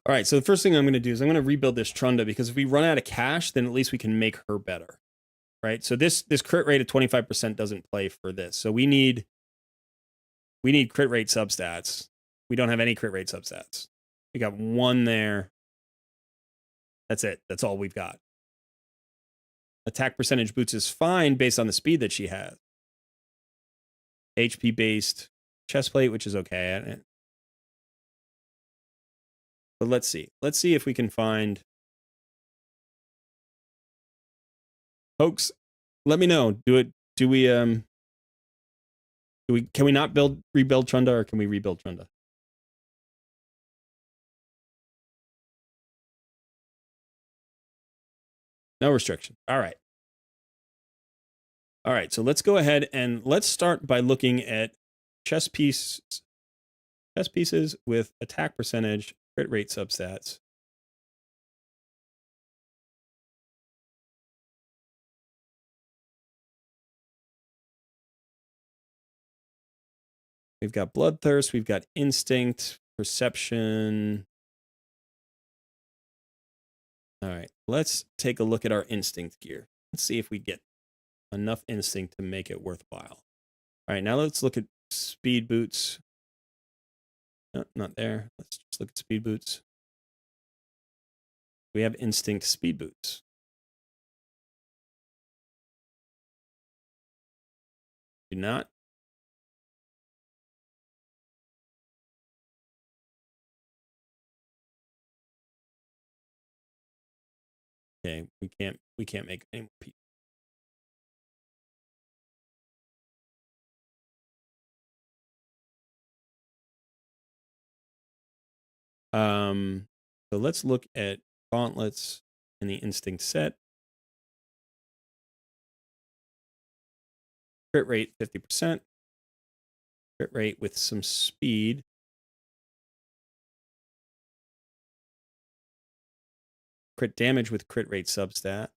All right, so the first thing I'm going to do is I'm going to rebuild this Trunda, because if we run out of cash, then at least we can make her better, right? So this crit rate of 25% doesn't play for this. So we need crit rate substats. We don't have any crit rate substats. We got one there. That's it. That's all we've got. Attack percentage boots is fine based on the speed that she has. HP based chest plate, which is okay. But let's see. Let's see if we can find. Folks, let me know. Do we can we not rebuild Trunda, or can we rebuild Trunda? No restriction. All right. All right, so let's go ahead and let's start by looking at chess pieces with attack percentage, crit rate substats. We've got bloodthirst, we've got instinct, perception. All right, let's take a look at our instinct gear. Let's see if we get enough instinct to make it worthwhile. All right, now let's look at speed boots. No, not there. Let's just look at speed boots. We have instinct speed boots. Do not. Okay, we can't make any more pieces. So let's look at gauntlets in the instinct set. Crit rate 50%. Crit rate with some speed. Crit damage with crit rate substat.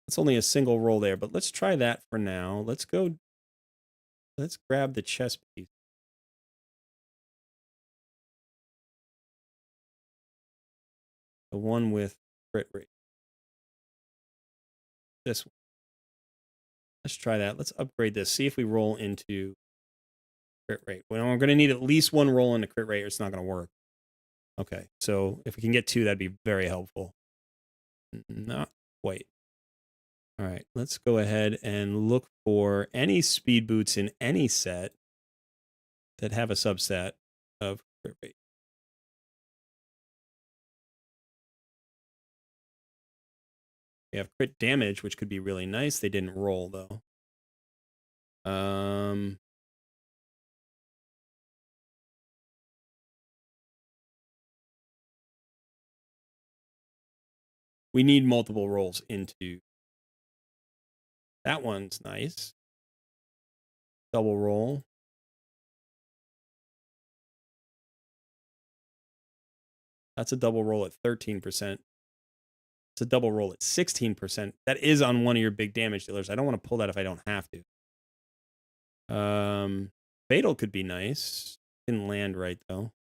It's only a single roll there, but let's try that for now. Let's grab the chest piece. The one with crit rate. This one. Let's try that. Let's upgrade this. See if we roll into crit rate. Well, we're going to need at least one roll into crit rate or it's not going to work. Okay, so if we can get two, that'd be very helpful. Not quite. All right, let's go ahead and look for any speed boots in any set that have a subset of crit rate. We have crit damage, which could be really nice. They didn't roll, though. We need multiple rolls into. That one's nice. Double roll. That's a double roll at 13%. It's a double roll at 16%. That is on one of your big damage dealers. I don't want to pull that if I don't have to. Fatal could be nice. Didn't land right, though.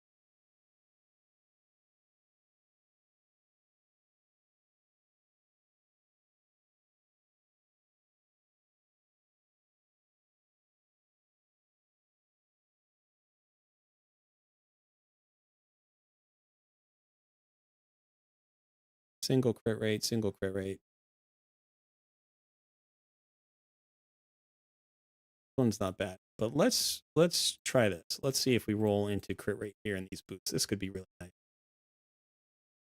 Single crit rate, single crit rate. This one's not bad, but let's try this. Let's see if we roll into crit rate here in these boots. This could be really nice.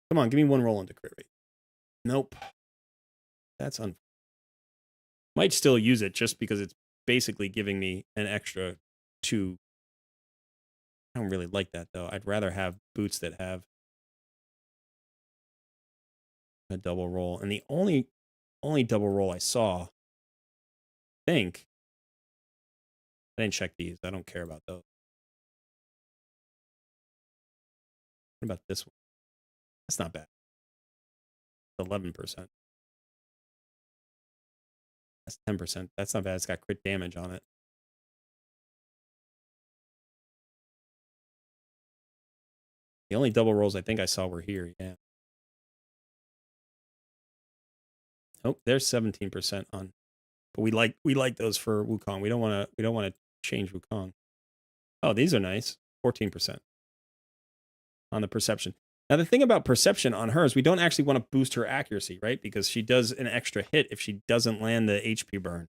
Come on, give me one roll into crit rate. Nope. That's might still use it just because it's basically giving me an extra 2. I don't really like that, though. I'd rather have boots that have a double roll. And the only double roll I saw, I think, I didn't check these. I don't care about those. What about this one? That's not bad. 11%. That's 10%. That's not bad. It's got crit damage on it. The only double rolls I think I saw were here. Yeah. Oh, there's 17% on. But we like those for Wukong. We don't want to change Wukong. Oh, these are nice. 14% on the perception. Now, the thing about perception on her is we don't actually want to boost her accuracy, right? Because she does an extra hit if she doesn't land the HP burn.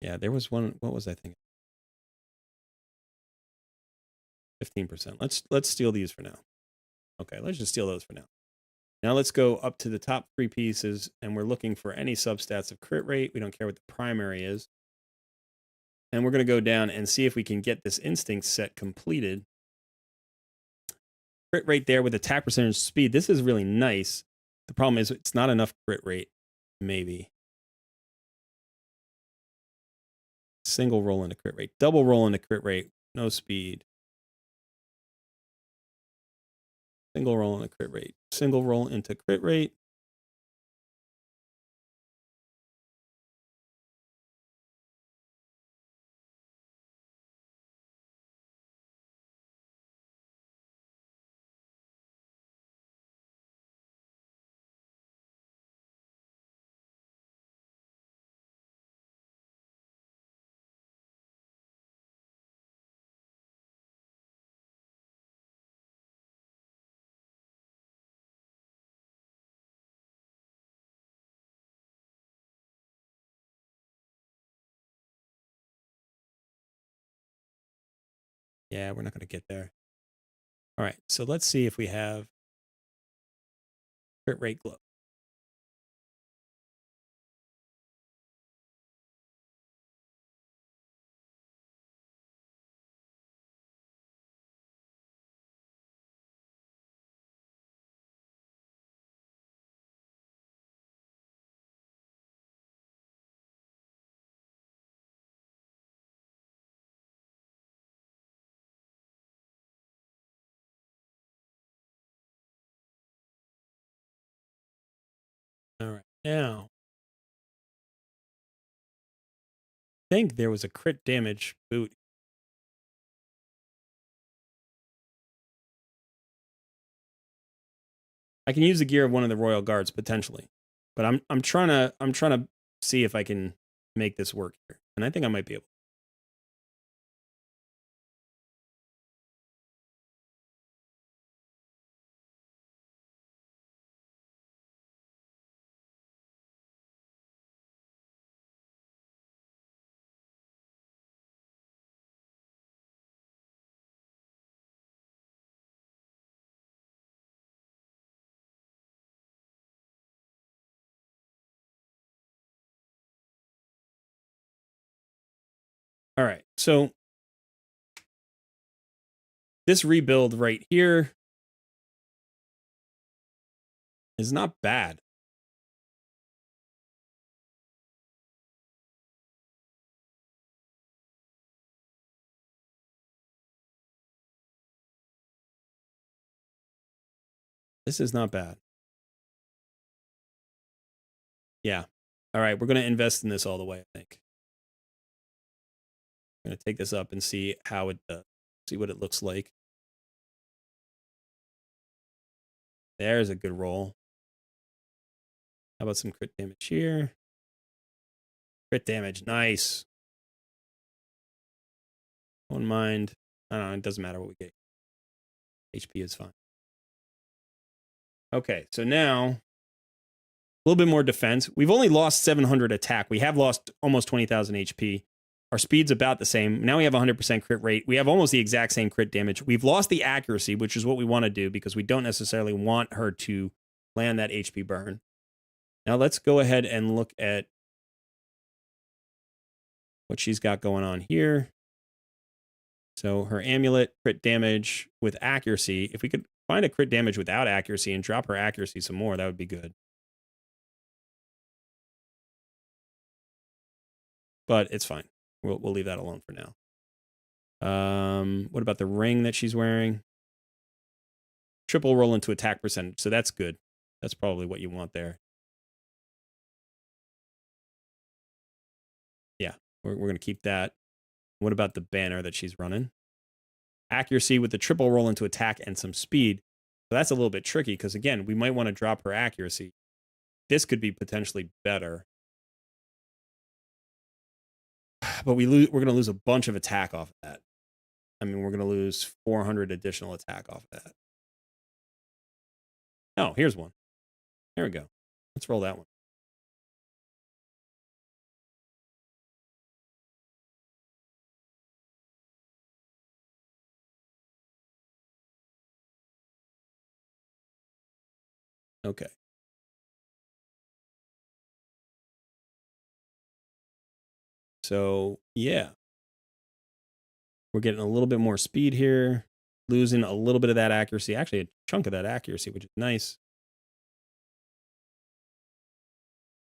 Yeah, there was one. What was I thinking? 15%. Let's steal these for now. Okay, let's just steal those for now. Now let's go up to the top 3 pieces, and we're looking for any substats of crit rate. We don't care what the primary is. And we're going to go down and see if we can get this instinct set completed. Crit rate there with attack percentage speed. This is really nice. The problem is it's not enough crit rate, maybe. Single roll into crit rate. Double roll into crit rate. No speed. Single roll into crit rate. Single roll into crit rate. Yeah, we're not going to get there. All right, so let's see if we have crit rate glow. All right, now I think there was a crit damage boot. I can use the gear of one of the royal guards potentially, but I'm trying to see if I can make this work here, and I think I might be able. All right, so this rebuild right here is not bad. This is not bad. Yeah. All right, we're going to invest in this all the way, I think. I'm going to take this up and see how it see what it looks like. There's a good roll. How about some crit damage here? Crit damage, nice. Don't mind. I don't know, it doesn't matter what we get. HP is fine. Okay, so now a little bit more defense. We've only lost 700 attack. We have lost almost 20,000 HP. Our speed's about the same. Now we have 100% crit rate. We have almost the exact same crit damage. We've lost the accuracy, which is what we want to do because we don't necessarily want her to land that HP burn. Now let's go ahead and look at what she's got going on here. So her amulet, crit damage with accuracy. If we could find a crit damage without accuracy and drop her accuracy some more, that would be good. But it's fine. We'll leave that alone for now. What about the ring that she's wearing? Triple roll into attack percentage. So that's good. That's probably what you want there. Yeah, We're going to keep that. What about the banner that she's running? Accuracy with the triple roll into attack and some speed. So that's a little bit tricky because, again, we might want to drop her accuracy. This could be potentially better. But we're going to lose a bunch of attack off of that. I mean, we're going to lose 400 additional attack off of that. Oh, here's one. There we go. Let's roll that one. Okay. So, yeah. We're getting a little bit more speed here, losing a little bit of that accuracy, actually a chunk of that accuracy, which is nice.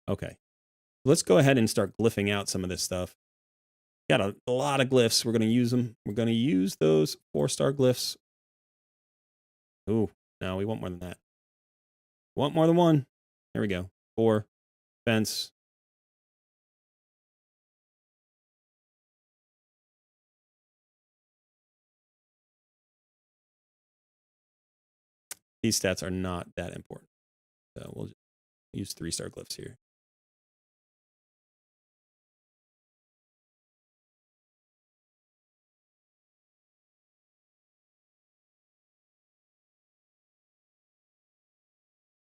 Okay. Let's go ahead and start glyphing out some of this stuff. Got a lot of glyphs. We're going to use them. We're going to use those 4-star glyphs. Ooh, no, we want more than that. Want more than one. There we go. 4. Fence. These stats are not that important. So we'll just use 3-star glyphs here.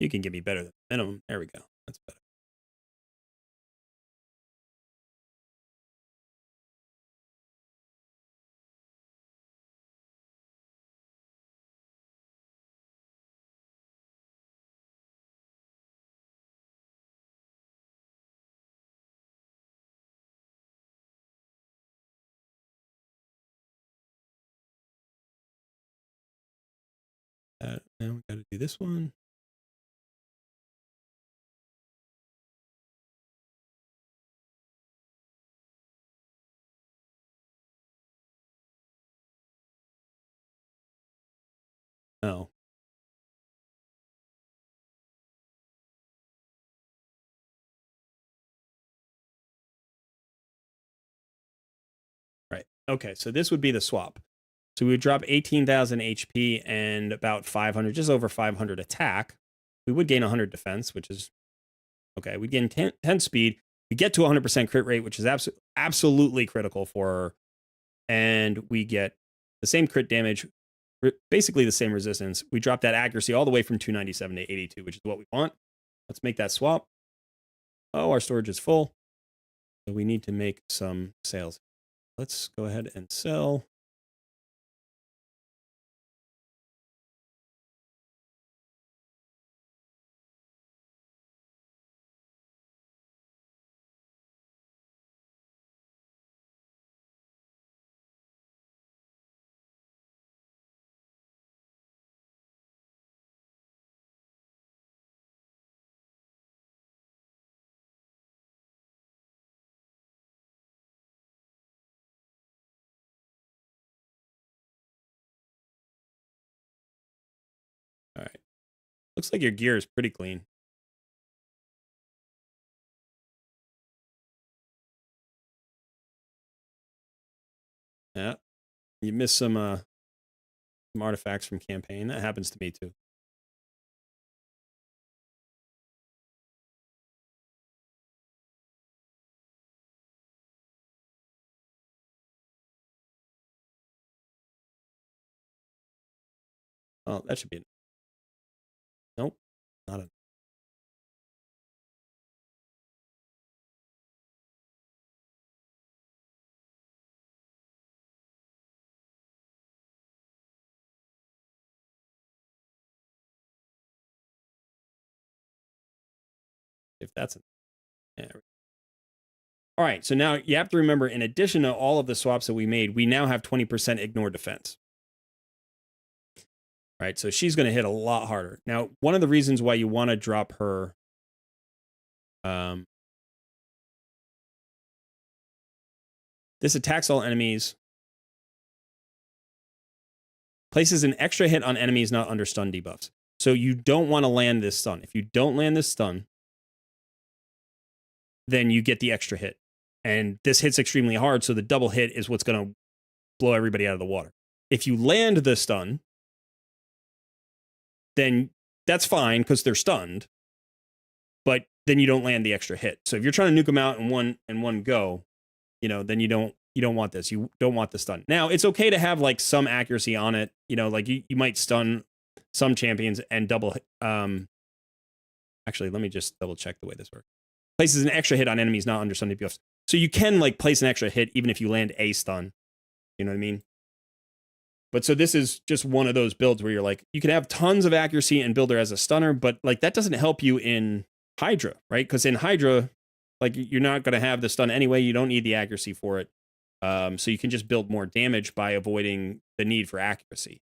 You can give me better than minimum. There we go. That's better. Now we got to do this one. Oh. Right. Okay, so this would be the swap. So we would drop 18,000 HP and about 500, just over 500 attack. We would gain 100 defense, which is okay. We'd gain 10 speed. We get to 100% crit rate, which is absolutely critical for her. And we get the same crit damage, basically the same resistance. We drop that accuracy all the way from 297 to 82, which is what we want. Let's make that swap. Oh, our storage is full. So we need to make some sales. Let's go ahead and sell. All right. Looks like your gear is pretty clean. Yeah. You missed some artifacts from campaign. That happens to me too. Oh, that should be. Nope. Not a. If that's a. Yeah. All right. So now you have to remember, in addition to all of the swaps that we made, we now have 20% ignore defense. Right. So she's going to hit a lot harder. Now, one of the reasons why you want to drop her. This attacks all enemies. Places an extra hit on enemies not under stun debuffs. So you don't want to land this stun. If you don't land this stun, then you get the extra hit. And this hits extremely hard, so the double hit is what's going to blow everybody out of the water. If you land the stun, then that's fine because they're stunned, but then you don't land the extra hit. So if you're trying to nuke them out in one go, then you don't want this. You don't want the stun. Now, it's okay to have like some accuracy on it. Like you might stun some champions and double. Actually, let me just double check the way this works. Places an extra hit on enemies not under stun debuffs. So you can like place an extra hit even if you land a stun. You know what I mean? But so this is just one of those builds where you're like, you can have tons of accuracy and build her as a stunner, but like that doesn't help you in Hydra, right? Because in Hydra, like you're not going to have the stun anyway. You don't need the accuracy for it. So you can just build more damage by avoiding the need for accuracy,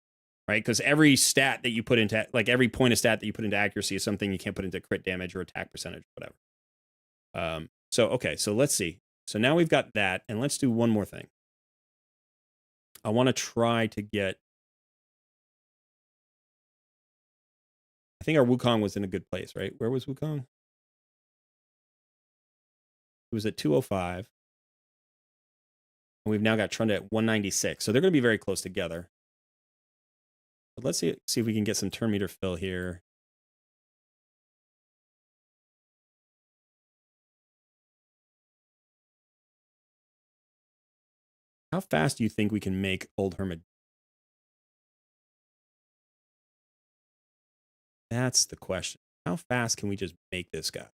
right? Because every stat that you put into, like every point of stat that you put into accuracy is something you can't put into crit damage or attack percentage, whatever. Okay, so let's see. So now we've got that, and let's do one more thing. I want to try to get... I think our Wukong was in a good place, right? Where was Wukong? It was at 205. And we've now got Trunda at 196. So they're going to be very close together. But let's see if we can get some turn meter fill here. How fast do you think we can make Old Hermit? That's the question. How fast can we just make this guy?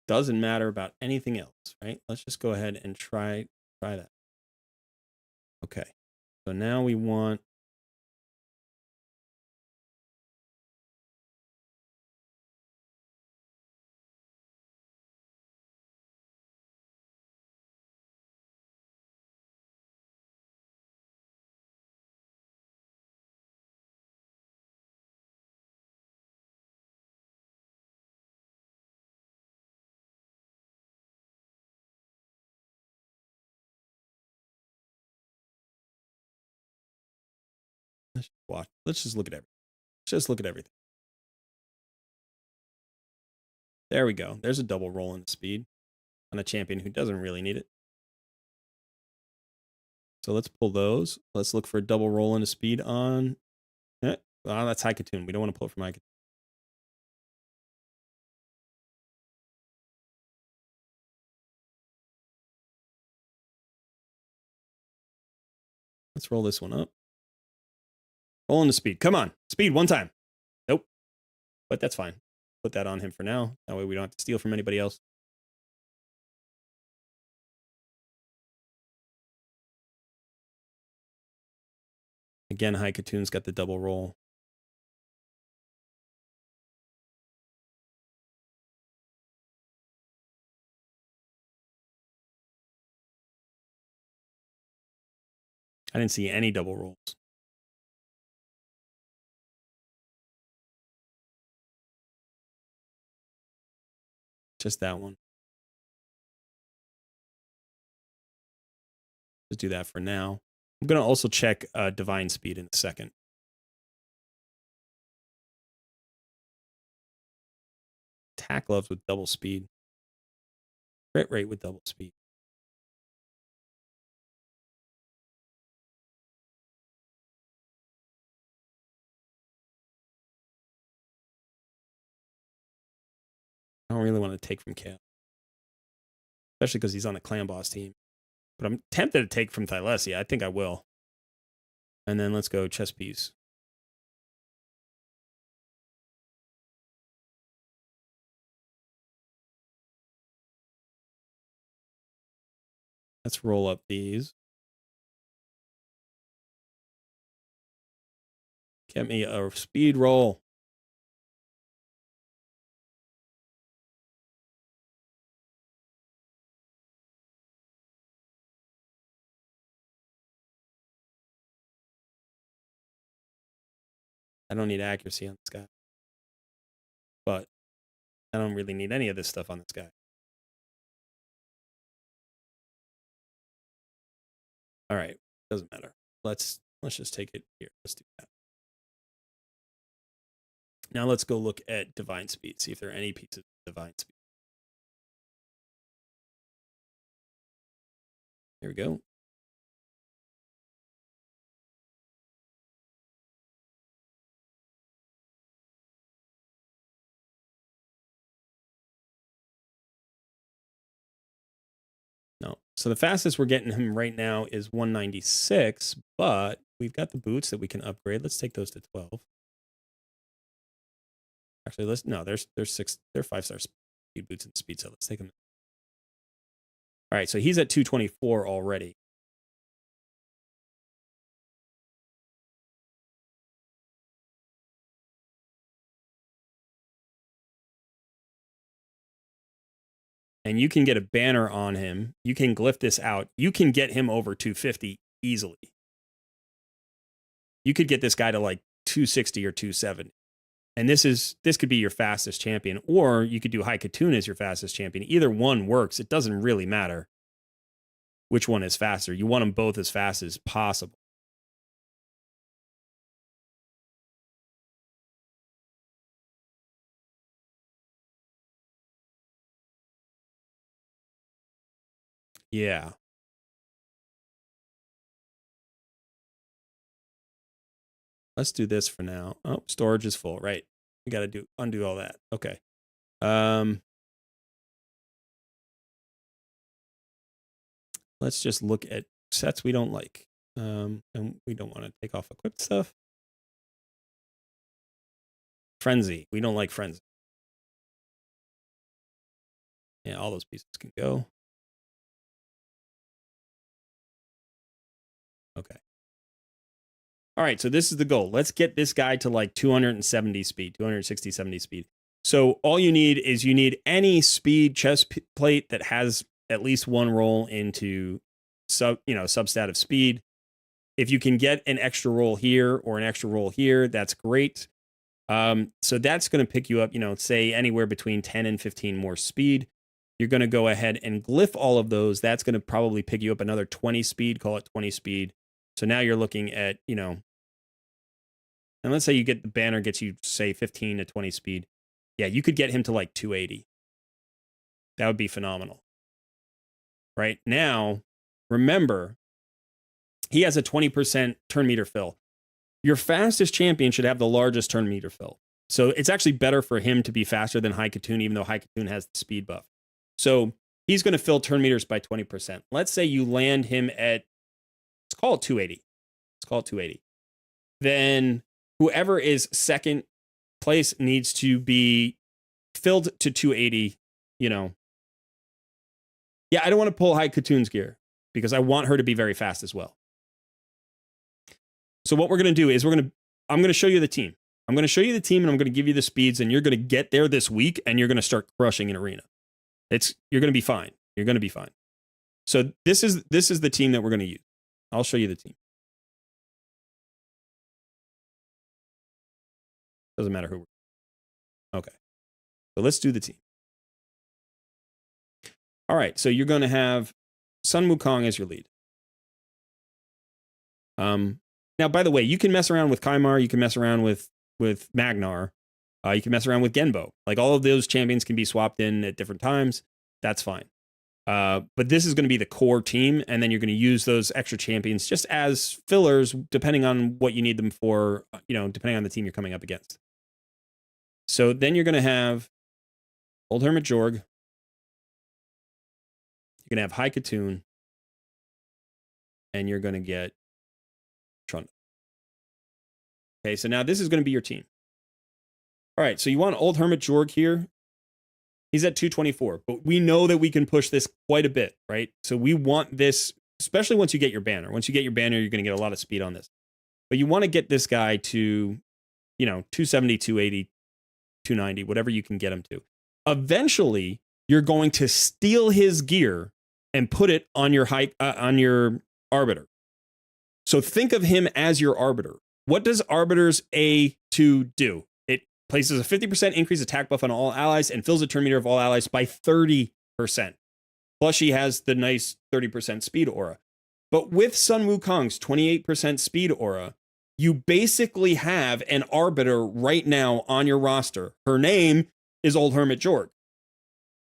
Doesn't matter about anything else, right? Let's just go ahead and try that. Okay. So now we want... Let's watch. Let's just look at everything. Just look at everything. There we go. There's a double roll into speed on a champion who doesn't really need it. So let's pull those. Let's look for a double roll into speed on... Oh, that's Haikatoon. We don't want to pull it from Haikatoon. Let's roll this one up. Roll into speed. Come on. Speed one time. Nope. But that's fine. Put that on him for now. That way we don't have to steal from anybody else. Again, Haikatoon's got the double roll. I didn't see any double rolls. Just that one. Just do that for now. I'm going to also check divine speed in a second. Attack gloves with double speed. Crit rate with double speed. I don't really want to take from Cal. Especially because he's on a clan boss team. But I'm tempted to take from Thylesia. I think I will. And then let's go chess piece. Let's roll up these. Get me a speed roll. I don't need accuracy on this guy. but I don't really need any of this stuff on this guy. All right, doesn't matter. Let's just take it here. Let's do that. Now let's go look at divine speed, see if there are any pieces of divine speed. Here we go. No. So the fastest we're getting him right now is 196, but we've got the boots that we can upgrade. Let's take those to 12. Actually, there's 5-star speed boots and speed, so let's take them. All right, so he's at 224 already. And you can get a banner on him. You can glyph this out. You can get him over 250 easily. You could get this guy to like 260 or 270. And this could be your fastest champion, or you could do High Katoon as your fastest champion. Either one works. It doesn't really matter which one is faster. You want them both as fast as possible. Yeah. Let's do this for now. Oh, storage is full, right? We got to undo all that. Okay. Let's just look at sets we don't like. And we don't want to take off equipped stuff. Frenzy. We don't like Frenzy. Yeah, all those pieces can go. Okay. All right, so this is the goal. Let's get this guy to like 270 speed, 260, 70 speed. So all you need is any speed chest plate that has at least one roll into substat of speed. If you can get an extra roll here or an extra roll here, that's great. So that's going to pick you up, say anywhere between 10 and 15 more speed. You're going to go ahead and glyph all of those. That's going to probably pick you up another 20 speed, call it 20 speed. So now you're looking at, and let's say you get the banner gets you, say, 15 to 20 speed. Yeah, you could get him to like 280. That would be phenomenal. Right now, remember, he has a 20% turn meter fill. Your fastest champion should have the largest turn meter fill. So it's actually better for him to be faster than High Katoon, even though High Katoon has the speed buff. So he's going to fill turn meters by 20%. Let's say you land him at, let's call it 280. Let's call it 280. Then whoever is second place needs to be filled to 280, Yeah, I don't want to pull High Katoon's gear because I want her to be very fast as well. So what we're going to do is I'm going to show you the team. I'm going to show you the team and I'm going to give you the speeds and you're going to get there this week and you're going to start crushing an arena. You're going to be fine. You're going to be fine. So this is the team that we're going to use. I'll show you the team. Doesn't matter who we're. Okay. So let's do the team. All right. So you're going to have Sun Wukong as your lead. Now, by the way, you can mess around with Kaimar. You can mess around with Magnar. You can mess around with Genbo. Like all of those champions can be swapped in at different times. That's fine. But this is going to be the core team, and then you're going to use those extra champions just as fillers, depending on what you need them for, depending on the team you're coming up against. So then you're going to have Old Hermit Jorg. You're going to have High Katoon. And you're going to get Trundle. Okay, so now this is going to be your team. All right, so you want Old Hermit Jorg here. He's at 224, but we know that we can push this quite a bit, right? So we want this, especially once you get your banner. Once you get your banner, you're going to get a lot of speed on this. But you want to get this guy to, 270, 280, 290, whatever you can get him to. Eventually, you're going to steal his gear and put it on your Arbiter. So think of him as your Arbiter. What does Arbiter's A2 do? It places a 50% increased attack buff on all allies and fills the turn meter of all allies by 30%. Plus, she has the nice 30% speed aura. But with Sun Wukong's 28% speed aura, you basically have an arbiter right now on your roster. Her name is Old Hermit Jorg.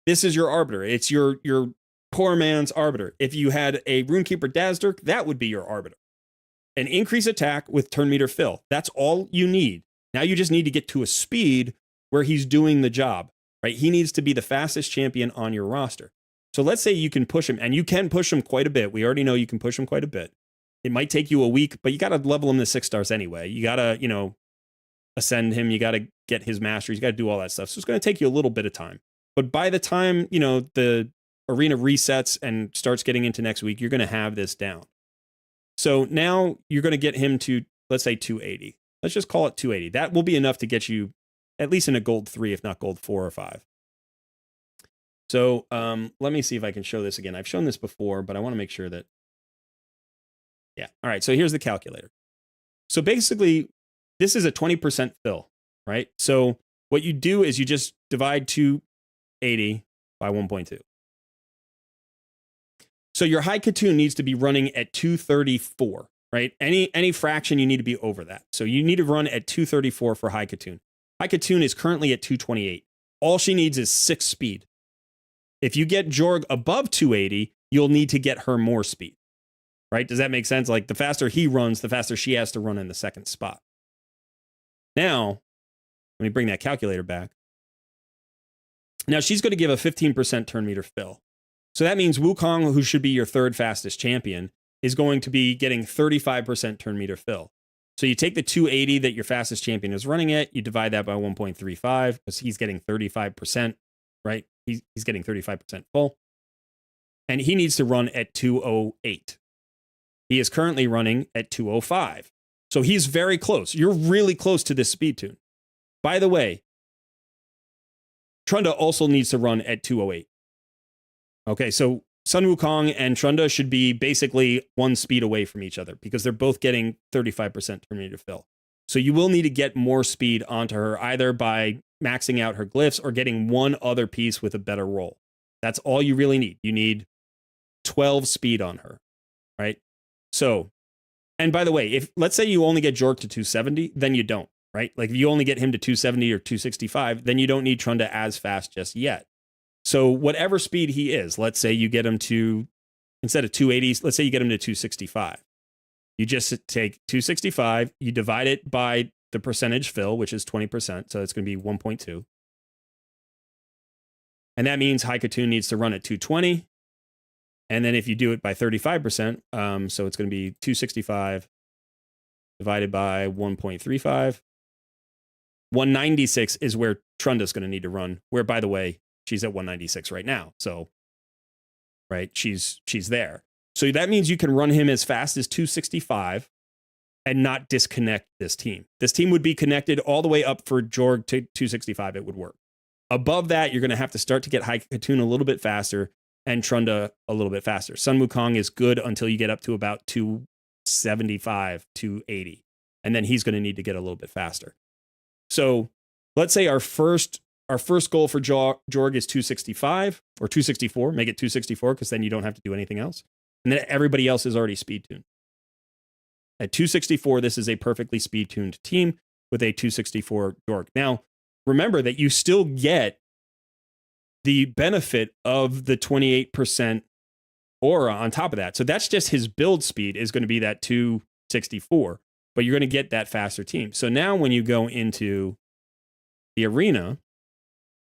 This is your arbiter. It's your poor man's arbiter. If you had a Runekeeper Dazzdirk, that would be your arbiter. An increased attack with turn meter fill. That's all you need. Now you just need to get to a speed where he's doing the job, right? He needs to be the fastest champion on your roster. So let's say you can push him, and you can push him quite a bit. We already know you can push him quite a bit. It might take you a week, but you got to level him to 6 stars anyway. You got to, ascend him. You got to get his masteries. You got to do all that stuff. So it's going to take you a little bit of time. But by the time, the arena resets and starts getting into next week, you're going to have this down. So now you're going to get him to, let's say, 280. Let's just call it 280. That will be enough to get you at least in a gold 3, if not gold 4 or 5. So let me see if I can show this again. I've shown this before, but I want to make sure that, yeah. All right, so here's the calculator. So basically, this is a 20% fill, right? So what you do is you just divide 280 by 1.2. So your High Katoon needs to be running at 234, right? Any fraction, you need to be over that. So you need to run at 234 for High Katoon. High Katoon is currently at 228. All she needs is 6 speed. If you get Jorg above 280, you'll need to get her more speed, right? Does that make sense? Like the faster he runs, the faster she has to run in the second spot. Now, let me bring that calculator back. Now she's going to give a 15% turn meter fill. So that means Wukong, who should be your 3rd fastest champion, is going to be getting 35% turn meter fill. So you take the 280 that your fastest champion is running at, you divide that by 1.35 because he's getting 35%, right? He's getting 35% full. And he needs to run at 208. He is currently running at 205. So he's very close. You're really close to this speed tune. By the way, Trunda also needs to run at 208. Okay, so Sun Wukong and Trunda should be basically 1 speed away from each other because they're both getting 35% turn meter fill. So you will need to get more speed onto her either by maxing out her glyphs or getting one other piece with a better roll. That's all you really need. You need 12 speed on her, right? So, and by the way, if let's say you only get Jorg to 270, then you don't, right? Like if you only get him to 270 or 265, then you don't need Trunda as fast just yet. So whatever speed he is, let's say you get him to, instead of 280, let's say you get him to 265. You just take 265, you divide it by the percentage fill, which is 20%, so it's going to be 1.2. And that means High Katoon needs to run at 220. And then if you do it by 35%, so it's going to be 265 divided by 1.35. 196 is where Trunda's going to need to run, where, by the way, she's at 196 right now. So, right, she's there. So that means you can run him as fast as 265 and not disconnect this team. This team would be connected all the way up for Jorg to 265. It would work. Above that, you're going to have to start to get High Katoon a little bit faster and Trunda a little bit faster. Sun Wukong is good until you get up to about 275, 280. And then he's going to need to get a little bit faster. So let's say our first goal for Jorg is 265 or 264. Make it 264 because then you don't have to do anything else. And then everybody else is already speed tuned. At 264, this is a perfectly speed tuned team with a 264 Jorg. Now, remember that you still get the benefit of the 28% aura on top of that. So that's just his build speed is going to be that 264, but you're going to get that faster team. So now when you go into the arena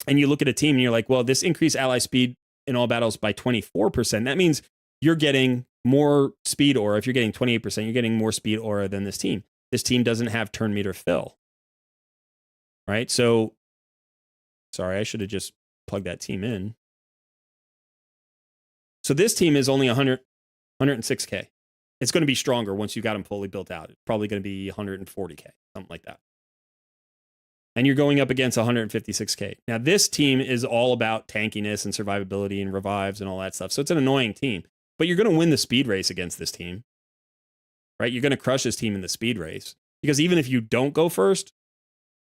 and you look at a team and you're like, well, this increased ally speed in all battles by 24%. That means you're getting more speed aura. If you're getting 28%, you're getting more speed aura than this team. This team doesn't have turn meter fill. Right? So, sorry, I should have just plugged that team in. So this team is only 106K. It's going to be stronger once you got them fully built out. It's probably going to be 140K, something like that. And you're going up against 156K. Now, this team is all about tankiness and survivability and revives and all that stuff. So it's an annoying team. But you're going to win the speed race against this team. Right? You're going to crush this team in the speed race. Because even if you don't go first,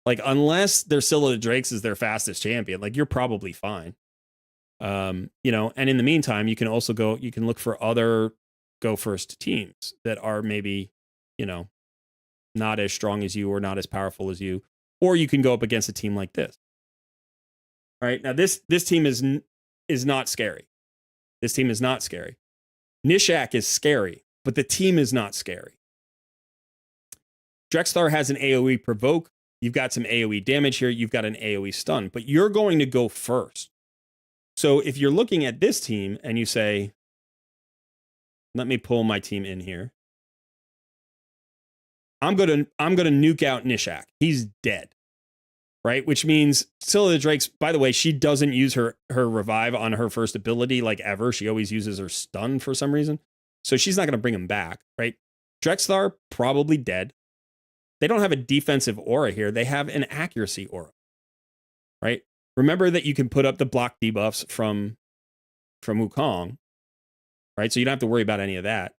Like, unless their Scylla the Drakes is their fastest champion, like, you're probably fine. You know, and in the meantime, you can also you can look for other go first teams that are maybe, you know, not as strong as you or not as powerful as you, or you can go up against a team like this. All right. Now this team is not scary. This team is not scary. Nishak is scary, but the team is not scary. Drexthar has an AoE provoke. You've got some AoE damage here. You've got an AoE stun, but you're going to go first. So if you're looking at this team and you say, let me pull my team in here. I'm gonna nuke out Nishak. He's dead. Right? Which means Scylla the Drakes, by the way, she doesn't use her revive on her first ability like ever. She always uses her stun for some reason. So she's not gonna bring him back, right? Drexthar, probably dead. They don't have a defensive aura here. They have an accuracy aura. Right? Remember that you can put up the block debuffs from Wukong. Right? So you don't have to worry about any of that.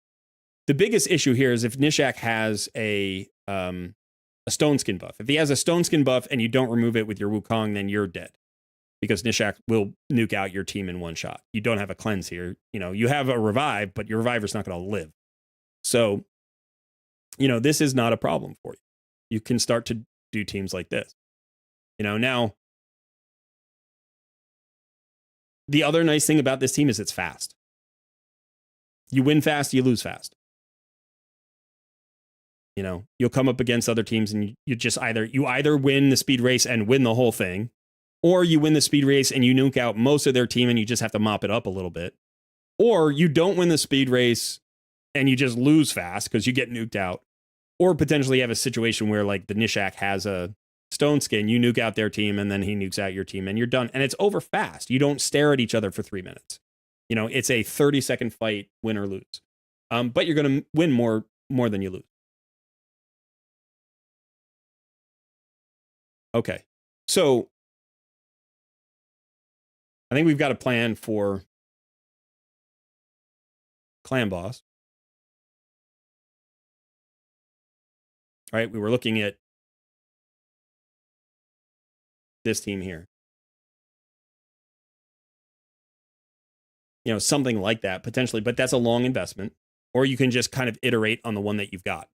The biggest issue here is if Nishak has a stone skin buff. If he has a stone skin buff and you don't remove it with your Wukong, then you're dead. Because Nishak will nuke out your team in one shot. You don't have a cleanse here. You know, you have a revive, but your reviver's not going to live. So, you know, this is not a problem for you. You can start to do teams like this. You know, now, the other nice thing about this team is it's fast. You win fast, you lose fast. You know, you'll come up against other teams and you just either win the speed race and win the whole thing, or you win the speed race and you nuke out most of their team and you just have to mop it up a little bit. Or you don't win the speed race and you just lose fast because you get nuked out. Or potentially have a situation where like the Nishak has a stone skin, you nuke out their team and then he nukes out your team and you're done. And it's over fast. You don't stare at each other for 3 minutes. You know, it's a 30-second fight, win or lose. But you're going to win more than you lose. Okay, so I think we've got a plan for Clan Boss. All right, we were looking at this team here. You know, something like that potentially, but that's a long investment. Or you can just kind of iterate on the one that you've got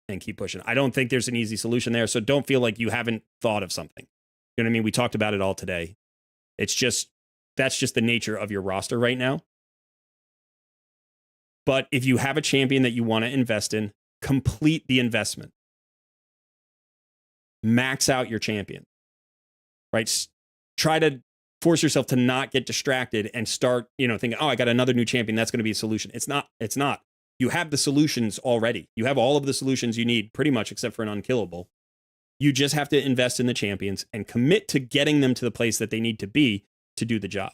and keep pushing. I don't think there's an easy solution there, so don't feel like you haven't thought of something. You know what I mean? We talked about it all today. It's just, that's just the nature of your roster right now. But if you have a champion that you want to invest in, complete the investment. Max out your champion. Right? Try to force yourself to not get distracted and start, you know, thinking, oh, I got another new champion. That's going to be a solution. It's not. You have the solutions already. You have all of the solutions you need, pretty much, except for an Unkillable. You just have to invest in the champions and commit to getting them to the place that they need to be to do the job.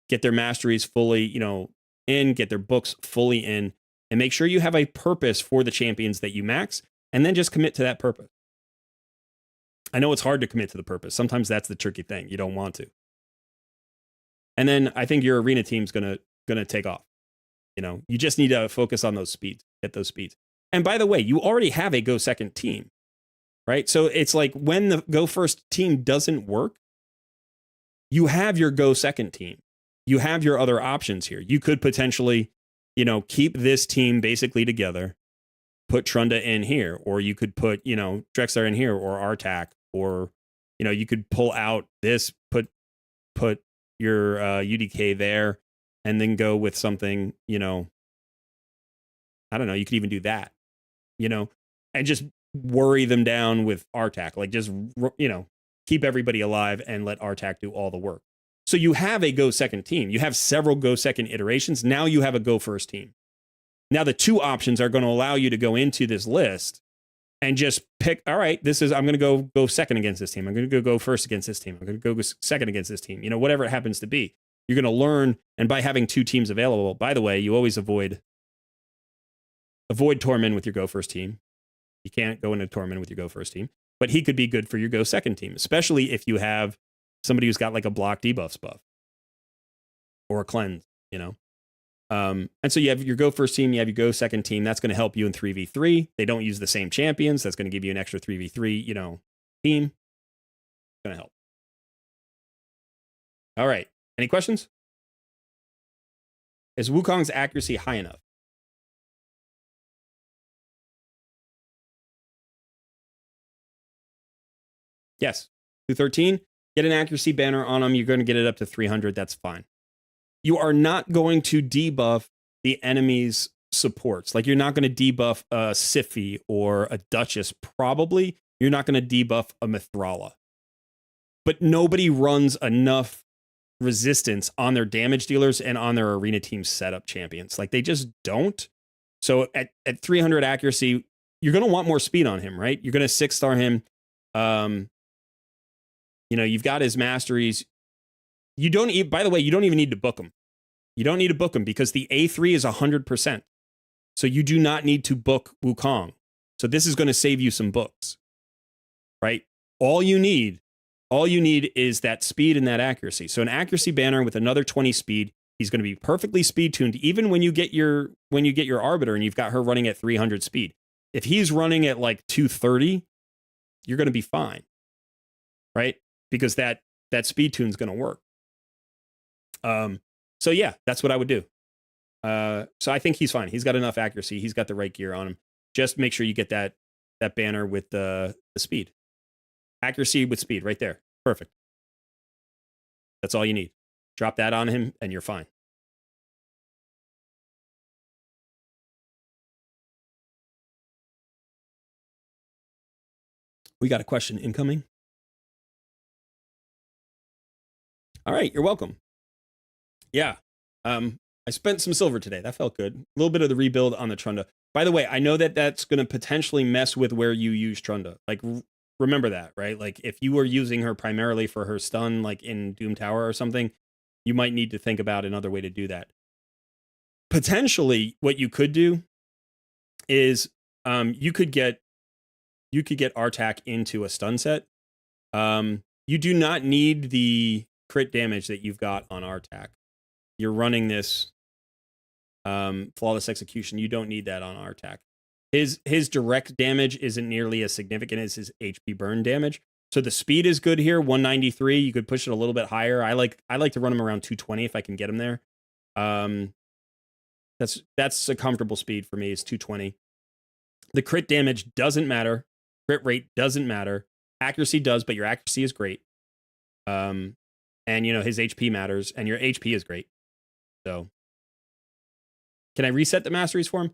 Get their masteries fully, you know, in, get their books fully in, and make sure you have a purpose for the champions that you max, and then just commit to that purpose. I know it's hard to commit to the purpose. Sometimes that's the tricky thing. You don't want to. And then I think your arena team's gonna take off. You know, you just need to focus on those speeds, get those speeds. And by the way, you already have a go second team, right? So it's like when the go first team doesn't work, you have your go second team. You have your other options here. You could potentially, you know, keep this team basically together, put Trunda in here, or you could put, you know, Drexthar in here, or Artak, or, you know, you could pull out this, put your UDK there, and then go with something, you know, I don't know, you could even do that, you know, and just worry them down with Artak. Like just, you know, keep everybody alive and let Artak do all the work. So you have a go second team. You have several go second iterations. Now you have a go first team. Now the two options are going to allow you to go into this list and just pick, all right, I'm going to go second against this team. I'm going to go first against this team. I'm going to go second against this team. You know, whatever it happens to be. You're going to learn, and by having two teams available, by the way, you always avoid Tormund with your go first team. You can't go into Tormund with your go first team, but he could be good for your go second team, especially if you have somebody who's got like a block debuffs buff or a cleanse, you know. And so you have your go first team, you have your go second team. That's going to help you in 3v3. They don't use the same champions. That's going to give you an extra 3v3, you know, team. It's going to help. All right. Any questions? Is Wukong's accuracy high enough? Yes. 213. Get an accuracy banner on him. You're going to get it up to 300. That's fine. You are not going to debuff the enemy's supports. Like, you're not going to debuff a Siphi or a Duchess, probably. You're not going to debuff a Mithrala. But nobody runs enough resistance on their damage dealers and on their arena team setup champions. Like, they just don't. So at 300 accuracy, you're going to want more speed on him, right? You're going to 6-star him. You've got his masteries. You don't even, by the way, you don't even need to book him. You don't need to book him because the A3 is 100%. So you do not need to book Wukong. So this is going to save you some books, right? All you need is that speed and that accuracy. So an accuracy banner with another 20 speed, he's going to be perfectly speed tuned even when you get your arbiter and you've got her running at 300 speed. If he's running at like 230, you're going to be fine, right? Because that speed tune's going to work. So yeah, that's what I would do. So I think he's fine. He's got enough accuracy. He's got the right gear on him. Just make sure you get that banner with the speed. Accuracy with speed right there. Perfect. That's all you need. Drop that on him and you're fine. We got a question incoming. All right, you're welcome. Yeah. I spent some silver today. That felt good. A little bit of the rebuild on the Trunda. By the way, I know that that's going to potentially mess with where you use Trunda. Like, remember that, right? Like, if you were using her primarily for her stun, like in Doom Tower or something, you might need to think about another way to do that. Potentially, what you could do is you could get Artak into a stun set. You do not need the crit damage that you've got on Artak. You're running this flawless execution. You don't need that on Artak. His direct damage isn't nearly as significant as his HP burn damage. So the speed is good here, 193. You could push it a little bit higher. I like to run him around 220 if I can get him there. That's a comfortable speed for me, is 220. The crit damage doesn't matter. Crit rate doesn't matter. Accuracy does, but your accuracy is great. And his HP matters, and your HP is great. So, can I reset the masteries for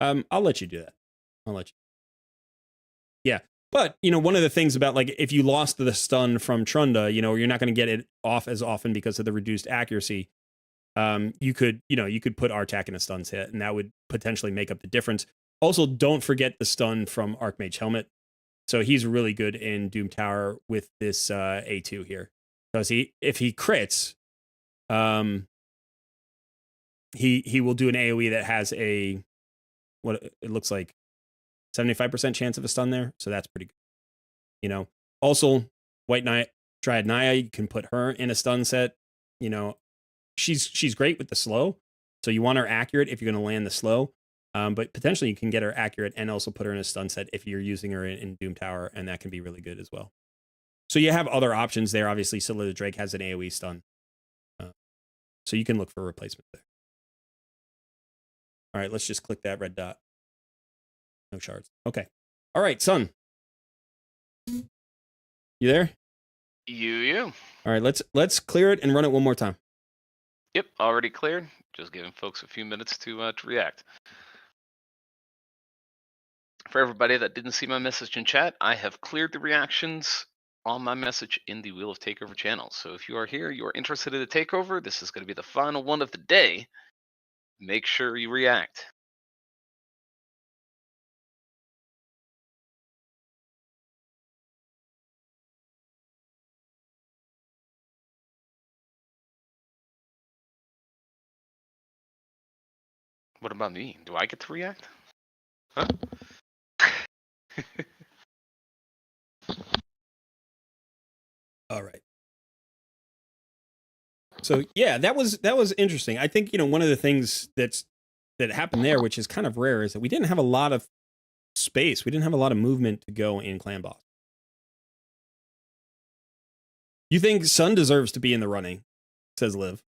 him? I'll let you do that. I'll let you. Yeah, but one of the things about, like, if you lost the stun from Trunda, you're not going to get it off as often because of the reduced accuracy. You could put Artak in a stun hit, and that would potentially make up the difference. Also, don't forget the stun from Archmage Helmet. So he's really good in Doom Tower with this A2 here. Because if he crits, he will do an AoE that has what it looks like 75% chance of a stun there. So that's pretty good. Also, White Knight, Dryad Naya, you can put her in a stun set. She's great with the slow. So you want her accurate if you're going to land the slow. But potentially you can get her accurate and also put her in a stun set if you're using her in Doom Tower, and that can be really good as well. So you have other options there. Obviously, Scylla the Drake has an AoE stun. So you can look for a replacement there. All right, let's just click that red dot. No shards. Okay. All right, Sun. You there? You. All right, let's clear it and run it one more time. Yep, already cleared. Just giving folks a few minutes to react. For everybody that didn't see my message in chat, I have cleared the reactions on my message in the Wheel of Takeover channel. So if you are here, you are interested in a takeover, this is going to be the final one of the day. Make sure you react. What about me? Do I get to react? Huh? All right. So yeah, that was interesting. I think one of the things that happened there, which is kind of rare, is that we didn't have a lot of space. We didn't have a lot of movement to go in Clan Boss. You think Sun deserves to be in the running, says Liv.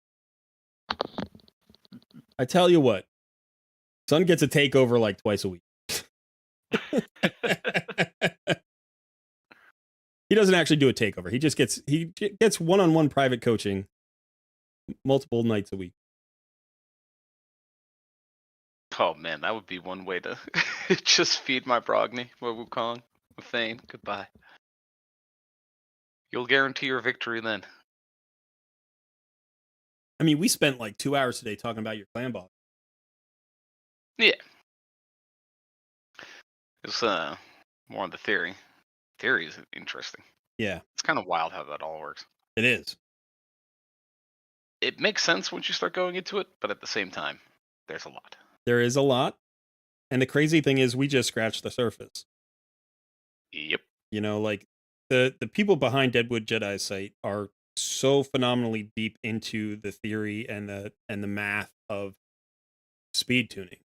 I tell you what, Sun gets a takeover like twice a week. He doesn't actually do a takeover. He gets one-on-one private coaching multiple nights a week. Oh man, that would be one way to just feed my Brogni or Wukong. Thane, goodbye. You'll guarantee your victory then. I mean, we spent like 2 hours today talking about your clan boss. Yeah. It's more on the theory. Theory is interesting. Yeah. It's kind of wild how that all works. It is. It makes sense once you start going into it, but at the same time, there's a lot. There is a lot. And the crazy thing is we just scratched the surface. Yep. You know, like the people behind Deadwood Jedi's site are so phenomenally deep into the theory and the math of speed tuning.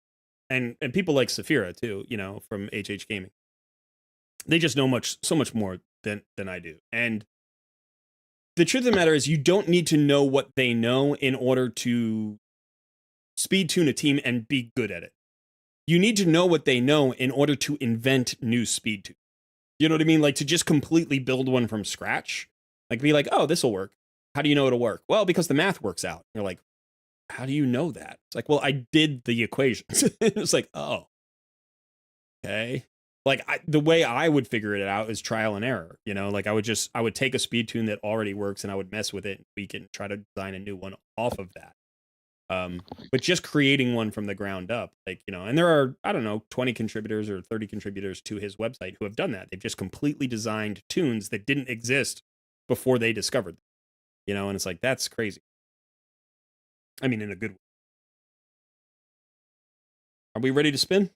And people like Saphira too, you know, from HH Gaming. They just know so much more than I do. And the truth of the matter is you don't need to know what they know in order to speed tune a team and be good at it. You need to know what they know in order to invent new speed tunes. You know what I mean? Like to just completely build one from scratch. Like be like, oh, this will work. How do you know it'll work? Well, because the math works out. You're like, how do you know that? It's like, well, I did the equations. It's like, oh, okay. Like the way I would figure it out is trial and error. You know, like I would take a speed tune that already works and I would mess with it and tweak it and try to design a new one off of that. But just creating one from the ground up, like, you know, and there are, I don't know, 20 contributors or 30 contributors to his website who have done that. They've just completely designed tunes that didn't exist before they discovered them, you know, and it's like, that's crazy. I mean, in a good way. Are we ready to spin?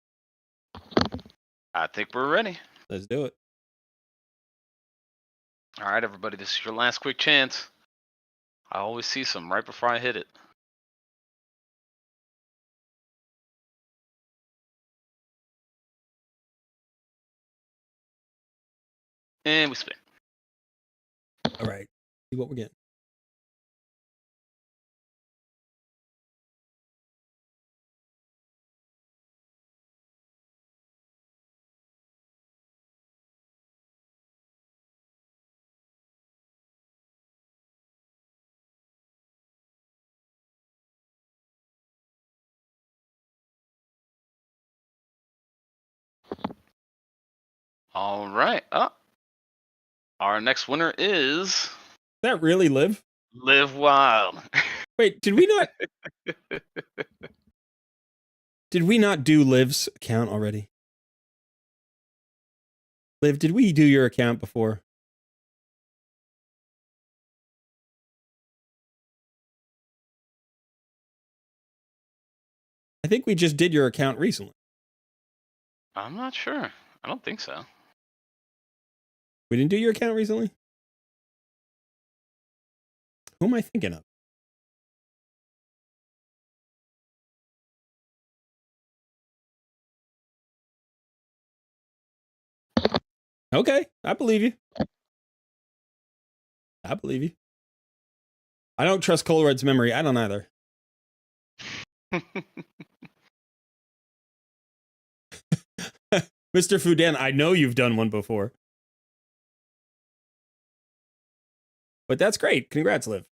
I think we're ready. Let's do it. All right, everybody, this is your last quick chance. I always see some right before I hit it. And we spin. All right. See what we're getting. All right. Our next winner is That really Liv? Live Wild. Wait, did we not? Did we not do Liv's account already? Liv, did we do your account before? I think we just did your account recently. I'm not sure. I don't think so. We didn't do your account recently? Who am I thinking of? Okay, I believe you. I believe you. I don't trust Colred's memory. I don't either. Mr. Fudan, I know you've done one before. But that's great. Congrats, Liv.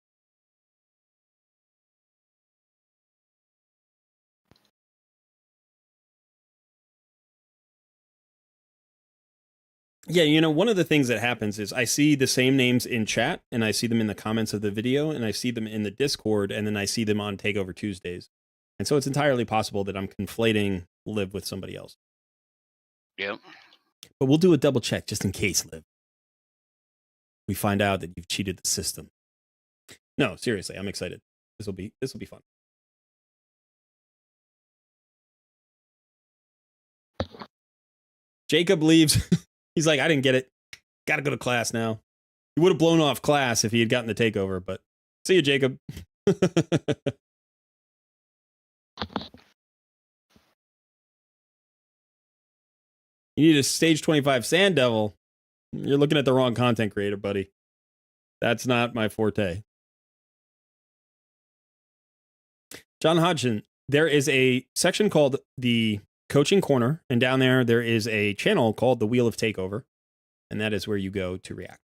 Yeah, you know, one of the things that happens is I see the same names in chat, and I see them in the comments of the video, and I see them in the Discord, and then I see them on Takeover Tuesdays. And so it's entirely possible that I'm conflating Liv with somebody else. Yep. But we'll do a double check just in case, Liv. We find out that you've cheated the system. No, seriously, I'm excited. This will be fun. Jacob leaves. He's like, I didn't get it. Got to go to class now. He would have blown off class if he had gotten the takeover, but see you, Jacob. You need a stage 25 Sand Devil. You're looking at the wrong content creator, buddy. That's not my forte. John Hodgson, there is a section called the Coaching Corner, and down there is a channel called the Wheel of Takeover, and that is where you go to react.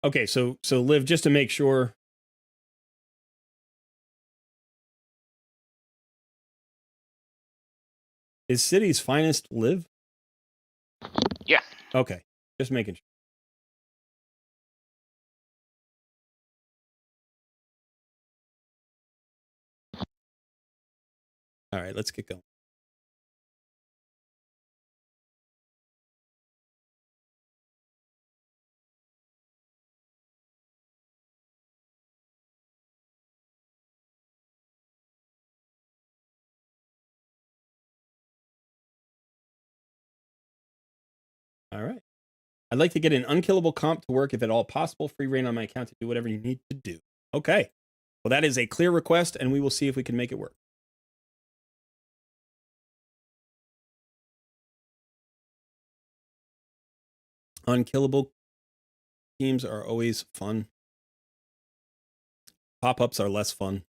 Okay, so Liv, just to make sure. Is City's Finest Liv? Yeah. Okay, just making sure. All right, let's get going. All right. I'd like to get an unkillable comp to work if at all possible. Free reign on my account to do whatever you need to do. Okay. Well, that is a clear request, and we will see if we can make it work. Unkillable teams are always fun. Pop-ups are less fun.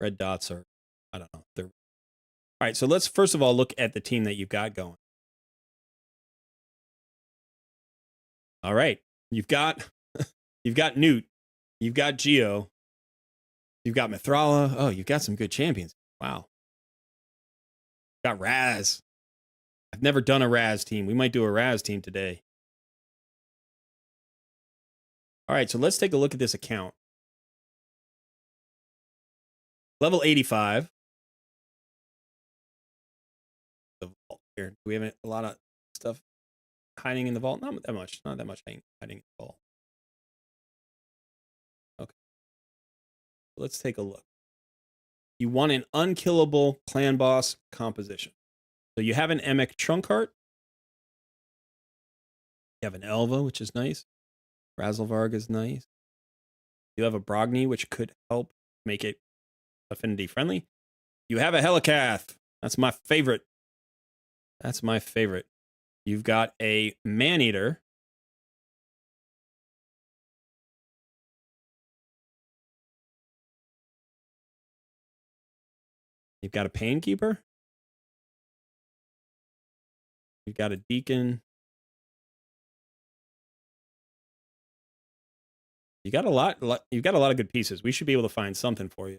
Red dots are, I don't know. They're... All right, so let's first of all look at the team that you've got going. All right. You've got Newt. You've got Geo. You've got Mithrala. Oh, you've got some good champions. Wow. Got Raz. I've never done a Raz team. We might do a Raz team today. All right, so let's take a look at this account. Level 85. The vault here. Do we have a lot of stuff hiding in the vault? Not that much. Not that much hiding in the vault. Okay. Let's take a look. You want an unkillable clan boss composition. So you have an Emek Trunkheart. You have an Elva, which is nice. Razzlevarg is nice. You have a Brogni, which could help make it affinity friendly. You have a Helicath. That's my favorite. That's my favorite. You've got a Maneater. You've got a Painkeeper. You've got a Deacon. You got a lot. You've got a lot of good pieces. We should be able to find something for you.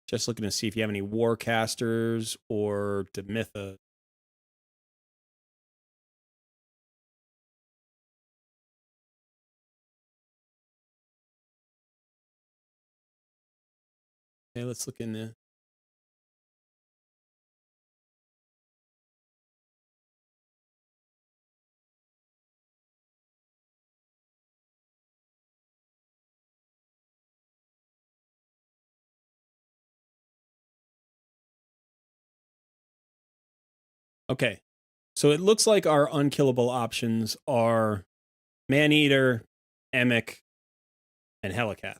Just looking to see if you have any Warcasters or Demitha. Okay, let's look in there. Okay, so it looks like our unkillable options are Maneater, Emek, and Helicath.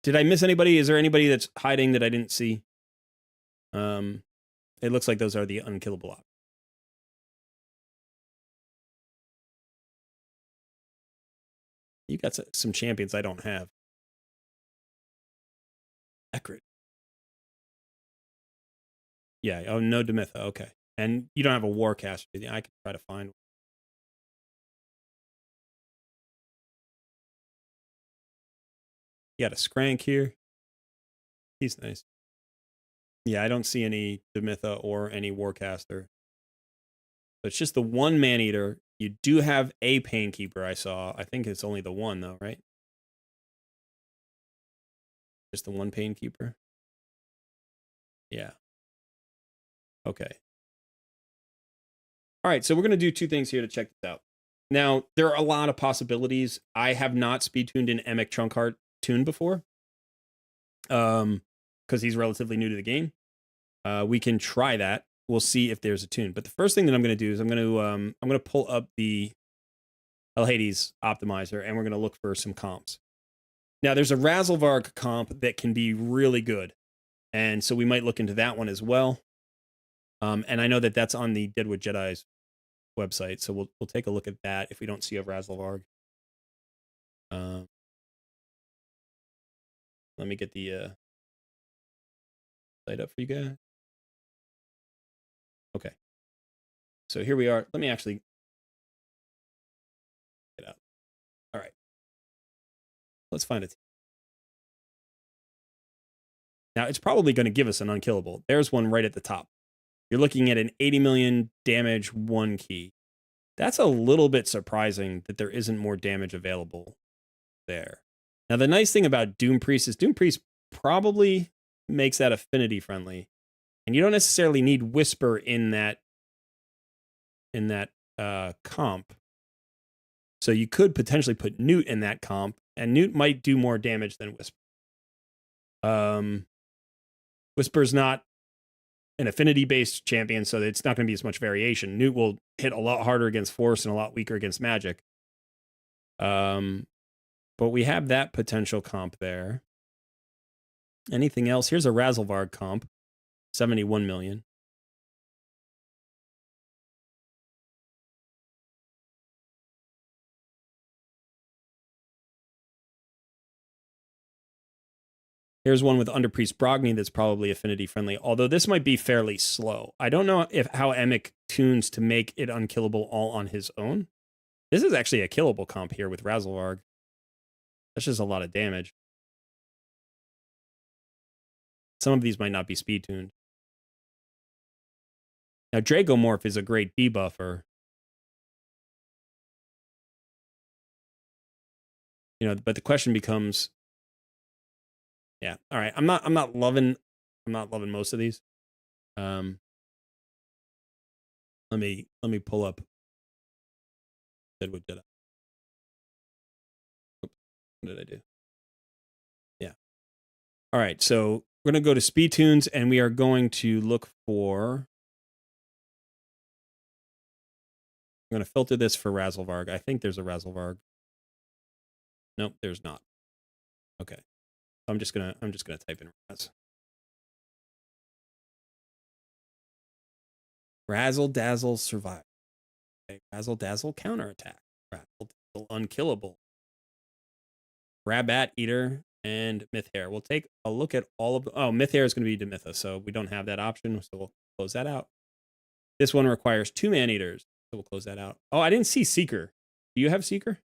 Did I miss anybody? Is there anybody that's hiding that I didn't see? It looks like those are the unkillable options. You got some champions I don't have. Ekrit. Yeah, oh, no Demitha, okay. And you don't have a Warcaster. I could try to find one. You got a Skrank here. He's nice. Yeah, I don't see any Demitha or any Warcaster. So it's just the one Man-Eater. You do have a Painkeeper, I saw. I think it's only the one, though, right? Just the one Painkeeper? Yeah. Okay. All right, so we're going to do two things here to check this out. Now, there are a lot of possibilities. I have not speed-tuned an Emic Trunkheart tune before. Because he's relatively new to the game. We can try that. We'll see if there's a tune. But the first thing that I'm going to do is I'm going to pull up the El Hades optimizer, and we're going to look for some comps. Now, there's a Razzlevarg comp that can be really good, and so we might look into that one as well. And I know that that's on the Deadwood Jedi's website, so we'll take a look at that if we don't see a Razzlevarg. Let me get the site up for you guys. Okay. So here we are. Let me actually get out. All right. Let's find it. Now, it's probably going to give us an unkillable. There's one right at the top. You're looking at an 80 million damage 1 key. That's a little bit surprising that there isn't more damage available there. Now, the nice thing about Doom Priest is Doom Priest probably makes that affinity friendly. And you don't necessarily need Whisper in that comp. So you could potentially put Newt in that comp, and Newt might do more damage than Whisper. Whisper's not an affinity-based champion, so it's not going to be as much variation. Newt will hit a lot harder against Force and a lot weaker against Magic. But we have that potential comp there. Anything else? Here's a Razzlevarg comp, 71 million. Here's one with Underpriest Brogni that's probably affinity friendly, although this might be fairly slow. I don't know how Emic tunes to make it unkillable all on his own. This is actually a killable comp here with Razzlevarg. That's just a lot of damage. Some of these might not be speed tuned. Now, Dragomorph is a great debuffer. You know, but the question becomes, yeah, all right. I'm not loving most of these. Let me pull up Deadwood Jedi. Oops, what did I do? Yeah. All right, so we're going to go to speed tunes, and we are going to look for. I'm going to filter this for Razzlevarg. I think there's a Razzlevarg. Nope, there's not. Okay, I'm just gonna type in Raz. Razzle Dazzle Survive. Okay, Razzle Dazzle Counterattack. Razzle Dazzle Unkillable. Rabat Eater and Mythhair. We'll take a look at all of the. Oh, Mythhair is going to be Demitha, so we don't have that option, so we'll close that out. This one requires 2 Man-Eaters, so we'll close that out. Oh, I didn't see Seeker. Do you have Seeker?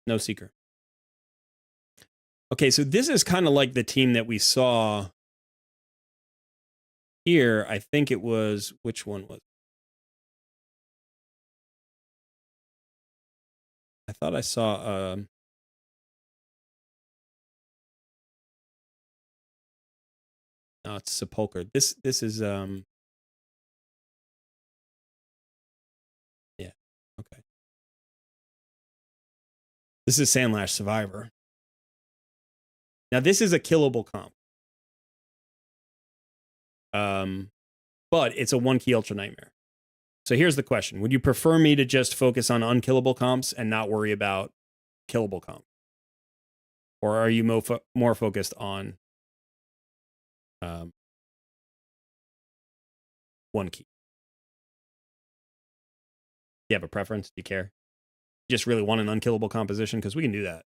No Seeker. Okay, so this is kind of like the team that we saw here. I think it was, which one was it? I thought I saw no, it's Sepulcher. This is yeah, okay. This is Sandlash Survivor. Now this is a killable comp. But it's a 1-key Ultra Nightmare. So here's the question. Would you prefer me to just focus on unkillable comps and not worry about killable comp? Or are you more focused on 1 key? Do you have a preference? Do you care? You just really want an unkillable composition? Because we can do that.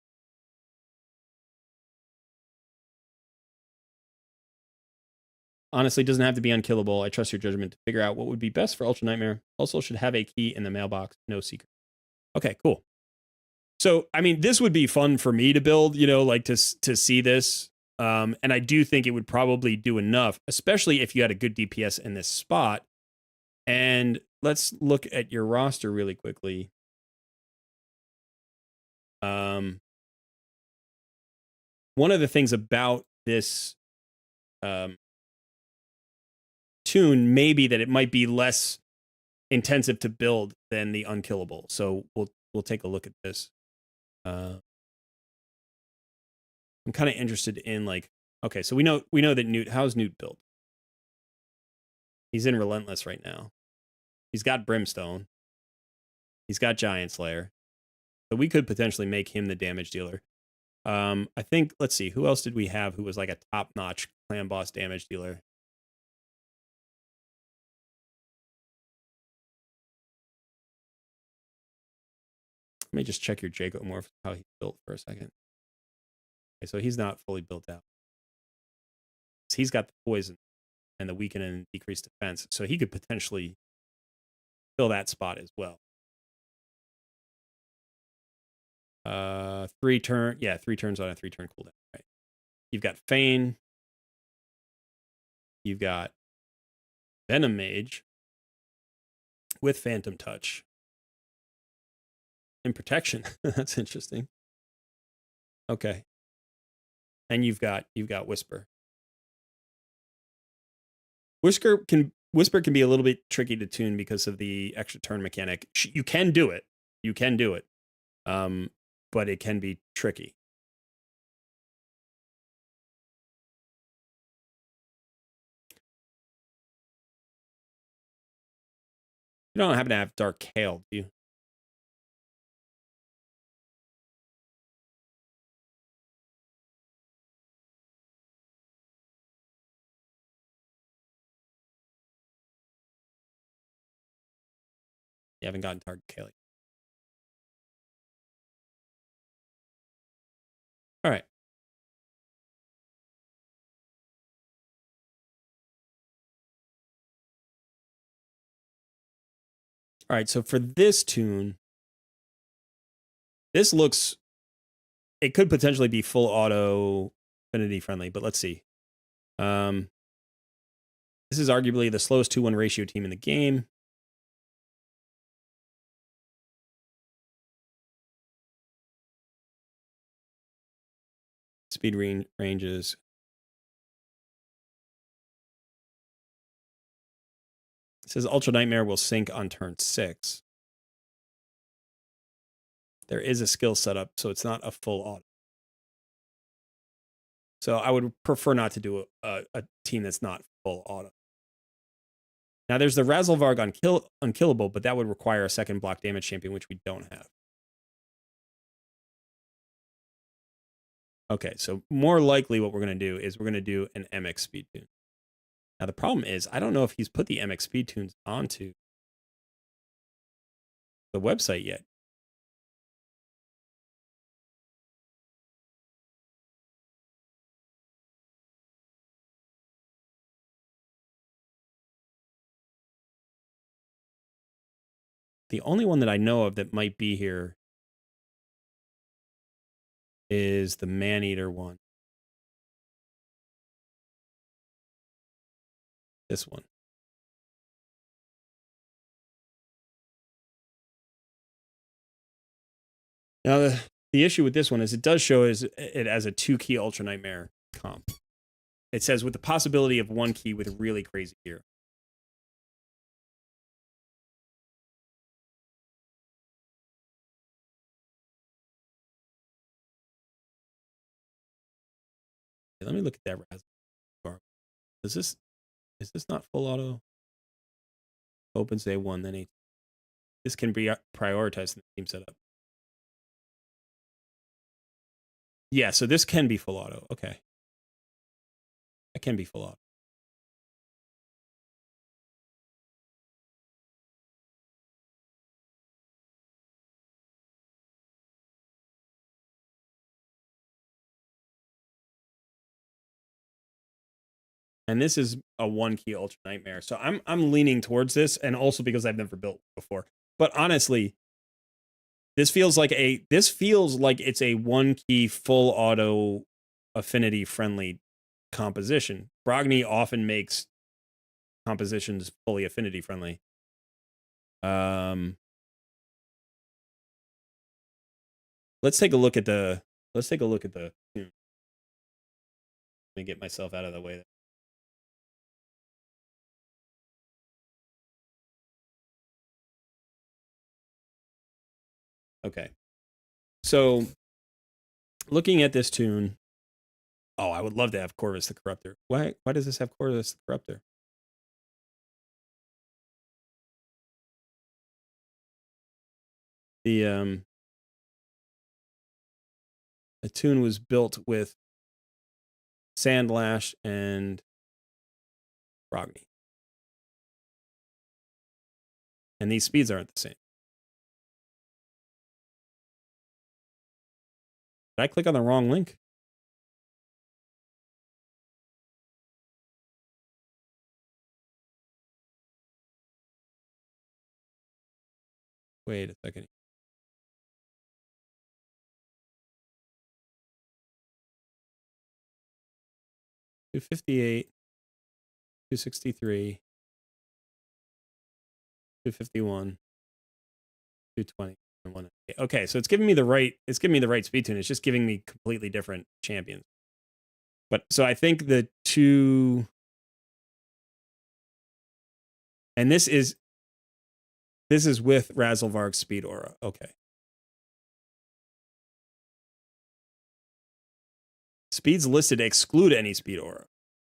Honestly, doesn't have to be unkillable. I trust your judgment to figure out what would be best for Ultra Nightmare. Also should have a key in the mailbox. No secret. Okay, cool. So, I mean, this would be fun for me to build, you know, like to see this. And I do think it would probably do enough, especially if you had a good DPS in this spot. And let's look at your roster really quickly. One of the things about this tune may be that it might be less intensive to build than the Unkillable. So we'll take a look at this. I'm kind of interested in like, okay, so we know that Newt. How's Newt built? He's in Relentless right now. He's got Brimstone. He's got Giant Slayer. So we could potentially make him the damage dealer. I think, let's see, who else did we have who was like a top-notch clan boss damage dealer? Let me just check your Jacob Morph, how he's built for a second. Okay, so he's not fully built out. He's got the poison and the weaken and decreased defense, so he could potentially fill that spot as well. 3 turns on a 3-turn cooldown, right? You've got Feign. You've got Venom Mage with Phantom Touch and Protection. That's interesting. Okay. And you've got Whisper. Whisper can be a little bit tricky to tune because of the extra turn mechanic. You can do it. But it can be tricky. You don't happen to have Dark Hail, do you? You haven't gotten Dark Hail yet. All right. All right, so for this tune, this looks, it could potentially be full auto affinity friendly, but let's see. This is arguably the slowest 2-1 ratio team in the game. Speed ranges. It says Ultra Nightmare will sync on turn 6. There is a skill setup, so it's not a full auto. So I would prefer not to do a team that's not full auto. Now there's the Razzlevarg Unkillable, but that would require a second block damage champion, which we don't have. Okay, so more likely what we're going to do is we're going to do an MX speed tune. Now the problem is I don't know if he's put the MX speed tunes onto the website yet. The only one that I know of that might be here is the Maneater one. This one. Now the issue with this one is it does show it as a 2-key Ultra Nightmare comp. It says with the possibility of 1 key with really crazy gear. Let me look at that Razzlevarg. Is this not full auto? Opens day 1, then 8. This can be prioritized in the team setup. Yeah, so this can be full auto. Okay. That can be full auto. And this is a 1-key Ultra Nightmare. So I'm leaning towards this, and also because I've never built before. But honestly, this feels like it's a 1-key full auto affinity friendly composition. Brogni often makes compositions fully affinity friendly. Let's take a look at the tune. Let me get myself out of the way there. Okay. So looking at this tune, oh, I would love to have Corvus the Corruptor. Why does this have Corvus the Corruptor? The tune was built with Sandlash and Brogni. And these speeds aren't the same. Did I click on the wrong link? Wait a second. 258, 263, 251, 220, and 1. Okay, so it's giving me the right speed tune. It's just giving me completely different champions. But so I think the two, and this is with Razzlevarg's Speed Aura. Okay. Speeds listed exclude any speed aura.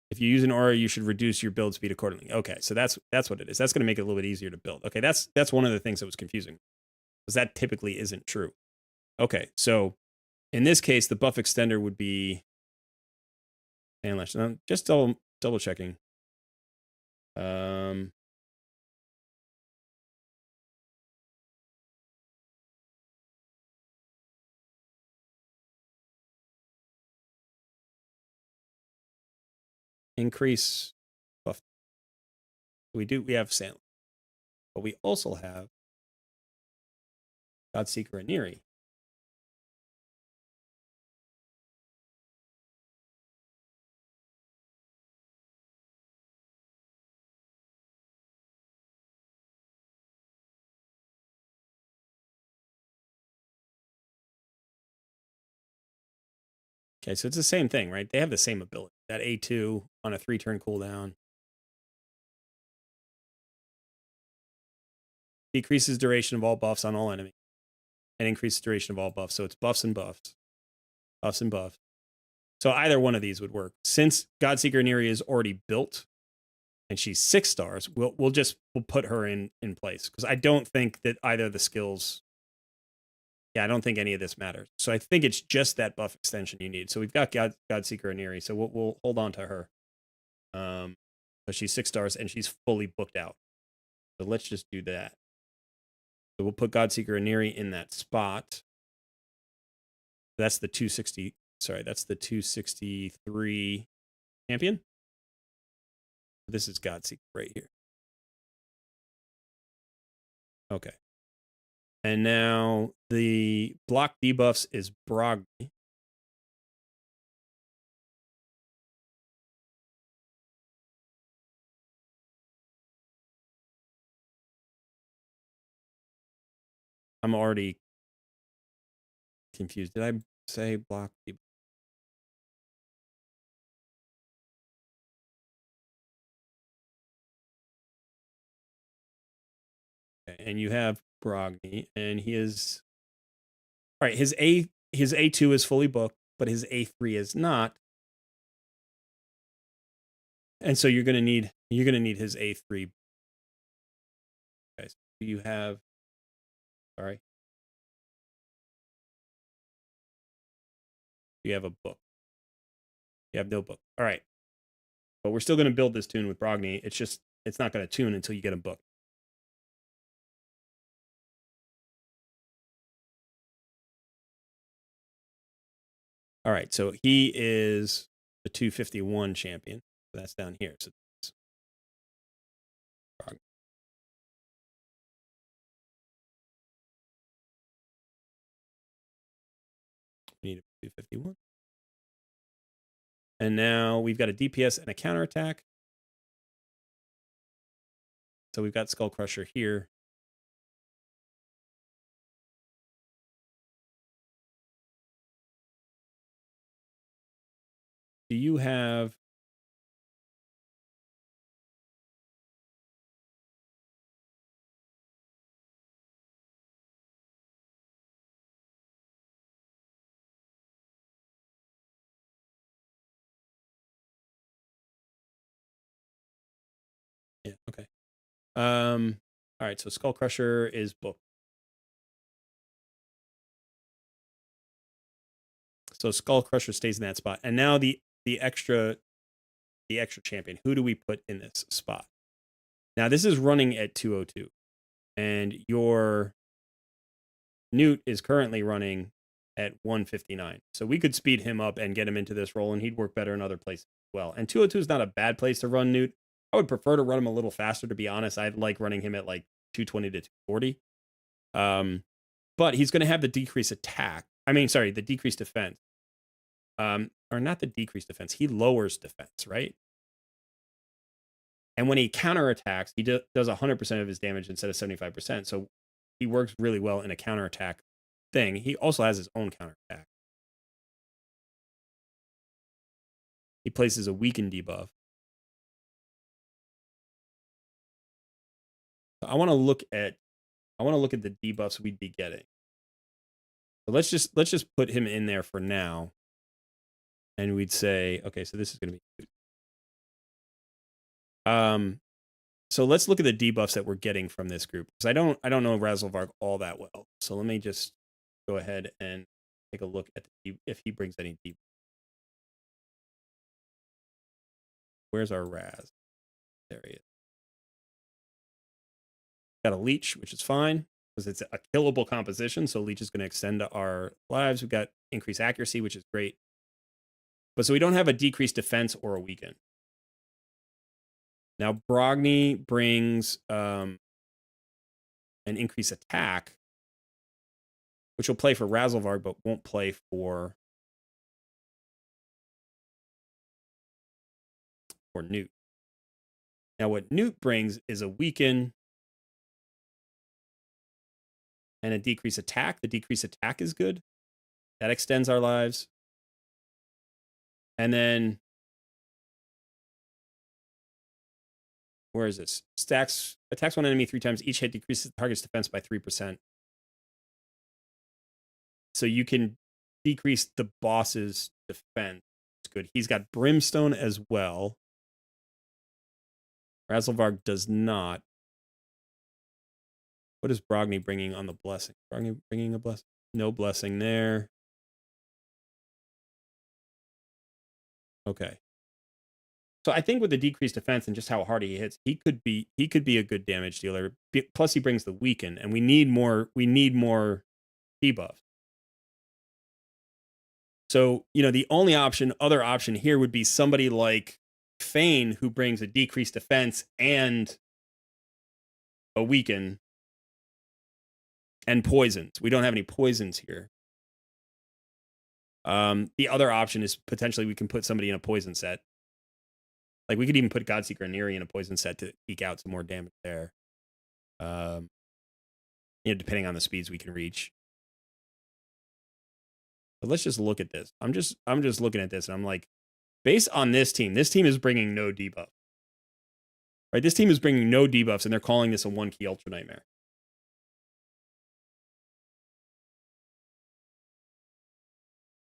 If you use an aura, you should reduce your build speed accordingly. Okay, so that's what it is. That's going to make it a little bit easier to build. Okay, that's one of the things that was confusing, because that typically isn't true. Okay, so in this case, the buff extender would be Sandlash. Now, just double checking. Increase buff. We have Sandlash, but we also have Godseeker and Neri. Okay, so it's the same thing, right? They have the same ability. That A2 on a 3-turn cooldown. Decreases duration of all buffs on all enemies. And increases duration of all buffs. So it's buffs and buffs. Buffs and buffs. So either one of these would work. Since Godseeker Neri is already built and she's 6 stars, we'll put her in place. Because I don't think that either of the skills, I don't think any of this matters. So I think it's just that buff extension you need. So we've got Godseeker Neri, so we'll hold on to her. But she's 6 stars and she's fully booked out. So let's just do that. So we'll put Godseeker Neri in that spot. That's the 260. Sorry, that's the 263 champion. This is Godseeker right here. Okay. And now the block debuffs is Brogni. I'm already confused. Did I say block debuff? Okay, and you have Brogni, and he is all right. His A2 is fully booked, but his A3 is not. And so you're gonna need his A3. Okay, so you have, sorry, you have a book. You have no book. All right, but we're still gonna build this tune with Brogni. It's not gonna tune until you get a book. All right, so he is the 251 champion. that's down here. So we need a 251. And now we've got a DPS and a counterattack. So we've got Skull Crusher here. Do you have... Yeah, okay. All right, so Skull Crusher is booked. So Skull Crusher stays in that spot. And now the extra champion. Who do we put in this spot? Now this is running at 202. And your Newt is currently running at 159. So we could speed him up and get him into this role, and he'd work better in other places as well. And 202 is not a bad place to run Newt. I would prefer to run him a little faster, to be honest. I like running him at like 220 to 240. But he's going to have the decreased attack. The decreased defense. Or not the decreased defense. He lowers defense, right? And when he counterattacks, he does 100% of his damage instead of 75%. So he works really well in a counterattack thing. He also has his own counterattack. He places a weaken debuff. So I want to look at the debuffs we'd be getting. So let's just put him in there for now. And we'd say, okay, so this is going to be so let's look at the debuffs that we're getting from this group, because I don't know Razelvarg all that well. So let me just go ahead and take a look at if he brings any debuffs. Where's our Raz? There he is. Got a leech, which is fine because it's a killable composition. So leech is going to extend our lives. We've got increased accuracy, which is great. But so we don't have a decreased defense or a weaken. Now Brogni brings an increased attack, which will play for Razelvarg, but won't play for Newt. Now what Newt brings is a weaken and a decreased attack. The decreased attack is good. That extends our lives. And then, where is this? Attacks one enemy 3 times. Each hit decreases the target's defense by 3%. So you can decrease the boss's defense. It's good. He's got Brimstone as well. Razelvarg does not. What is Brogni bringing on the blessing? Brogni bringing a blessing? No blessing there. Okay. So I think with the decreased defense and just how hard he hits, he could be a good damage dealer. Plus he brings the weaken, and we need more debuffs. So, the only other option here would be somebody like Fane, who brings a decreased defense and a weaken and poisons. We don't have any poisons here. The other option is potentially we can put somebody in a poison set. Like we could even put Godseeker and Neri in a poison set to eke out some more damage there. Depending on the speeds we can reach. But let's just look at this. I'm just looking at this and I'm like, based on this team is bringing no debuff. Right? This team is bringing no debuffs, and they're calling this a 1-key Ultra Nightmare.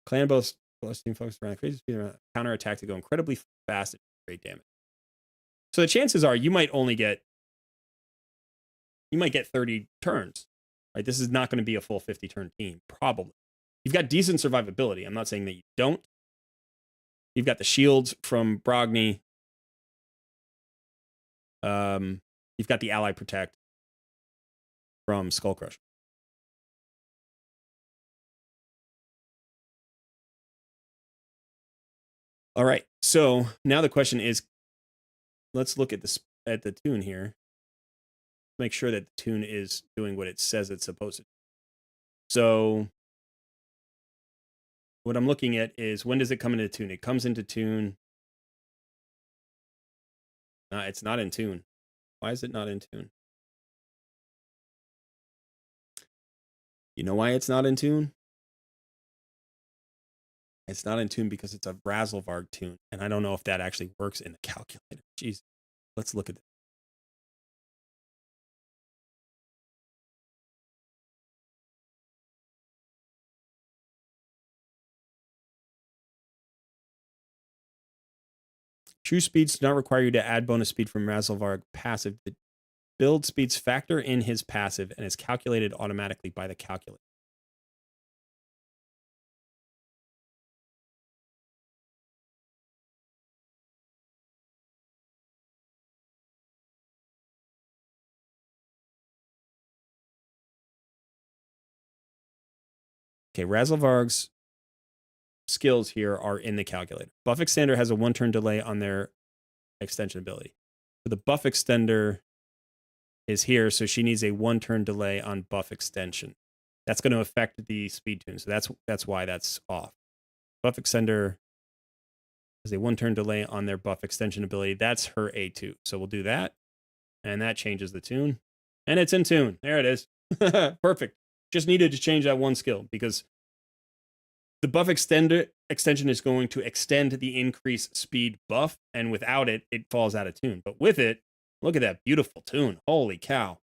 Clan both team focused around crazy speed around counterattack to go incredibly fast and great damage. So the chances are you might get 30 turns. Right? This is not going to be a full 50-turn team, probably. You've got decent survivability. I'm not saying that you don't. You've got the shields from Brogni. You've got the ally protect from Skull Crusher. All right. So now the question is, let's look at the tune here. Make sure that the tune is doing what it says it's supposed to. So what I'm looking at is, when does it come into tune? It comes into tune. It's not in tune. Why is it not in tune? You know why it's not in tune? It's not in tune because it's a Razzlevarg tune, and I don't know if that actually works in the calculator. Jeez, let's look at it. True speeds do not require you to add bonus speed from Razzlevarg passive. The build speeds factor in his passive and is calculated automatically by the calculator. Okay, Razzlevarg's skills here are in the calculator. Buff Extender has a 1-turn delay on their extension ability. So the buff extender is here, so she needs a 1-turn delay on buff extension. That's going to affect the speed tune, so that's why that's off. Buff extender has a 1-turn delay on their buff extension ability. That's her A2. So we'll do that, and that changes the tune, and it's in tune. There it is. Perfect. Just needed to change that one skill because the buff extension is going to extend the increase speed buff, and without it, it falls out of tune. But with it, look at that beautiful tune. Holy cow.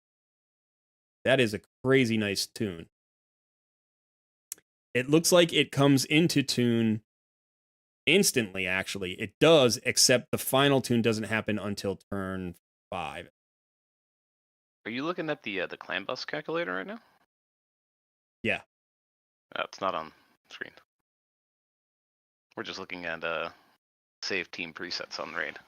That is a crazy nice tune. It looks like it comes into tune instantly, actually. It does, except the final tune doesn't happen until turn 5. Are you looking at the clan bus calculator right now? Yeah. Oh, it's not on screen. We're just looking at save team presets on raid.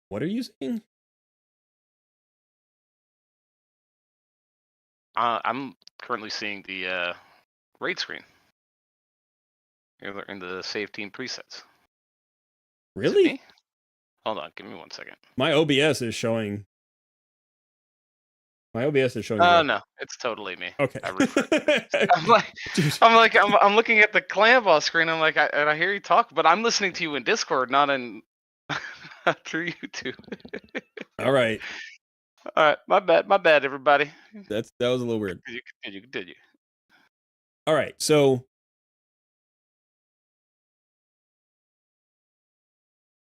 What are you saying? I'm currently seeing the raid screen in the save team presets. Is it Really? me? Hold on, give me 1 second. My OBS is showing. My OBS is showing. Oh no, it's totally me. Okay. I'm looking at the clan boss screen. I'm like, and I hear you talk, but I'm listening to you in Discord, not in through YouTube. All right. All right, my bad, everybody. That was a little weird. Continue. All right, so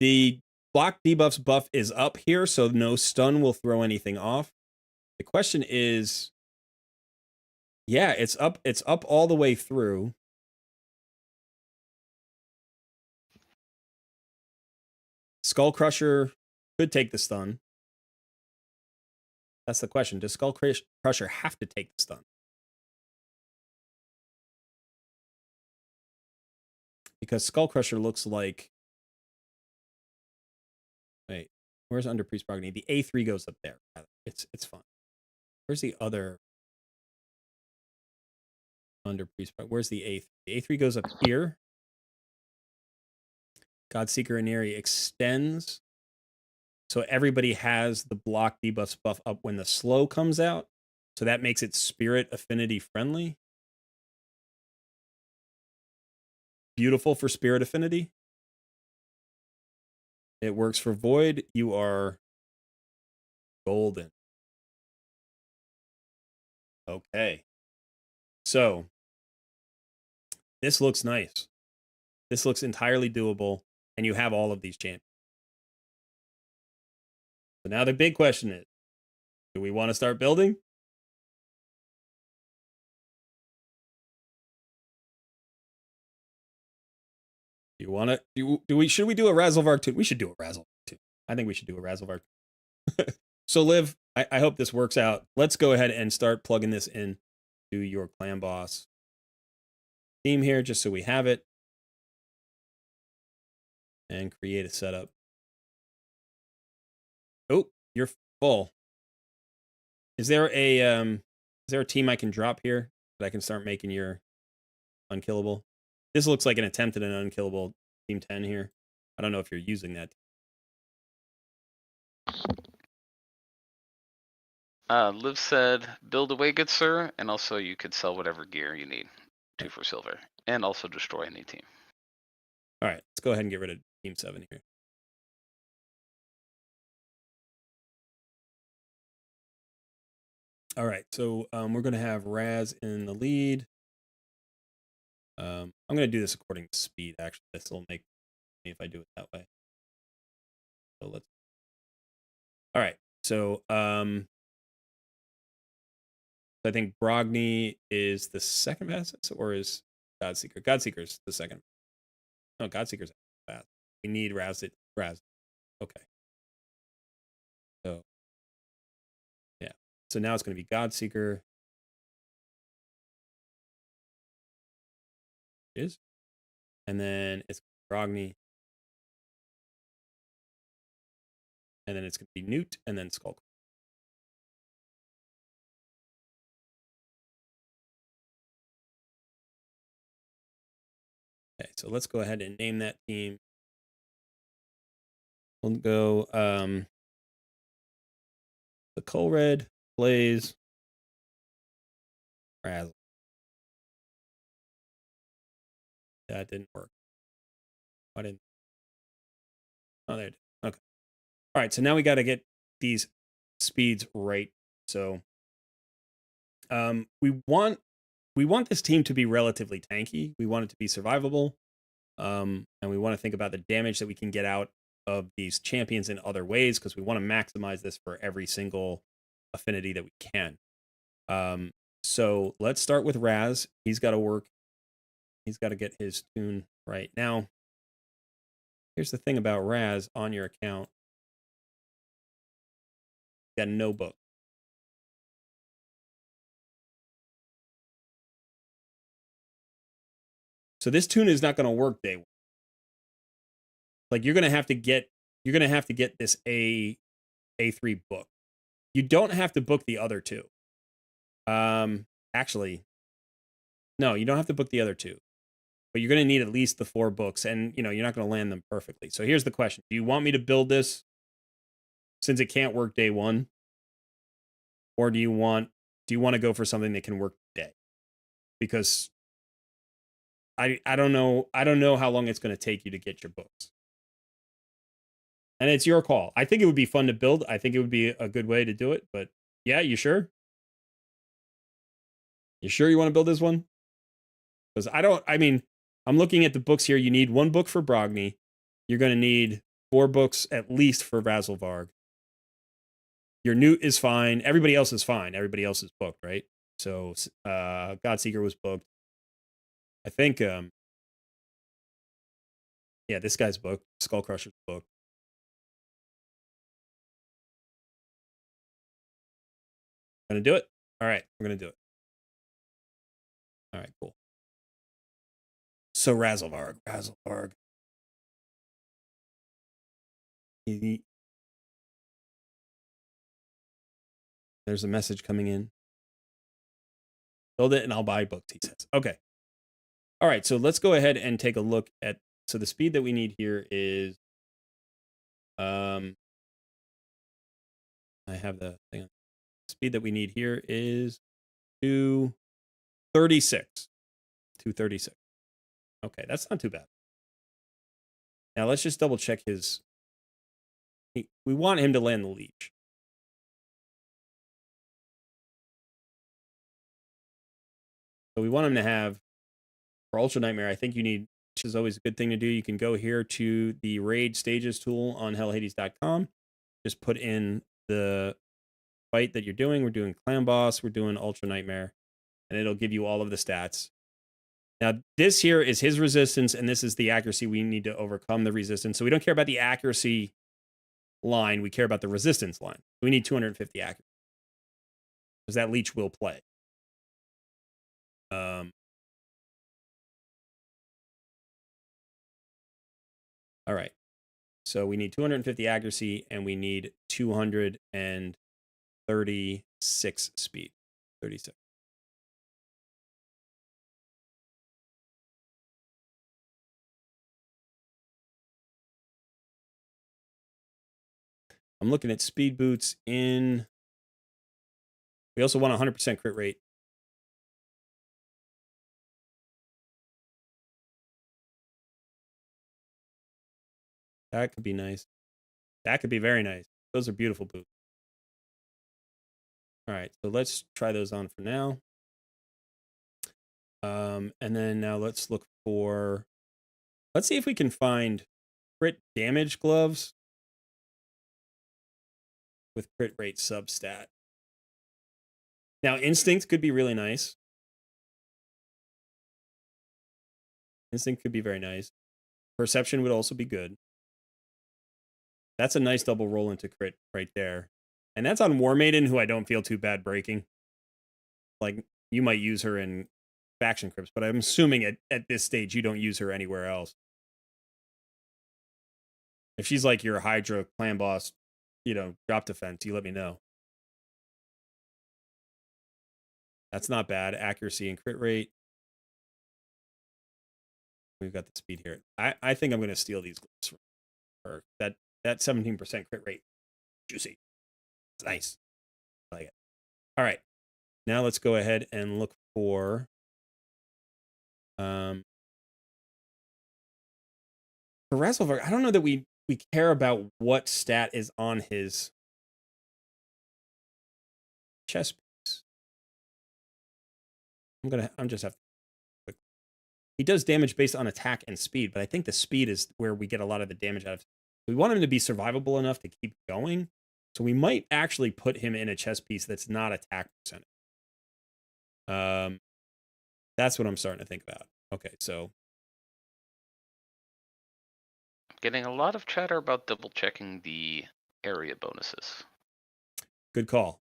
the block debuffs buff is up here, so no stun will throw anything off. The question is, yeah, it's up all the way through. Skull Crusher could take the stun. That's the question. Does Skull Crusher have to take the stun? Because Skull Crusher looks like... Wait, where's Under Priest Bargaining? The A3 goes up there. It's fine. Where's the other Under Priest? Where's the A3? The A3 goes up here. Godseeker Inari extends. So everybody has the block debuffs buff up when the slow comes out. So that makes it spirit affinity friendly. Beautiful for spirit affinity. It works for void. You are golden. Okay. So this looks nice. This looks entirely doable. And you have all of these champions. So now the big question is, do we want to start building? Do you want to? Should we do a Razzlevarg too? We should do a Razzlevarg too. I think we should do a Razzlevarg. So Liv, I hope this works out. Let's go ahead and start plugging this in to your clan boss theme here, just so we have it, and create a setup. Oh, you're full. Is there a team I can drop here that I can start making your Unkillable? This looks like an attempt at an unkillable team 10 here. I don't know if you're using that. Liv said, "Build away, good sir," and also you could sell whatever gear you need. 2 for silver, and also destroy any team. All right, let's go ahead and get rid of team 7 here. All right, so we're going to have Raz in the lead. I'm going to do this according to speed, actually. This will make me if I do it that way. So let's. All right, so I think Brogni is the second fastest, or is Godseeker? Godseeker's the second. No, Godseeker's fast. We need Raz. Okay. So yeah. So now it's going to be Godseeker. Is. And then it's Brogni. And then it's going to be Newt, and then Skull. Okay, so let's go ahead and name that team. We'll go the Colred plays Razzle. That didn't work. Why didn't? Oh, there it is. Okay. All right, so now we got to get these speeds right. So we want this team to be relatively tanky. We want it to be survivable. And we want to think about the damage that we can get out of these champions in other ways, because we want to maximize this for every single affinity that we can. So let's start with Raz. He's got to work. He's got to get his tune right. Now, here's the thing about Raz on your account. You got no book. So this tune is not going to work day one. Like you're going to have to get this A3 book. You don't have to book the other two. Actually, no, you don't have to book the other two. But you're going to need at least the 4 books, and you're not going to land them perfectly. So here's the question. Do you want me to build this since it can't work day one? Or do you want to go for something that can work today? Because I don't know how long it's going to take you to get your books. And it's your call. I think it would be fun to build. I think it would be a good way to do it, but yeah, you sure? You sure you want to build this one? Because I'm looking at the books here. You need 1 book for Brogni. You're going to need 4 books at least for Razzlevarg. Your Newt is fine. Everybody else is fine. Everybody else is booked, right? So Godseeker was booked. I think, yeah, this guy's booked. Skullcrusher's booked. Gonna do it? All right, we're gonna do it. All right, cool. So Razzlevarg. There's a message coming in. Build it and I'll buy books, he says. Okay. All right, so let's go ahead and take a look at, so the speed that we need here is, I have the thing on. Speed that we need here is 236. 236. Okay, that's not too bad. Now let's just double check his. We want him to land the leech. So we want him to have, for Ultra Nightmare, I think you need, which is always a good thing to do. You can go here to the raid stages tool on hellhades.com. Just put in the fight that you're doing. We're doing Clan Boss. We're doing Ultra Nightmare. And it'll give you all of the stats. Now, this here is his resistance, and this is the accuracy we need to overcome the resistance. So we don't care about the accuracy line. We care about the resistance line. We need 250 accuracy, because that leech will play. All right. So we need 250 accuracy, and we need 236 speed. 36. I'm looking at speed boots in. We also want 100% crit rate. That could be nice. That could be very nice. Those are beautiful boots. All right, so let's try those on for now. And then now let's look for. Let's see if we can find crit damage gloves with crit rate substat. Now, instinct could be really nice. Instinct could be very nice. Perception would also be good. That's a nice double roll into crit right there. And that's on War Maiden, who I don't feel too bad breaking. Like, you might use her in faction crypts, but I'm assuming at this stage you don't use her anywhere else. If she's like your Hydra clan boss, drop defense, you let me know. That's not bad. Accuracy and crit rate. We've got the speed here. I think I'm going to steal these gloves from her. That 17% crit rate. Juicy. It's nice. I like it. All right. Now let's go ahead and look for for Wrestlever. I don't know that we care about what stat is on his chest piece. I'm just have to. He does damage based on attack and speed, but I think the speed is where we get a lot of the damage out of. We want him to be survivable enough to keep going, so we might actually put him in a chest piece that's not attack percentage. That's what I'm starting to think about. Okay, so I'm getting a lot of chatter about double checking the area bonuses. Good call.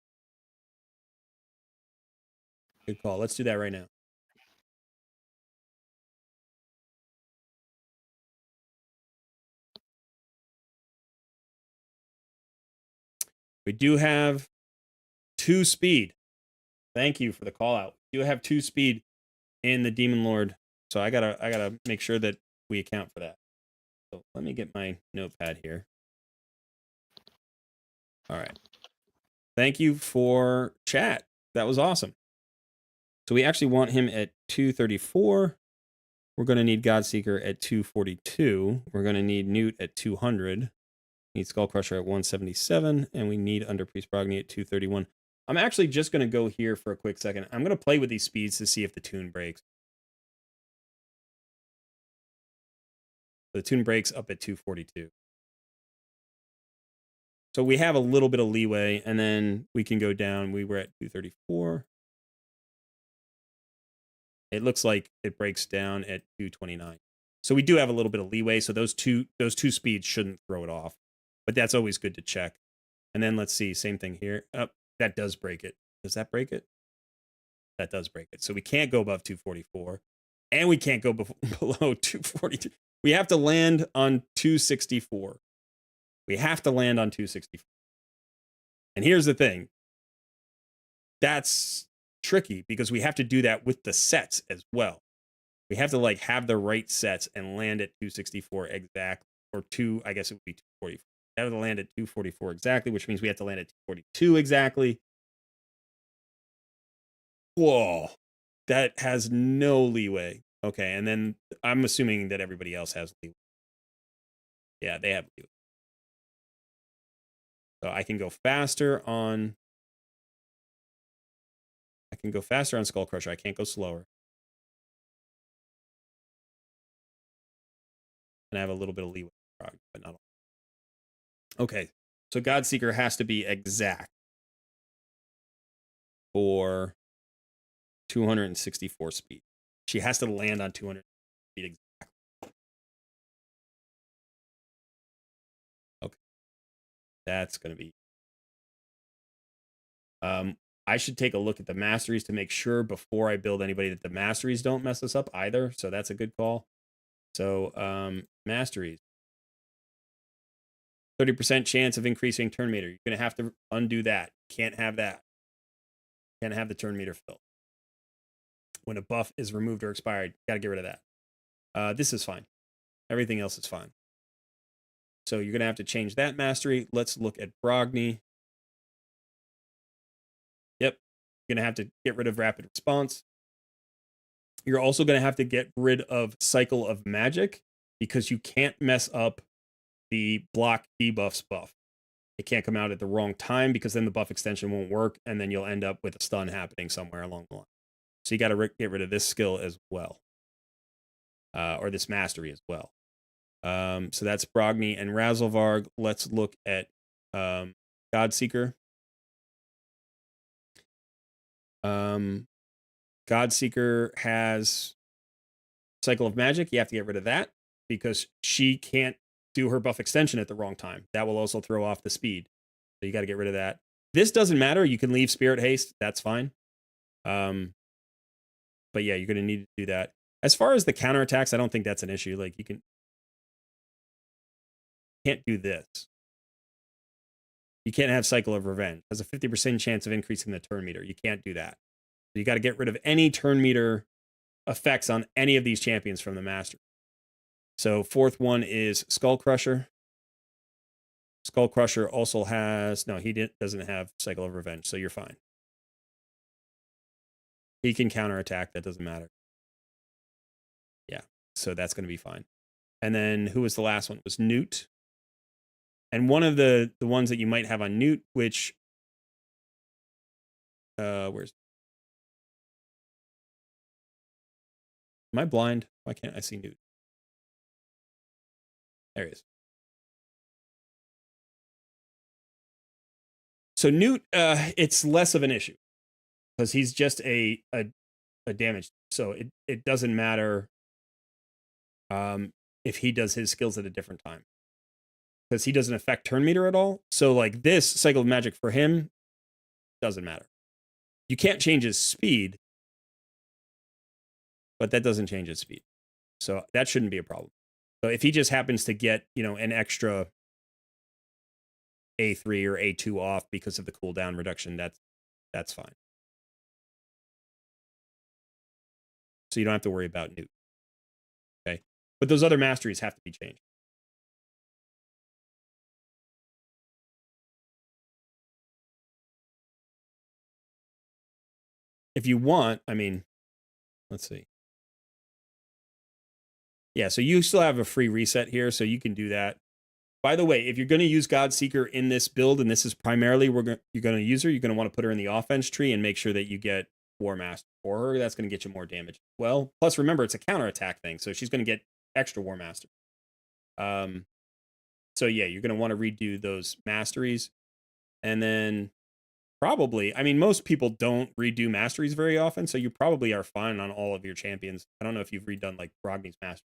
Good call. Let's do that right now. We do have 2 speed. Thank you for the call out. We do have 2 speed in the Demon Lord, so I gotta make sure that we account for that. So let me get my notepad here. All right. Thank you for chat. That was awesome. So we actually want him at 234. We're going to need Godseeker at 242. We're going to need Newt at 200. Need Skullcrusher at 177. And we need Under Priest Brogni at 231. I'm actually just going to go here for a quick second. I'm going to play with these speeds to see if the tune breaks. The tune breaks up at 242. So we have a little bit of leeway, and then we can go down. We were at 234. It looks like it breaks down at 229. So we do have a little bit of leeway. So those two speeds shouldn't throw it off. But that's always good to check. And then let's see, same thing here. Oh, that does break it. Does that break it? That does break it. So we can't go above 244. And we can't go below 242. We have to land on 264. We have to land on 264. And here's the thing. That's tricky because we have to do that with the sets as well. We have to have the right sets and land at 264 exact, or I guess it would be 244. We have to land at 244 exactly, which means we have to land at 242 exactly. Whoa, that has no leeway. Okay, and then I'm assuming that everybody else has leeway. Yeah, they have leeway. So I can go faster on. Skullcrusher. I can't go slower. And I have a little bit of leeway, but not all. Okay, so Godseeker has to be exact for 264 speed. She has to land on 200 speed exactly. Okay, that's going to be. I should take a look at the masteries to make sure before I build anybody that the masteries don't mess us up either. So that's a good call. So masteries. 30% chance of increasing turn meter. You're going to have to undo that. Can't have that. Can't have the turn meter fill. When a buff is removed or expired, got to get rid of that. This is fine. Everything else is fine. So you're going to have to change that mastery. Let's look at Brogni. Yep. You're going to have to get rid of rapid response. You're also going to have to get rid of Cycle of Magic because you can't mess up the block debuffs buff. It can't come out at the wrong time because then the buff extension won't work, and then you'll end up with a stun happening somewhere along the line. So you got to get rid of this skill as well, or this mastery as well. So that's Brogni and Razelvarg. Let's look at Godseeker. Godseeker has Cycle of Magic. You have to get rid of that because she can't do her buff extension at the wrong time. That will also throw off the speed. So you got to get rid of that. This doesn't matter. You can leave Spirit Haste. That's fine. But yeah, you're going to need to do that. As far as the counterattacks, I don't think that's an issue. Like you can't do this. You can't have Cycle of Revenge. It has a 50% chance of increasing the turn meter. You can't do that. So you got to get rid of any turn meter effects on any of these champions from the master. So fourth one is Skull Crusher. Skull Crusher also has, no, doesn't have Cycle of Revenge, so you're fine. He can counterattack, that doesn't matter. Yeah, so that's going to be fine. And then who was the last one? It was Newt. And one of the ones that you might have on Newt, which, where's, am I blind? Why can't I see Newt? There he is. So Newt, it's less of an issue because he's just a damage. So it doesn't matter if he does his skills at a different time because he doesn't affect turn meter at all. So like this Cycle of Magic for him doesn't matter. You can't change his speed, but that doesn't change his speed. So that shouldn't be a problem. So if he just happens to get, an extra A3 or A2 off because of the cooldown reduction, that's fine. So you don't have to worry about Newt. Okay. But those other masteries have to be changed. If you want, let's see. Yeah, so you still have a free reset here, so you can do that. By the way, if you're going to use Godseeker in this build, and this is primarily you're going to use her, you're going to want to put her in the offense tree and make sure that you get War Master for her. That's going to get you more damage. Well, plus remember, it's a counterattack thing, so she's going to get extra War Master. So yeah, you're going to want to redo those masteries. And then probably, most people don't redo masteries very often, so you probably are fine on all of your champions. I don't know if you've redone like Brogni's mastery.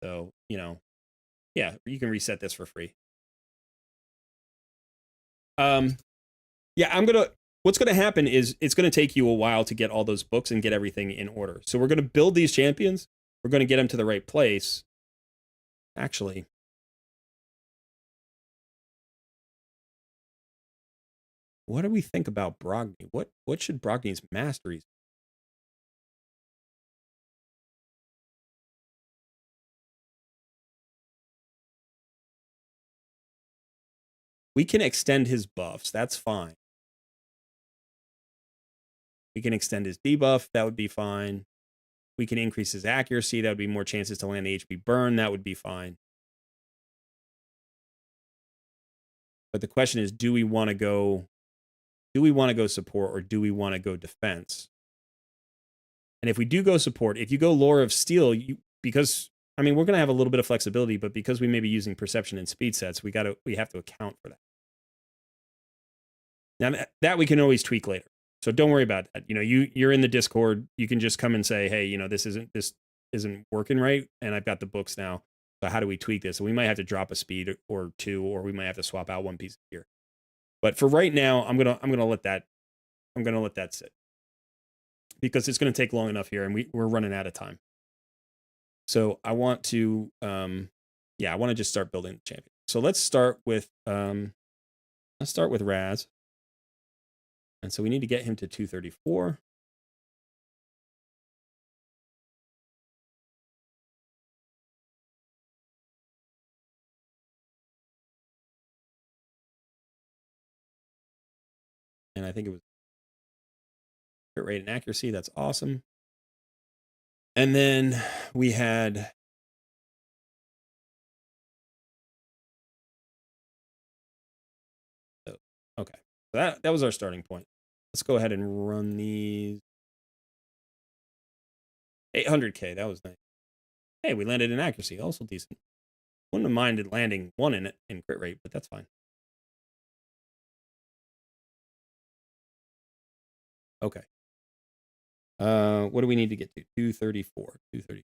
So, yeah, you can reset this for free. Yeah, what's going to happen is it's going to take you a while to get all those books and get everything in order. So we're going to build these champions. We're going to get them to the right place. Actually, what do we think about Brogni? What should Brogni's masteries be? We can extend his buffs. That's fine. We can extend his debuff. That would be fine. We can increase his accuracy. That would be more chances to land the HP burn. That would be fine. But the question is, do we want to go support or do we want to go defense? And if we do go support, if you go Lore of Steel, because we're going to have a little bit of flexibility, but because we may be using perception and speed sets, we have to account for that. Now that we can always tweak later. So don't worry about that. You're in the Discord. You can just come and say, hey, this isn't working right, and I've got the books now. So how do we tweak this? And we might have to drop a speed or two, or we might have to swap out one piece of gear. But for right now, I'm gonna let that sit because it's gonna take long enough here, and we're running out of time. So I want to just start building the champion. So let's start with Raz. And so we need to get him to 234. And I think it was crit rate and accuracy. That's awesome. And then we had okay. So that was our starting point. Let's go ahead and run these. 800K. That was nice. Hey, we landed in accuracy. Also decent. Wouldn't have minded landing 1 in it in crit rate, but that's fine. Okay. What do we need to get to? 234. 230.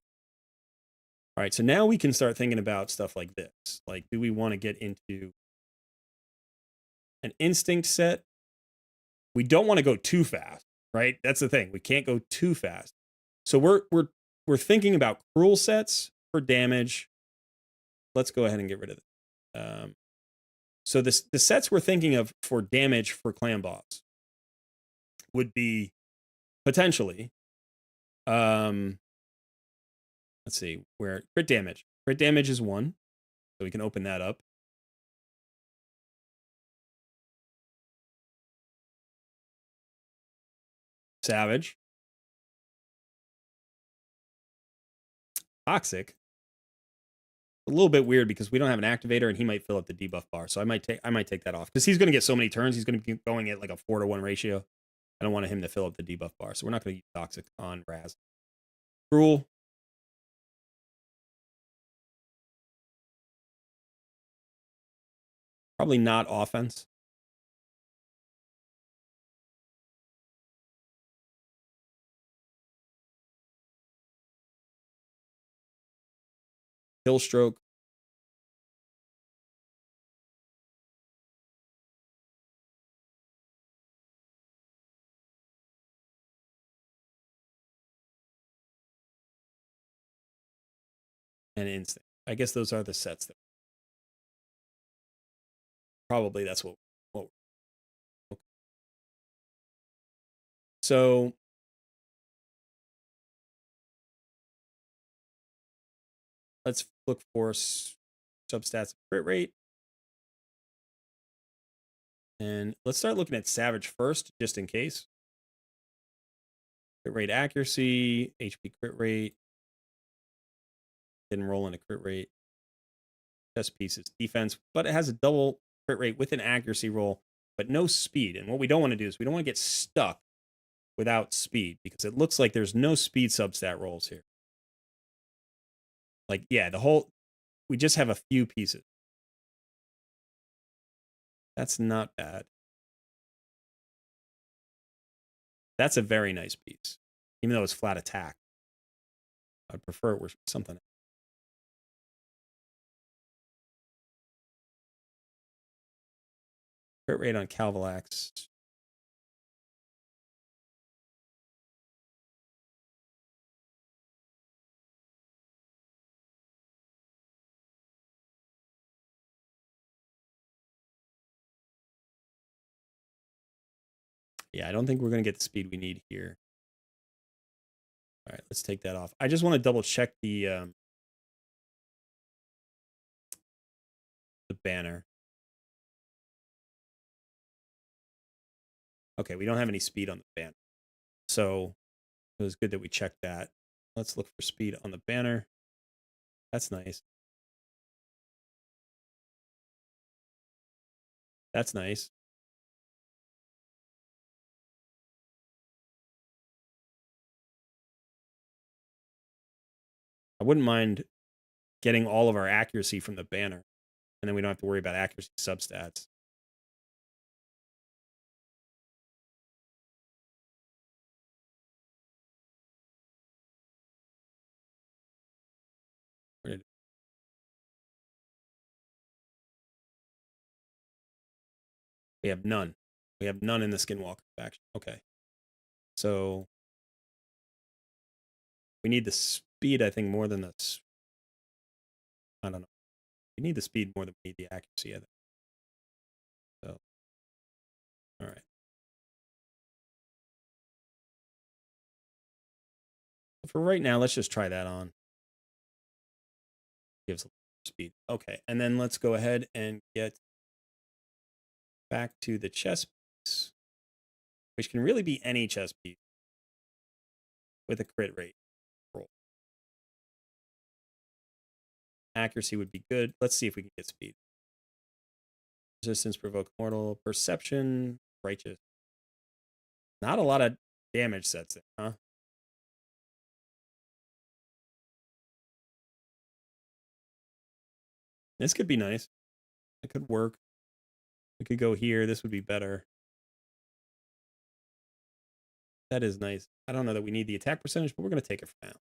All right, so now we can start thinking about stuff like this. Like, do we want to get into an instinct set? We don't want to go too fast, right? That's the thing. We can't go too fast. So we're thinking about cruel sets for damage. Let's go ahead and get rid of it. So the sets we're thinking of for damage for clan boss would be potentially, let's see, where crit damage. Crit damage is 1, so we can open that up. Savage. Toxic. A little bit weird because we don't have an activator and he might fill up the debuff bar. So I might take that off because he's going to get so many turns. He's going to be going at like a 4-to-1 ratio. I don't want him to fill up the debuff bar. So we're not going to use Toxic on Raz. Cruel. Probably not offense. Kill stroke. And instinct. I guess those are the sets that probably that's what okay. So let's look for substats crit rate. And let's start looking at Savage first, just in case. Crit rate accuracy, HP crit rate. Didn't roll in a crit rate. Chess pieces, defense, but it has a double crit rate with an accuracy roll, but no speed. And what we don't want to do is we don't want to get stuck without speed because it looks like there's no speed substat rolls here. Like, yeah, we just have a few pieces. That's not bad. That's a very nice piece, even though it's flat attack. I'd prefer it were something. Crit rate on Calvalax. Yeah, I don't think we're going to get the speed we need here. All right, let's take that off. I just want to double check the banner. Okay, we don't have any speed on the banner. So it was good that we checked that. Let's look for speed on the banner. That's nice. That's nice. I wouldn't mind getting all of our accuracy from the banner, and then we don't have to worry about accuracy substats. We have none. We have none in the Skinwalker faction. Okay. So we need the speed, I think, more than the... I don't know. We need the speed more than we need the accuracy, I think. So, all right. For right now, let's just try that on. Gives a little speed. Okay, and then let's go ahead and get back to the chess piece. which can really be any chess piece with a crit rate roll. Accuracy would be good. Let's see if we can get speed. Resistance, provoke mortal, perception, righteous. Not a lot of damage sets there, huh? This could be nice. It could work. We could go here. This would be better. That is nice. I don't know that we need the attack percentage, but we're going to take it for now.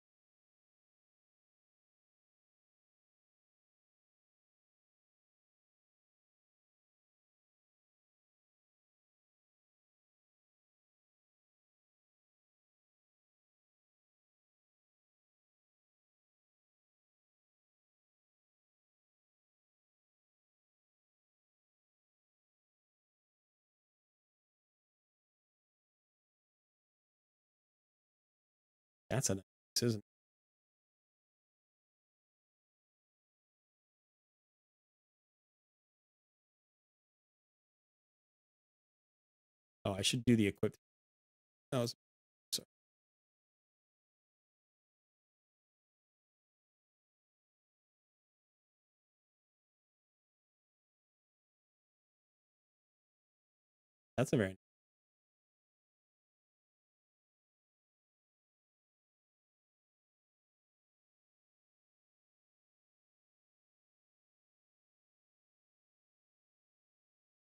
That's a nice, isn't it? Oh, I should do the equipped. That was sorry. That's a very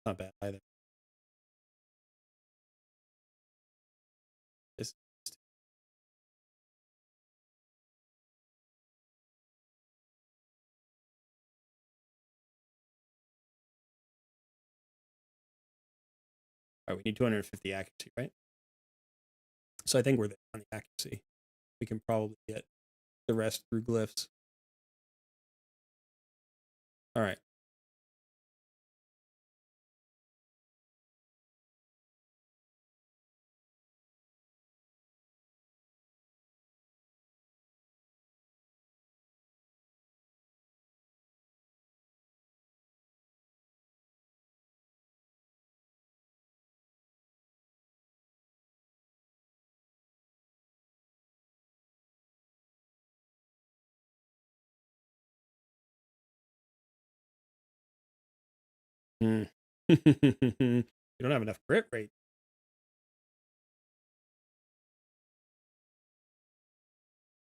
not bad either. This all right, we need 250 accuracy, right? So I think we're there on the accuracy. We can probably get the rest through glyphs. All right. Hmm. You don't have enough crit rate.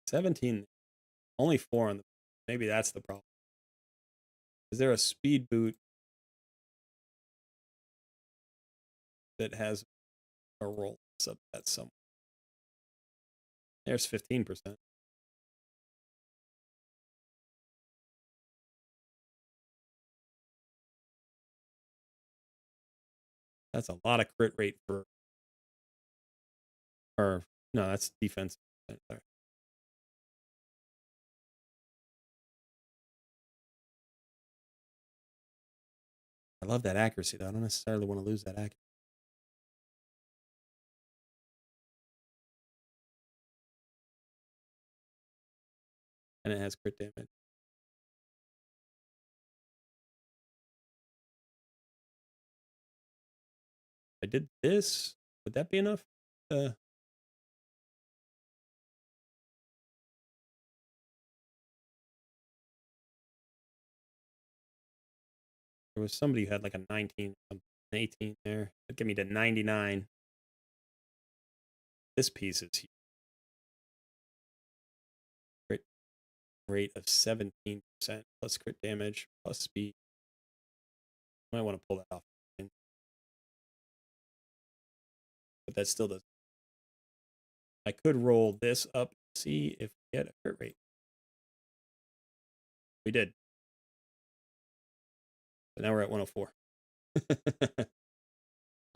17. Only 4 on the. Maybe that's the problem. Is there a speed boot that has a roll sub that somewhere? There's 15%. That's a lot of crit rate for. Or no, that's defense. Sorry. I love that accuracy though. I don't necessarily want to lose that accuracy. And it has crit damage. If I did this, would that be enough? There was somebody who had like a 19, an 18 there. That'd get me to 99. This piece is huge. Crit rate of 17% plus crit damage plus speed. I might want to pull that off. But that still does. I could roll this up and see if we get a crit rate. We did. So now we're at 104.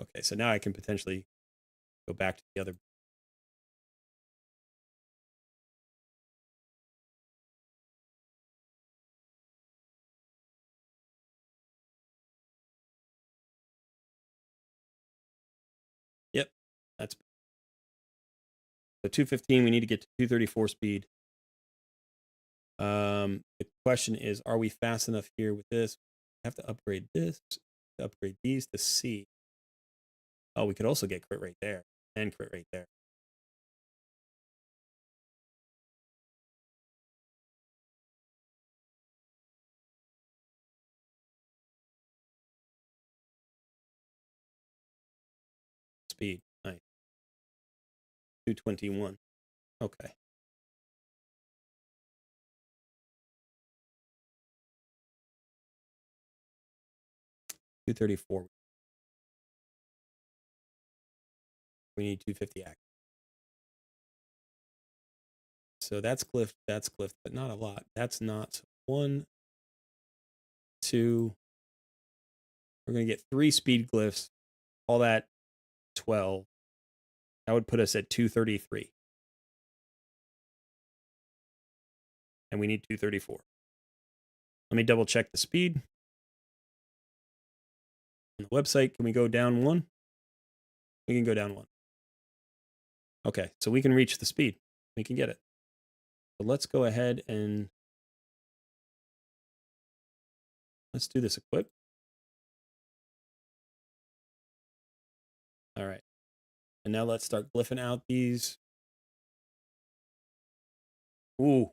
Okay, so now I can potentially go back to the other. Yep, that's so 215. We need to get to 234 speed. The question is, are we fast enough here with this? I have to upgrade this, to upgrade these to C. Oh, we could also get crit rate there and crit rate there. Speed, nice. 221. Okay. $234. We need 250 act. So that's glyph, but not a lot. That's not 1, 2. We're gonna get 3 speed glyphs. All that 12. That would put us at 233. And we need 234. Let me double check the speed. On the website, can we go down 1? We can go down 1. Okay, so we can reach the speed. We can get it. So let's go ahead and let's do this equip. All right. And now let's start glyphing out these. Ooh.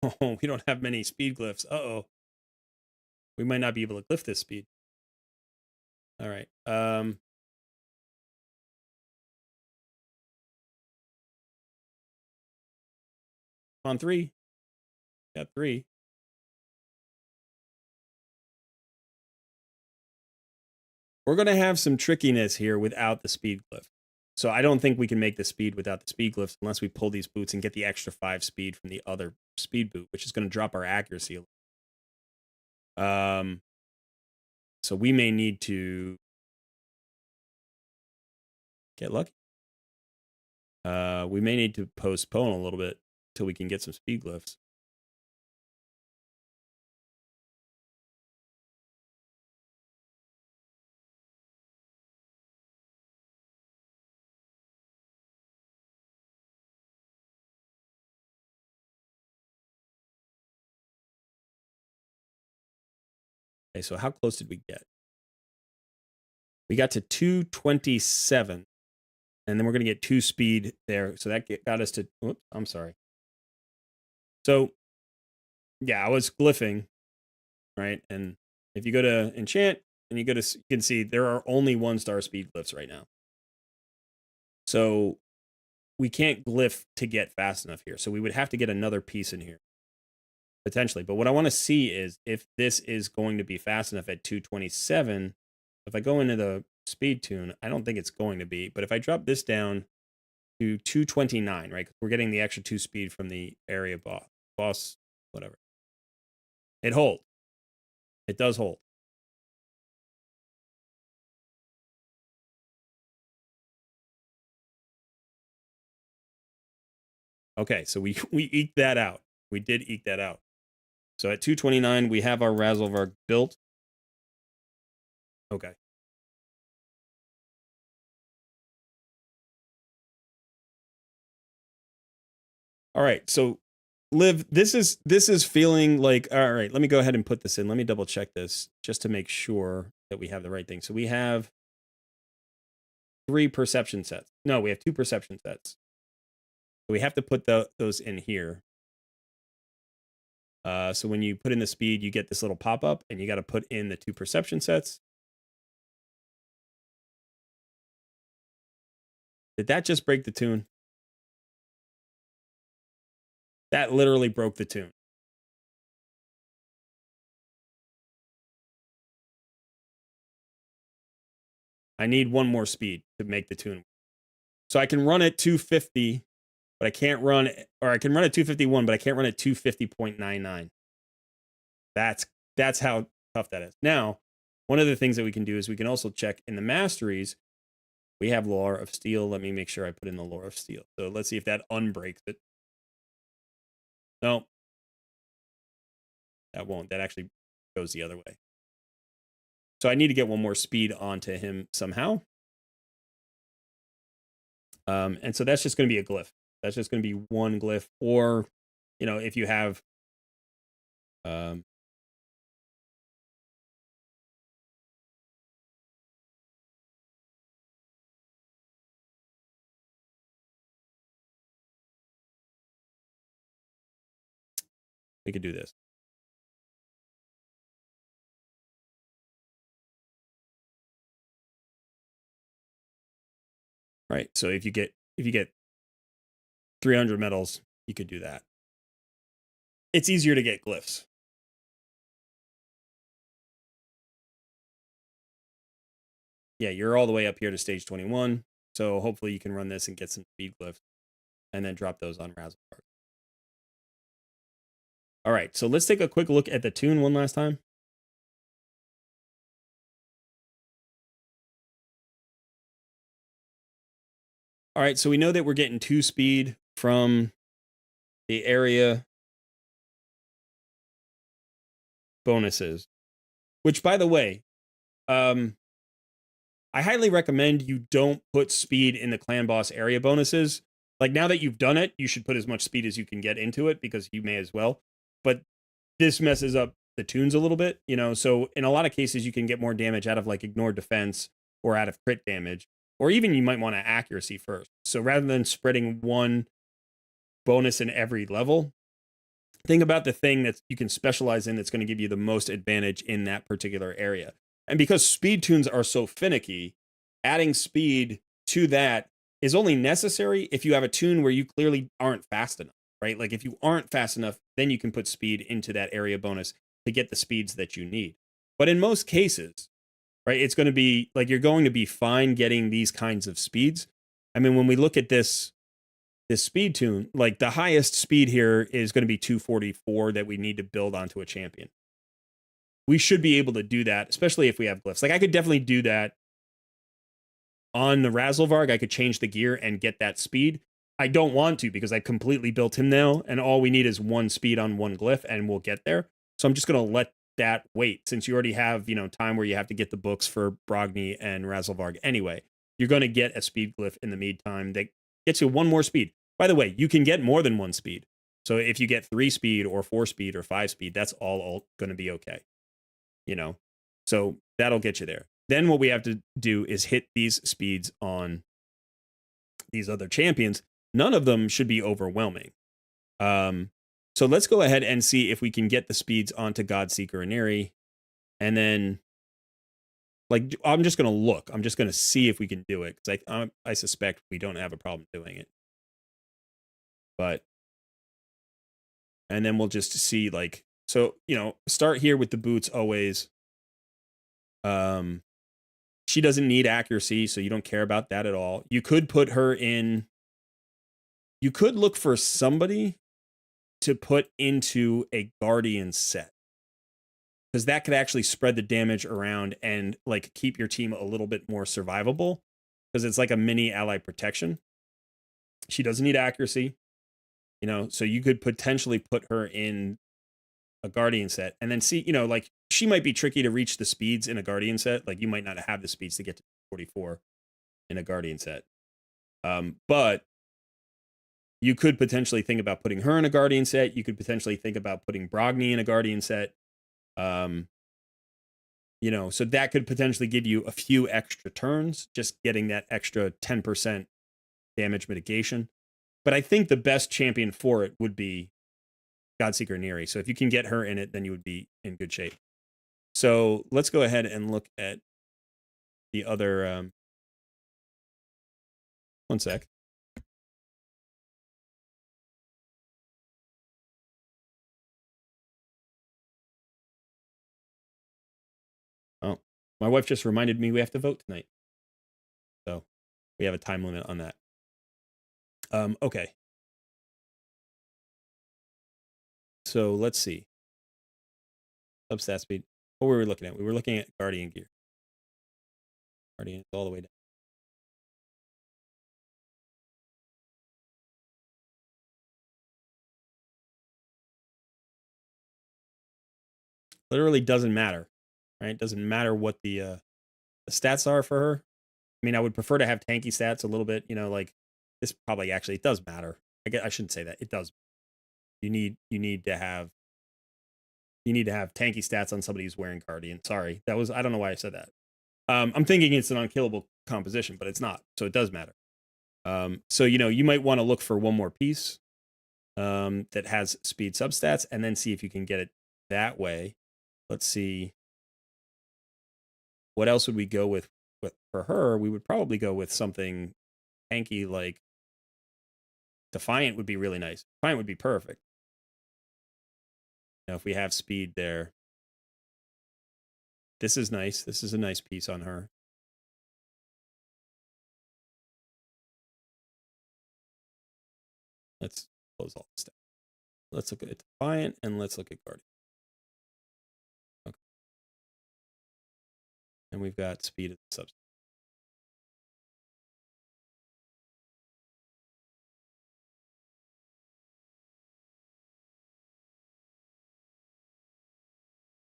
Oh, we don't have many speed glyphs. Uh-oh. We might not be able to glyph this speed. All right. On 3. Got 3. We're going to have some trickiness here without the speed glyph. So I don't think we can make the speed without the speed glyphs unless we pull these boots and get the extra 5 speed from the other speed boot, which is going to drop our accuracy. So we may need to get lucky. We may need to postpone a little bit till we can get some speed glyphs. Okay, so how close did we get? We got to 227, and then we're going to get 2 speed there. So that got us to, whoops, I'm sorry. So, yeah, I was glyphing, right? And if you go to enchant and you can see there are only 1-star speed glyphs right now. So we can't glyph to get fast enough here. So we would have to get another piece in here. Potentially. But what I want to see is if this is going to be fast enough at 227. If I go into the speed tune, I don't think it's going to be. But if I drop this down to 229, right? Because we're getting the extra 2 speed from the area boss, whatever. It holds. It does hold. Okay, so we eked that out. We did eke that out. So at 229, we have our Razzlevarg built. Okay. All right, so Liv, this is feeling like, all right, let me go ahead and put this in. Let me double check this just to make sure that we have the right thing. So we have 3 perception sets. No, we have 2 perception sets. So we have to put those in here. So when you put in the speed, you get this little pop-up, and you got to put in the 2 perception sets. Did that just break the tune? That literally broke the tune. I need 1 more speed to make the tune. So I can run at 250, but I can't run, or I can run at 251, but I can't run at 250.99. That's how tough that is. Now, one of the things that we can do is we can also check in the masteries. We have Lore of Steel. Let me make sure I put in the Lore of Steel. So let's see if that unbreaks it. No, that won't. That actually goes the other way. So I need to get 1 more speed onto him somehow. And so that's just going to be a glyph. That's just going to be 1 glyph. Or, you know, if you have We could do this. Right. So if you get 300 medals, you could do that. It's easier to get glyphs. Yeah, you're all the way up here to stage 21. So hopefully you can run this and get some speed glyphs and then drop those on Razzlebark. All right, so let's take a quick look at the tune one last time. All right, so we know that we're getting 2 speed from the area bonuses, which, by the way, I highly recommend you don't put speed in the clan boss area bonuses. Like, now that you've done it, you should put as much speed as you can get into it because you may as well. But this messes up the tunes a little bit, you know? So in a lot of cases, you can get more damage out of like ignored defense or out of crit damage, or even you might want to accuracy first. So rather than spreading one bonus in every level, think about the thing that you can specialize in that's going to give you the most advantage in that particular area. And because speed tunes are so finicky, adding speed to that is only necessary if you have a tune where you clearly aren't fast enough, right? Like if you aren't fast enough, then you can put speed into that area bonus to get the speeds that you need. But in most cases, right, it's going to be like you're going to be fine getting these kinds of speeds. I mean, when we look at this speed tune, like the highest speed here is going to be 244 that we need to build onto a champion. We should be able to do that, especially if we have glyphs. Like I could definitely do that on the Razzlevarg. I could change the gear and get that speed. I don't want to because I completely built him now, and all we need is 1 speed on 1 glyph, and we'll get there. So I'm just going to let that wait, since you already have, you know, time where you have to get the books for Brogni and Razzlevarg anyway. You're going to get a speed glyph in the meantime that gets you 1 more speed. By the way, you can get more than 1 speed. So if you get 3 speed or 4 speed or 5 speed, that's all going to be okay. You know, so that'll get you there. Then what we have to do is hit these speeds on these other champions. None of them should be overwhelming. So let's go ahead and see if we can get the speeds onto Godseeker and Neri. And then, like, I'm just going to look. I'm just going to see if we can do it, because I suspect we don't have a problem doing it. But, and then we'll just see, like, so, you know, start here with the boots always. She doesn't need accuracy, so you don't care about that at all. You could put her in. You could look for somebody to put into a Guardian set, because that could actually spread the damage around and like keep your team a little bit more survivable, because it's like a mini ally protection. She doesn't need accuracy, you know, so you could potentially put her in a Guardian set and then see, you know, like she might be tricky to reach the speeds in a Guardian set. Like you might not have the speeds to get to 44 in a Guardian set. But you could potentially think about putting her in a Guardian set. You could potentially think about putting Brogni in a Guardian set. You know, so that could potentially give you a few extra turns, just getting that extra 10% damage mitigation. But I think the best champion for it would be Godseeker Neri. So if you can get her in it, then you would be in good shape. So let's go ahead and look at the other. One sec. Oh, my wife just reminded me we have to vote tonight. So we have a time limit on that. Okay. So let's see. Substat speed. What were we looking at? We were looking at Guardian gear. Guardian is all the way down. Literally doesn't matter, right? It doesn't matter what the stats are for her. I mean, I would prefer to have tanky stats a little bit, you know, like this probably actually, it does matter. I shouldn't say that. It does. You need to have tanky stats on somebody who's wearing Guardian. Sorry. I don't know why I said that. I'm thinking it's an unkillable composition, but it's not. So it does matter. So, you know, you might want to look for one more piece. that has speed substats, and then see if you can get it that way. Let's see. What else would we go with for her? We would probably go with something tanky like Defiant would be really nice. Defiant would be perfect. Now, if we have speed there, this is nice. This is a nice piece on her. Let's close all this down. Let's look at Defiant and let's look at Guardian. Okay. And we've got speed of the substance.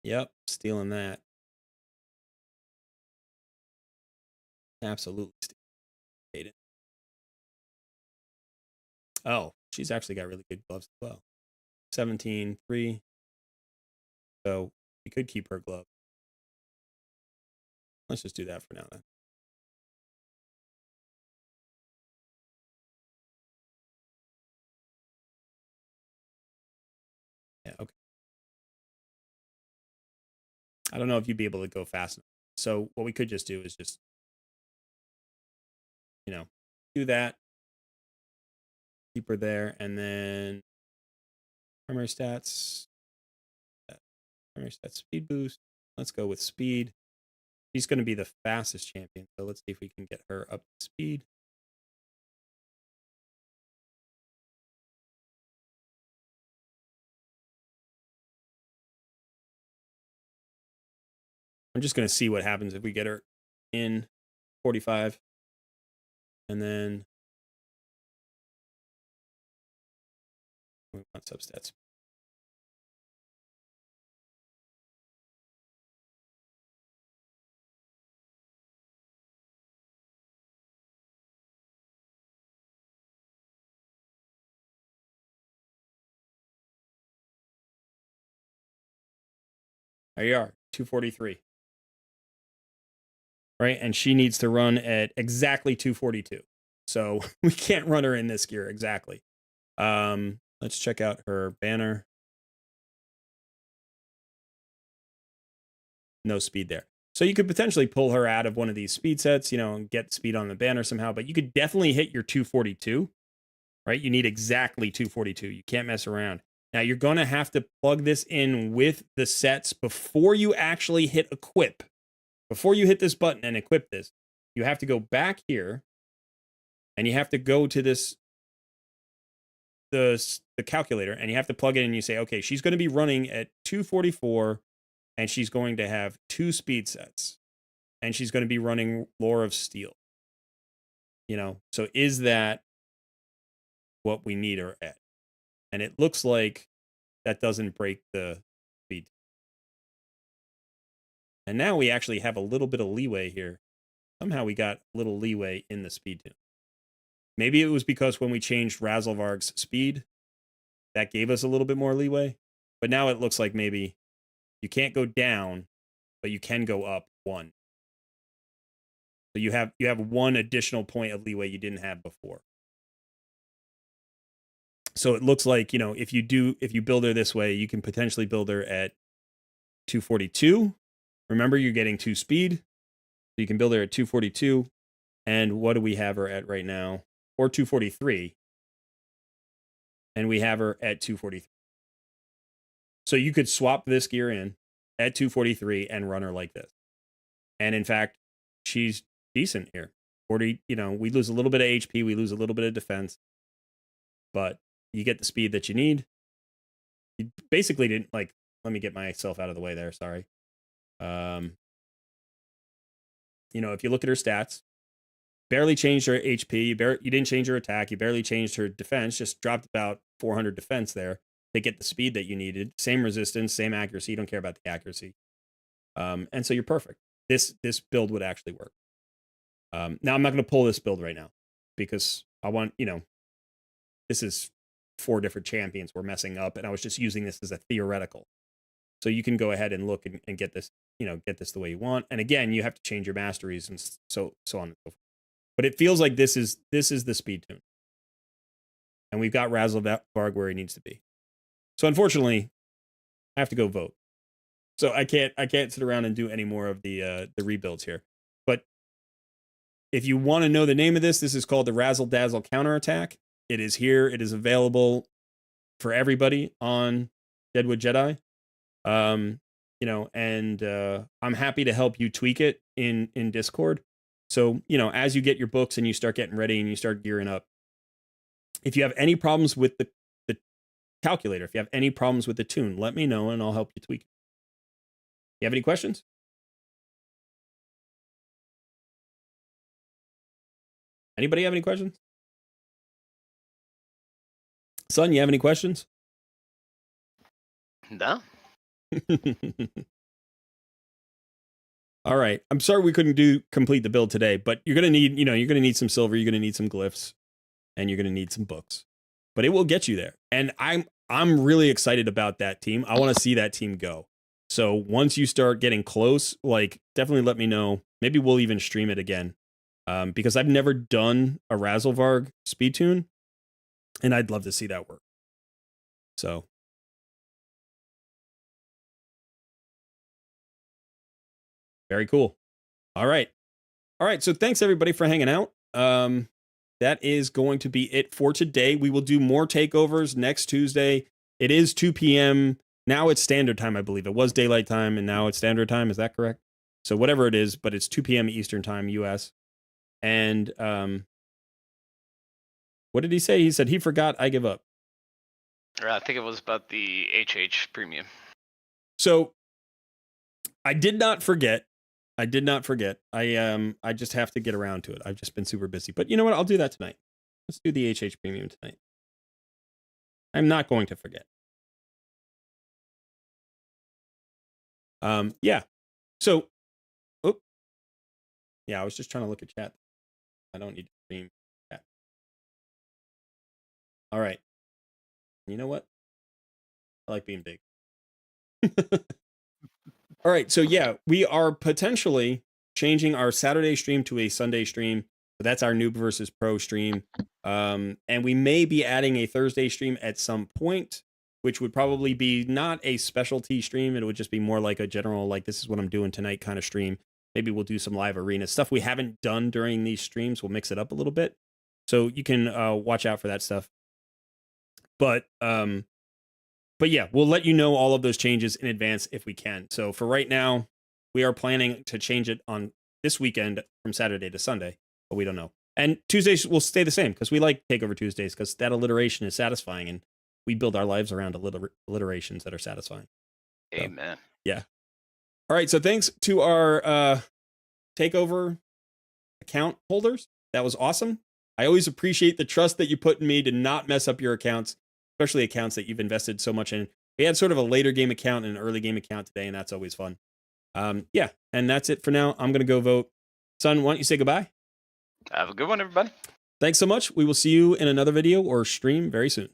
Yep, stealing that. Absolutely stealing it. Oh, she's actually got really good gloves as well. 17, 3. So we could keep her glove. Let's just do that for now then. Yeah, okay. I don't know if you'd be able to go fast enough. So what we could just do is just, do that. Keep her there, and then primary stats. Primary stats speed boost. Let's go with speed. She's going to be the fastest champion, so let's see if we can get her up to speed. I'm just going to see what happens if we get her in 45. And then we want substats. There you are, 243. Right, and she needs to run at exactly 242. So we can't run her in this gear exactly. Let's check out her banner. No speed there. So you could potentially pull her out of one of these speed sets, and get speed on the banner somehow, but you could definitely hit your 242, right? You need exactly 242. You can't mess around. Now you're going to have to plug this in with the sets before you actually hit equip. Before you hit this button and equip this, you have to go back here and you have to go to the calculator, and you have to plug it in and you say, okay, she's going to be running at 244 and she's going to have 2 speed sets and she's going to be running Lore of Steel. So is that what we need her at? And it looks like that doesn't break the speed. And now we actually have a little bit of leeway here. Somehow we got a little leeway in the speed tune. Maybe it was because when we changed Razelvarg's speed, that gave us a little bit more leeway. But now it looks like maybe you can't go down, but you can go up 1. So you have 1 additional point of leeway you didn't have before. So it looks like, if you build her this way, you can potentially build her at 242. Remember, you're getting 2 speed. So you can build her at 242. And what do we have her at right now? Or 243. And we have her at 243. So you could swap this gear in at 243 and run her like this. And in fact, she's decent here. 40, we lose a little bit of HP, we lose a little bit of defense, but you get the speed that you need. You basically didn't let me get myself out of the way there, sorry. If you look at her stats, barely changed her HP, you didn't change her attack, you barely changed her defense, just dropped about 400 defense there to get the speed that you needed. Same resistance, same accuracy, you don't care about the accuracy. And so you're perfect. This build would actually work. Now I'm not going to pull this build right now because I want, this is 4 different champions we're messing up, and I was just using this as a theoretical. So you can go ahead and look and get this, get this the way you want. And again, you have to change your masteries and so on and so forth. But it feels like this is the speed tune. and we've got Razzlevarg where he needs to be. So unfortunately, I have to go vote. So I can't sit around and do any more of the rebuilds here. But if you want to know the name of this is called the Razzle Dazzle Counterattack. It is here. It is available for everybody on Deadwood Jedi. You know, and I'm happy to help you tweak it in Discord. So, you know, as you get your books and you start getting ready and you start gearing up, if you have any problems with the calculator, if you have any problems with the tune, let me know and I'll help you tweak it. You have any questions? Anybody have any questions? Son, you have any questions? No. All right. I'm sorry we couldn't complete the build today, but you're going to need, you know, you're going to need some silver, you're going to need some glyphs, and you're going to need some books. But it will get you there. And I'm really excited about that team. I want to see that team go. So once you start getting close, like definitely let me know. Maybe we'll even stream it again. Because I've never done a Razzlevarg speed tune, and I'd love to see that work. So very cool. All right. So thanks everybody for hanging out. That is going to be it for today. We will do more takeovers next Tuesday. It is 2 p.m. Now it's standard time, I believe. It was daylight time, and now it's standard time. Is that correct? So whatever it is, but it's 2 p.m. Eastern time, US. And what did he say? He said he forgot. I give up. I think it was about the HH premium. So I did not forget. I just have to get around to it. I've just been super busy. But you know what? I'll do that tonight. Let's do the HH premium tonight. I'm not going to forget. Yeah. So, yeah, I was just trying to look at chat. I don't need to stream chat. All right. You know what? I like being big. All right. So yeah, we are potentially changing our Saturday stream to a Sunday stream. So that's our Noob versus Pro stream. And we may be adding a Thursday stream at some point, which would probably be not a specialty stream. It would just be more like a general, like this is what I'm doing tonight kind of stream. Maybe we'll do some live arena stuff we haven't done during these streams. We'll mix it up a little bit. So you can watch out for that stuff. But yeah, we'll let you know all of those changes in advance if we can. So for right now, we are planning to change it on this weekend from Saturday to Sunday, but we don't know. And Tuesdays will stay the same because we like Takeover Tuesdays because that alliteration is satisfying and we build our lives around alliterations that are satisfying. Amen. So, yeah. All right. So thanks to our Takeover account holders. That was awesome. I always appreciate the trust that you put in me to not mess up your accounts, especially accounts that you've invested so much in. We had sort of a later game account and an early game account today, and that's always fun. Yeah, and that's it for now. I'm going to go vote. Son, why don't you say goodbye? Have a good one, everybody. Thanks so much. We will see you in another video or stream very soon.